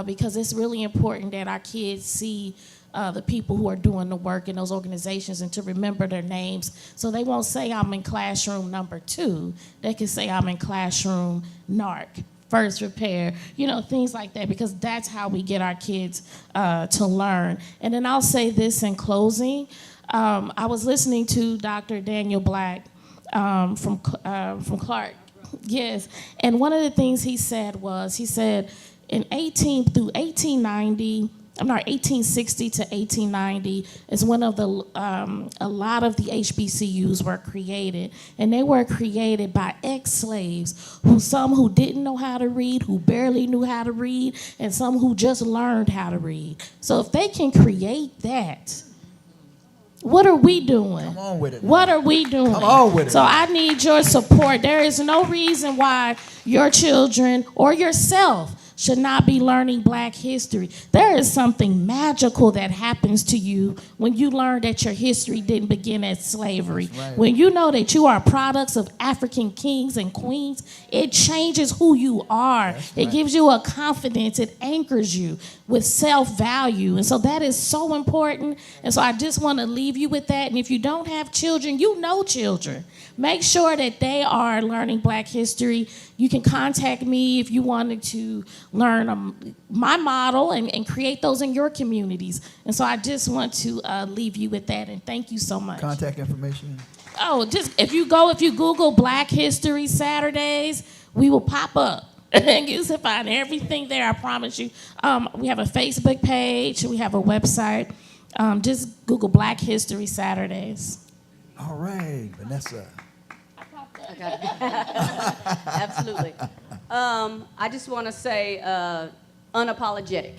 because it's really important that our kids see the people who are doing the work in those organizations and to remember their names. So they won't say I'm in classroom number 2. They can say I'm in classroom NARC, first repair, things like that, because that's how we get our kids to learn. And then I'll say this in closing. I was listening to Dr. Daniel Black from Clark, yes, and one of the things he said in 1860 to 1890 is when a lot of the HBCUs were created, and they were created by ex-slaves, some who didn't know how to read, who barely knew how to read, and some who just learned how to read. So if they can create that, what are we doing? Come on with it. What are we doing? Come on with it. So I need your support. There is no reason why your children or yourself should not be learning Black history. There is something magical that happens to you when you learn that your history didn't begin as slavery. Right. When you know that you are products of African kings and queens, it changes who you are. It gives you a confidence. It anchors you with self-value. And so that is so important. And so I just want to leave you with that. And if you don't have children, you know children. Make sure that they are learning Black history. You can contact me if you wanted to learn my model and create those in your communities. And so I just want to leave you with that, and thank you so much. Contact information. Oh, just if you Google Black History Saturdays, we will pop up. And you can find everything there, I promise you. We have a Facebook page, we have a website. Just Google Black History Saturdays. All right, Vanessa. Absolutely. I just want to say unapologetic.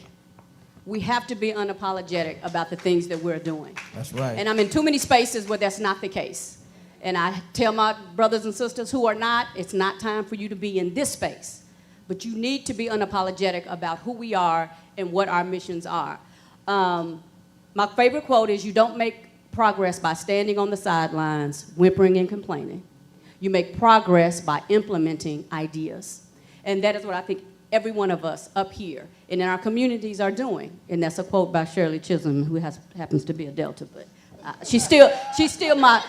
We have to be unapologetic about the things that we're doing. That's right. And I'm in too many spaces where that's not the case. And I tell my brothers and sisters who are not, it's not time for you to be in this space. But you need to be unapologetic about who we are and what our missions are. My favorite quote is, you don't make progress by standing on the sidelines, whimpering and complaining. You make progress by implementing ideas. And that is what I think every one of us up here and in our communities are doing. And that's a quote by Shirley Chisholm, who happens to be a Delta, but she's still my,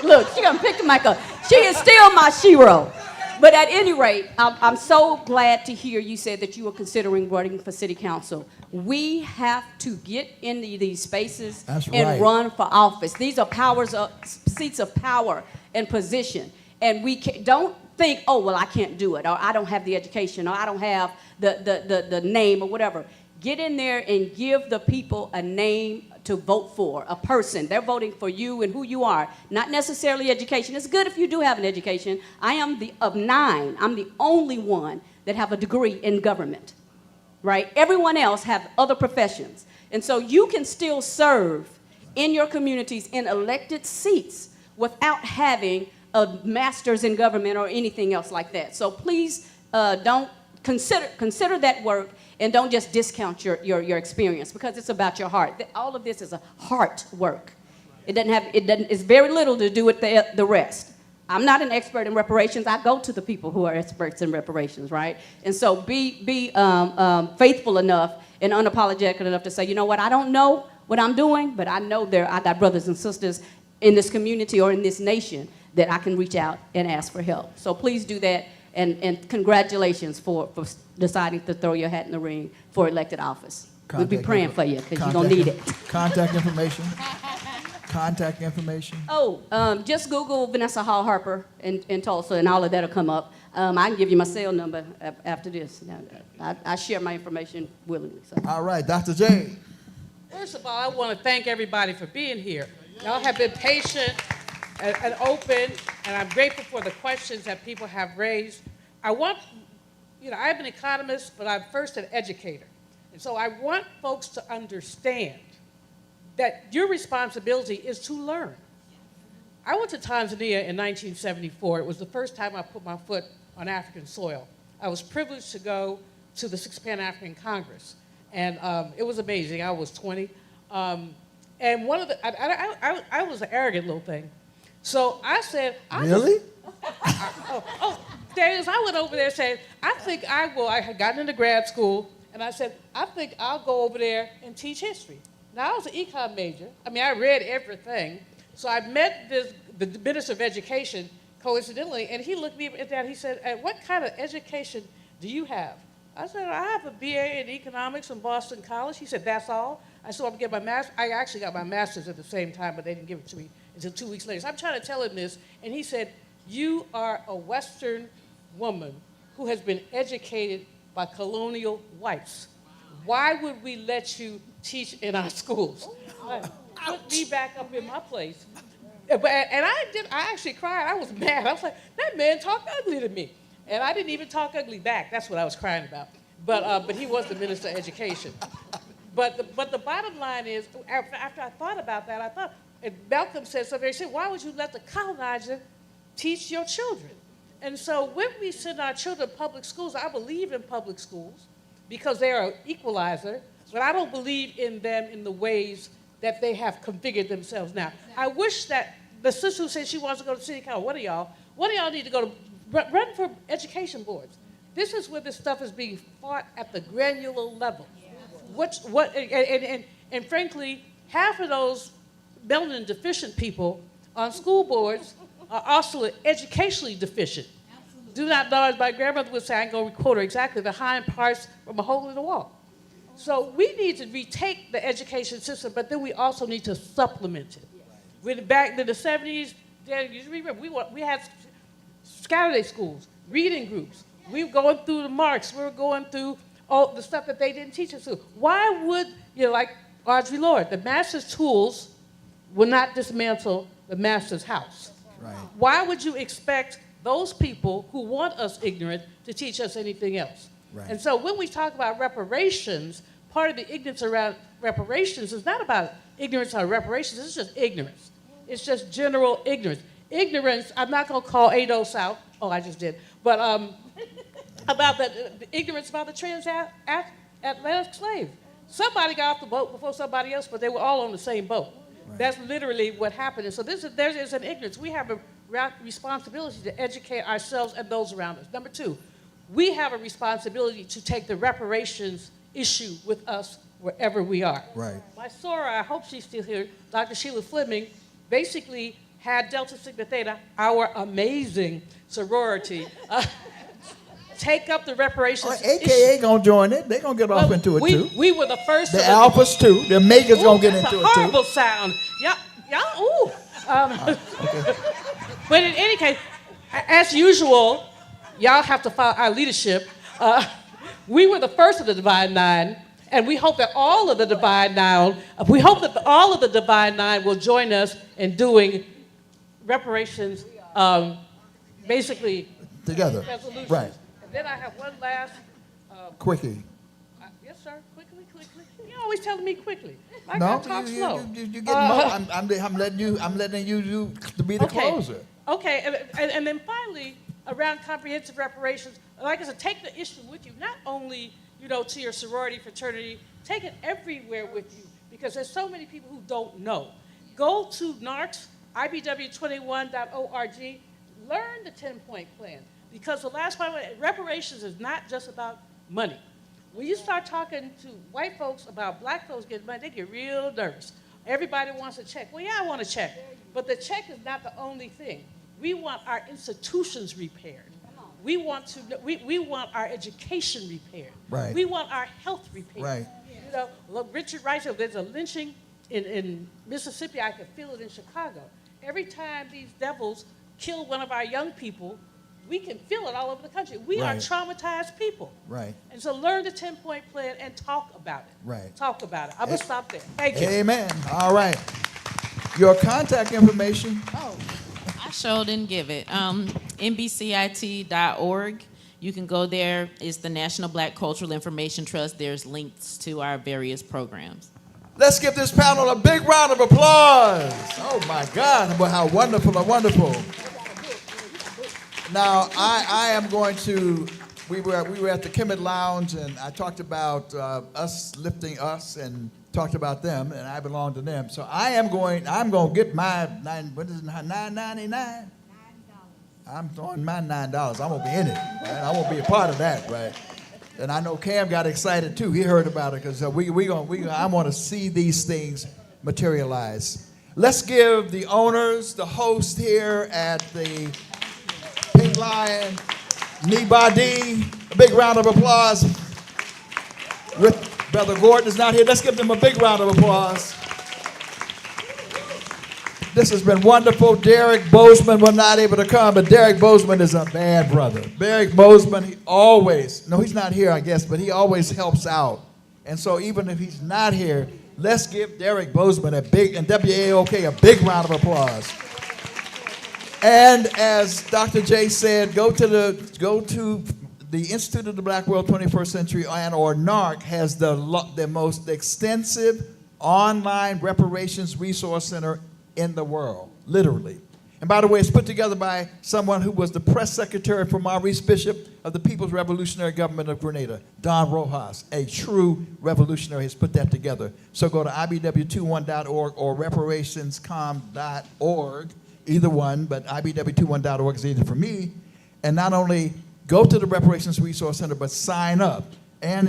look, she gonna pick the mic up. She is still my shero. But at any rate, I'm so glad to hear you said that you were considering running for city council. We have to get into these spaces and run for office. These are seats of power and position. And we don't think, oh, well, I can't do it, or I don't have the education, or I don't have the name, or whatever. Get in there and give the people a name to vote for, a person. They're voting for you and who you are, not necessarily education. It's good if you do have an education. I am of 9. I'm the only one that have a degree in government, right? Everyone else have other professions. And so you can still serve in your communities in elected seats without having a master's in government or anything else like that. So please don't consider that work, and don't just discount your experience, because it's about your heart. All of this is a heart work. It's very little to do with the rest. I'm not an expert in reparations. I go to the people who are experts in reparations, right? And so be faithful enough and unapologetic enough to say, you know what, I don't know what I'm doing, but I know I got brothers and sisters in this community or in this nation that I can reach out and ask for help. So please do that, and congratulations for deciding to throw your hat in the ring for elected office. We'll be praying for you, because you're going to need it. Contact information. Contact information. Oh, just Google Vanessa Hall Harper in Tulsa, and all of that will come up. I can give you my cell number after this. I share my information willingly. So. All right, Dr. J. First of all, I want to thank everybody for being here. Y'all have been patient and open, and I'm grateful for the questions that people have raised. I'm an economist, but I'm first an educator. And so I want folks to understand that your responsibility is to learn. I went to Tanzania in 1974. It was the first time I put my foot on African soil. I was privileged to go to the Sixth Pan-African Congress, and it was amazing. I was 20. And one of the, I was an arrogant little thing. So I said, really? Daniels, I went over there and said, I had gotten into grad school, and I said, I think I'll go over there and teach history. Now, I was an econ major. I mean, I read everything. So I met the Minister of Education, coincidentally, and he looked me down. He said, what kind of education do you have? I said, I have a BA in economics from Boston College. He said, that's all? I said, I'm going to get my master's. I actually got my master's at the same time, but they didn't give it to me until 2 weeks later. So I'm trying to tell him this, and he said, you are a Western woman who has been educated by colonial whites. Why would we let you teach in our schools? Put me back up in my place. And I actually cried. I was mad. I was like, that man talked ugly to me. And I didn't even talk ugly back. That's what I was crying about. But he was the Minister of Education. But the bottom line is, after I thought about that, and Malcolm said something, he said, why would you let the colonizer teach your children? And so when we send our children to public schools, I believe in public schools because they are an equalizer, but I don't believe in them in the ways that they have configured themselves now. I wish that the sister who said she wants to go to city council, one of y'all need to go to, run for education boards. This is where this stuff is being fought at the granular level. And frankly, half of those melanin deficient people on school boards are also educationally deficient. Absolutely. Do not know, as my grandmother would say, I ain't gonna quote her exactly, the hind parts from a hole in the wall. So we need to retake the education system, but then we also need to supplement it. When back in the 70s, you remember, we had Saturday schools, reading groups. We were going through the Marx. We were going through all the stuff that they didn't teach us to. Why would, like Audre Lorde, the master's tools will not dismantle the master's house. Right. Why would you expect those people who want us ignorant to teach us anything else? Right. And so when we talk about reparations, part of the ignorance around reparations is not about ignorance on reparations, it's just ignorance. It's just general ignorance. Ignorance, I'm not going to call Ado South, oh, I just did, but about the ignorance about the transatlantic slave. Somebody got off the boat before somebody else, but they were all on the same boat. Right. That's literally what happened. And so there is an ignorance. We have a responsibility to educate ourselves and those around us. Number two, we have a responsibility to take the reparations issue with us wherever we are. Right. My Sora, I hope she's still here, Dr. Sheila Fleming, basically had Delta Sigma Theta, our amazing sorority, take up the reparations AKA gonna join it. They're gonna get off into it too. We were the first. The Alphas too. The Megas gonna get into it too. That's a horrible sound. Ooh. Okay. But in any case, as usual, y'all have to follow our leadership. We were the first of the Divine Nine, and we hope that all of the Divine Nine, will join us in doing reparations, basically together. Resolutions. Right. And then I have one last. Quickie. Yes, sir. Quickly. You're always telling me quickly. Like No, I talk slow. you get I'm letting you be the closer. Okay, and then finally, around comprehensive reparations. Like I said, take the issue with you, not only, to your sorority, fraternity, take it everywhere with you, because there's so many people who don't know. Go to NARCS, IBW21.org, learn the 10-point plan, because the last part, reparations is not just about money. When you start talking to white folks about black folks getting money, they get real nervous. Everybody wants a check. Well, yeah, I want a check. But the check is not the only thing. We want our institutions repaired. We want our education repaired. Right. We want our health repaired. Right. Look, Richard Wright said there's a lynching in Mississippi. I could feel it in Chicago. Every time these devils kill one of our young people, we can feel it all over the country. We are traumatized people. Right. And so learn the 10-point plan and talk about it. Right. Talk about it. I'm going to stop there. Thank you. Amen. All right. Your contact information. Oh, I sure didn't give it. NBCIT.org. You can go there. It's the National Black Cultural Information Trust. There's links to our various programs. Let's give this panel a big round of applause. Oh, my God. How wonderful, how wonderful. Now, I am going to, we were at the Kemet Lounge, and I talked about us lifting us and talked about them, and I belong to them. So I'm going to get my $9.99? I'm throwing my $9. I'm going to be in it, right? I won't be a part of that, right? And I know Cam got excited, too. He heard about it, because I want to see these things materialize. Let's give the owners, the host here at the Pink Lion, Nibadi, a big round of applause. Brother Gordon is not here. Let's give them a big round of applause. This has been wonderful. Derek Bozeman was not able to come, but Derek Bozeman is a bad brother. Derek Bozeman, he's not here, I guess, but he always helps out. And so even if he's not here, let's give Derek Bozeman and WAOK a big round of applause. And as Dr. J said, go to the Institute of the Black World 21st Century, or NARC, has the most extensive online reparations resource center in the world, literally. And by the way, it's put together by someone who was the press secretary for Maurice Bishop of the People's Revolutionary Government of Grenada, Don Rojas, a true revolutionary, has put that together. So go to IBW21.org or reparationscom.org. Either one, but IBW21.org is easy for me. And not only go to the Reparations Resource Center, but sign up. And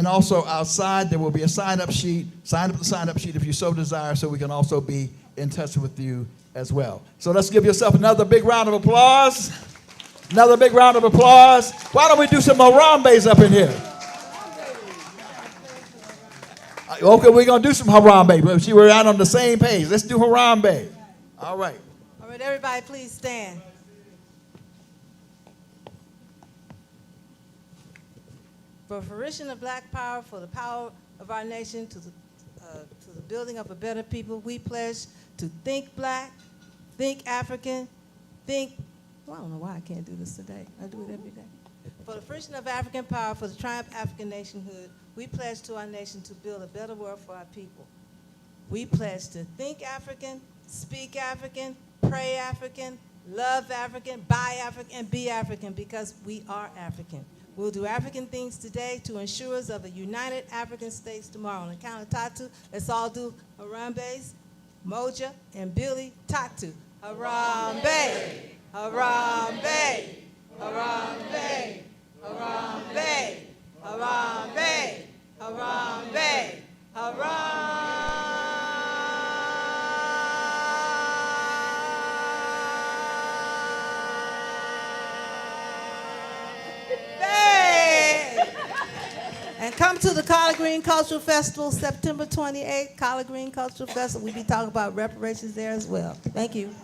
also outside, there will be a sign-up sheet. Sign up the sign-up sheet if you so desire, so we can also be in touch with you as well. So let's give yourself another big round of applause. Another big round of applause. Why don't we do some Harambes up in here? Okay, we're going to do some Harambe. We're out on the same page. Let's do Harambe. All right. All right, everybody, please stand. For fruition of black power, for the power of our nation, to the building of a better people, we pledge to think black, think African, I don't know why I can't do this today. I do it every day. For the fruition of African power, for the triumph of African nationhood, we pledge to our nation to build a better world for our people. We pledge to think African, speak African, pray African, love African, buy African, and be African, because we are African. We'll do African things today to ensure us of a united African states tomorrow. On the count of Tatu, let's all do Harambes, Moja, and Billy Tatu. Harambe, Harambe, Harambe, Harambe, Harambe, Harambe, Harambe. And come to the Collard Green Cultural Festival, September 28th, Collard Green Cultural Festival. We'll be talking about reparations there as well. Thank you.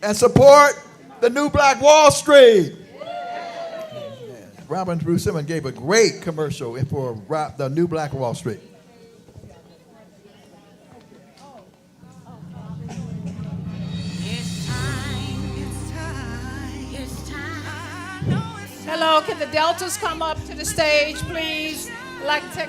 And support the New Black Wall Street. Robin Bruce Simmons gave a great commercial for the New Black Wall Street. Hello, can the Deltas come up to the stage, please? I'd like to take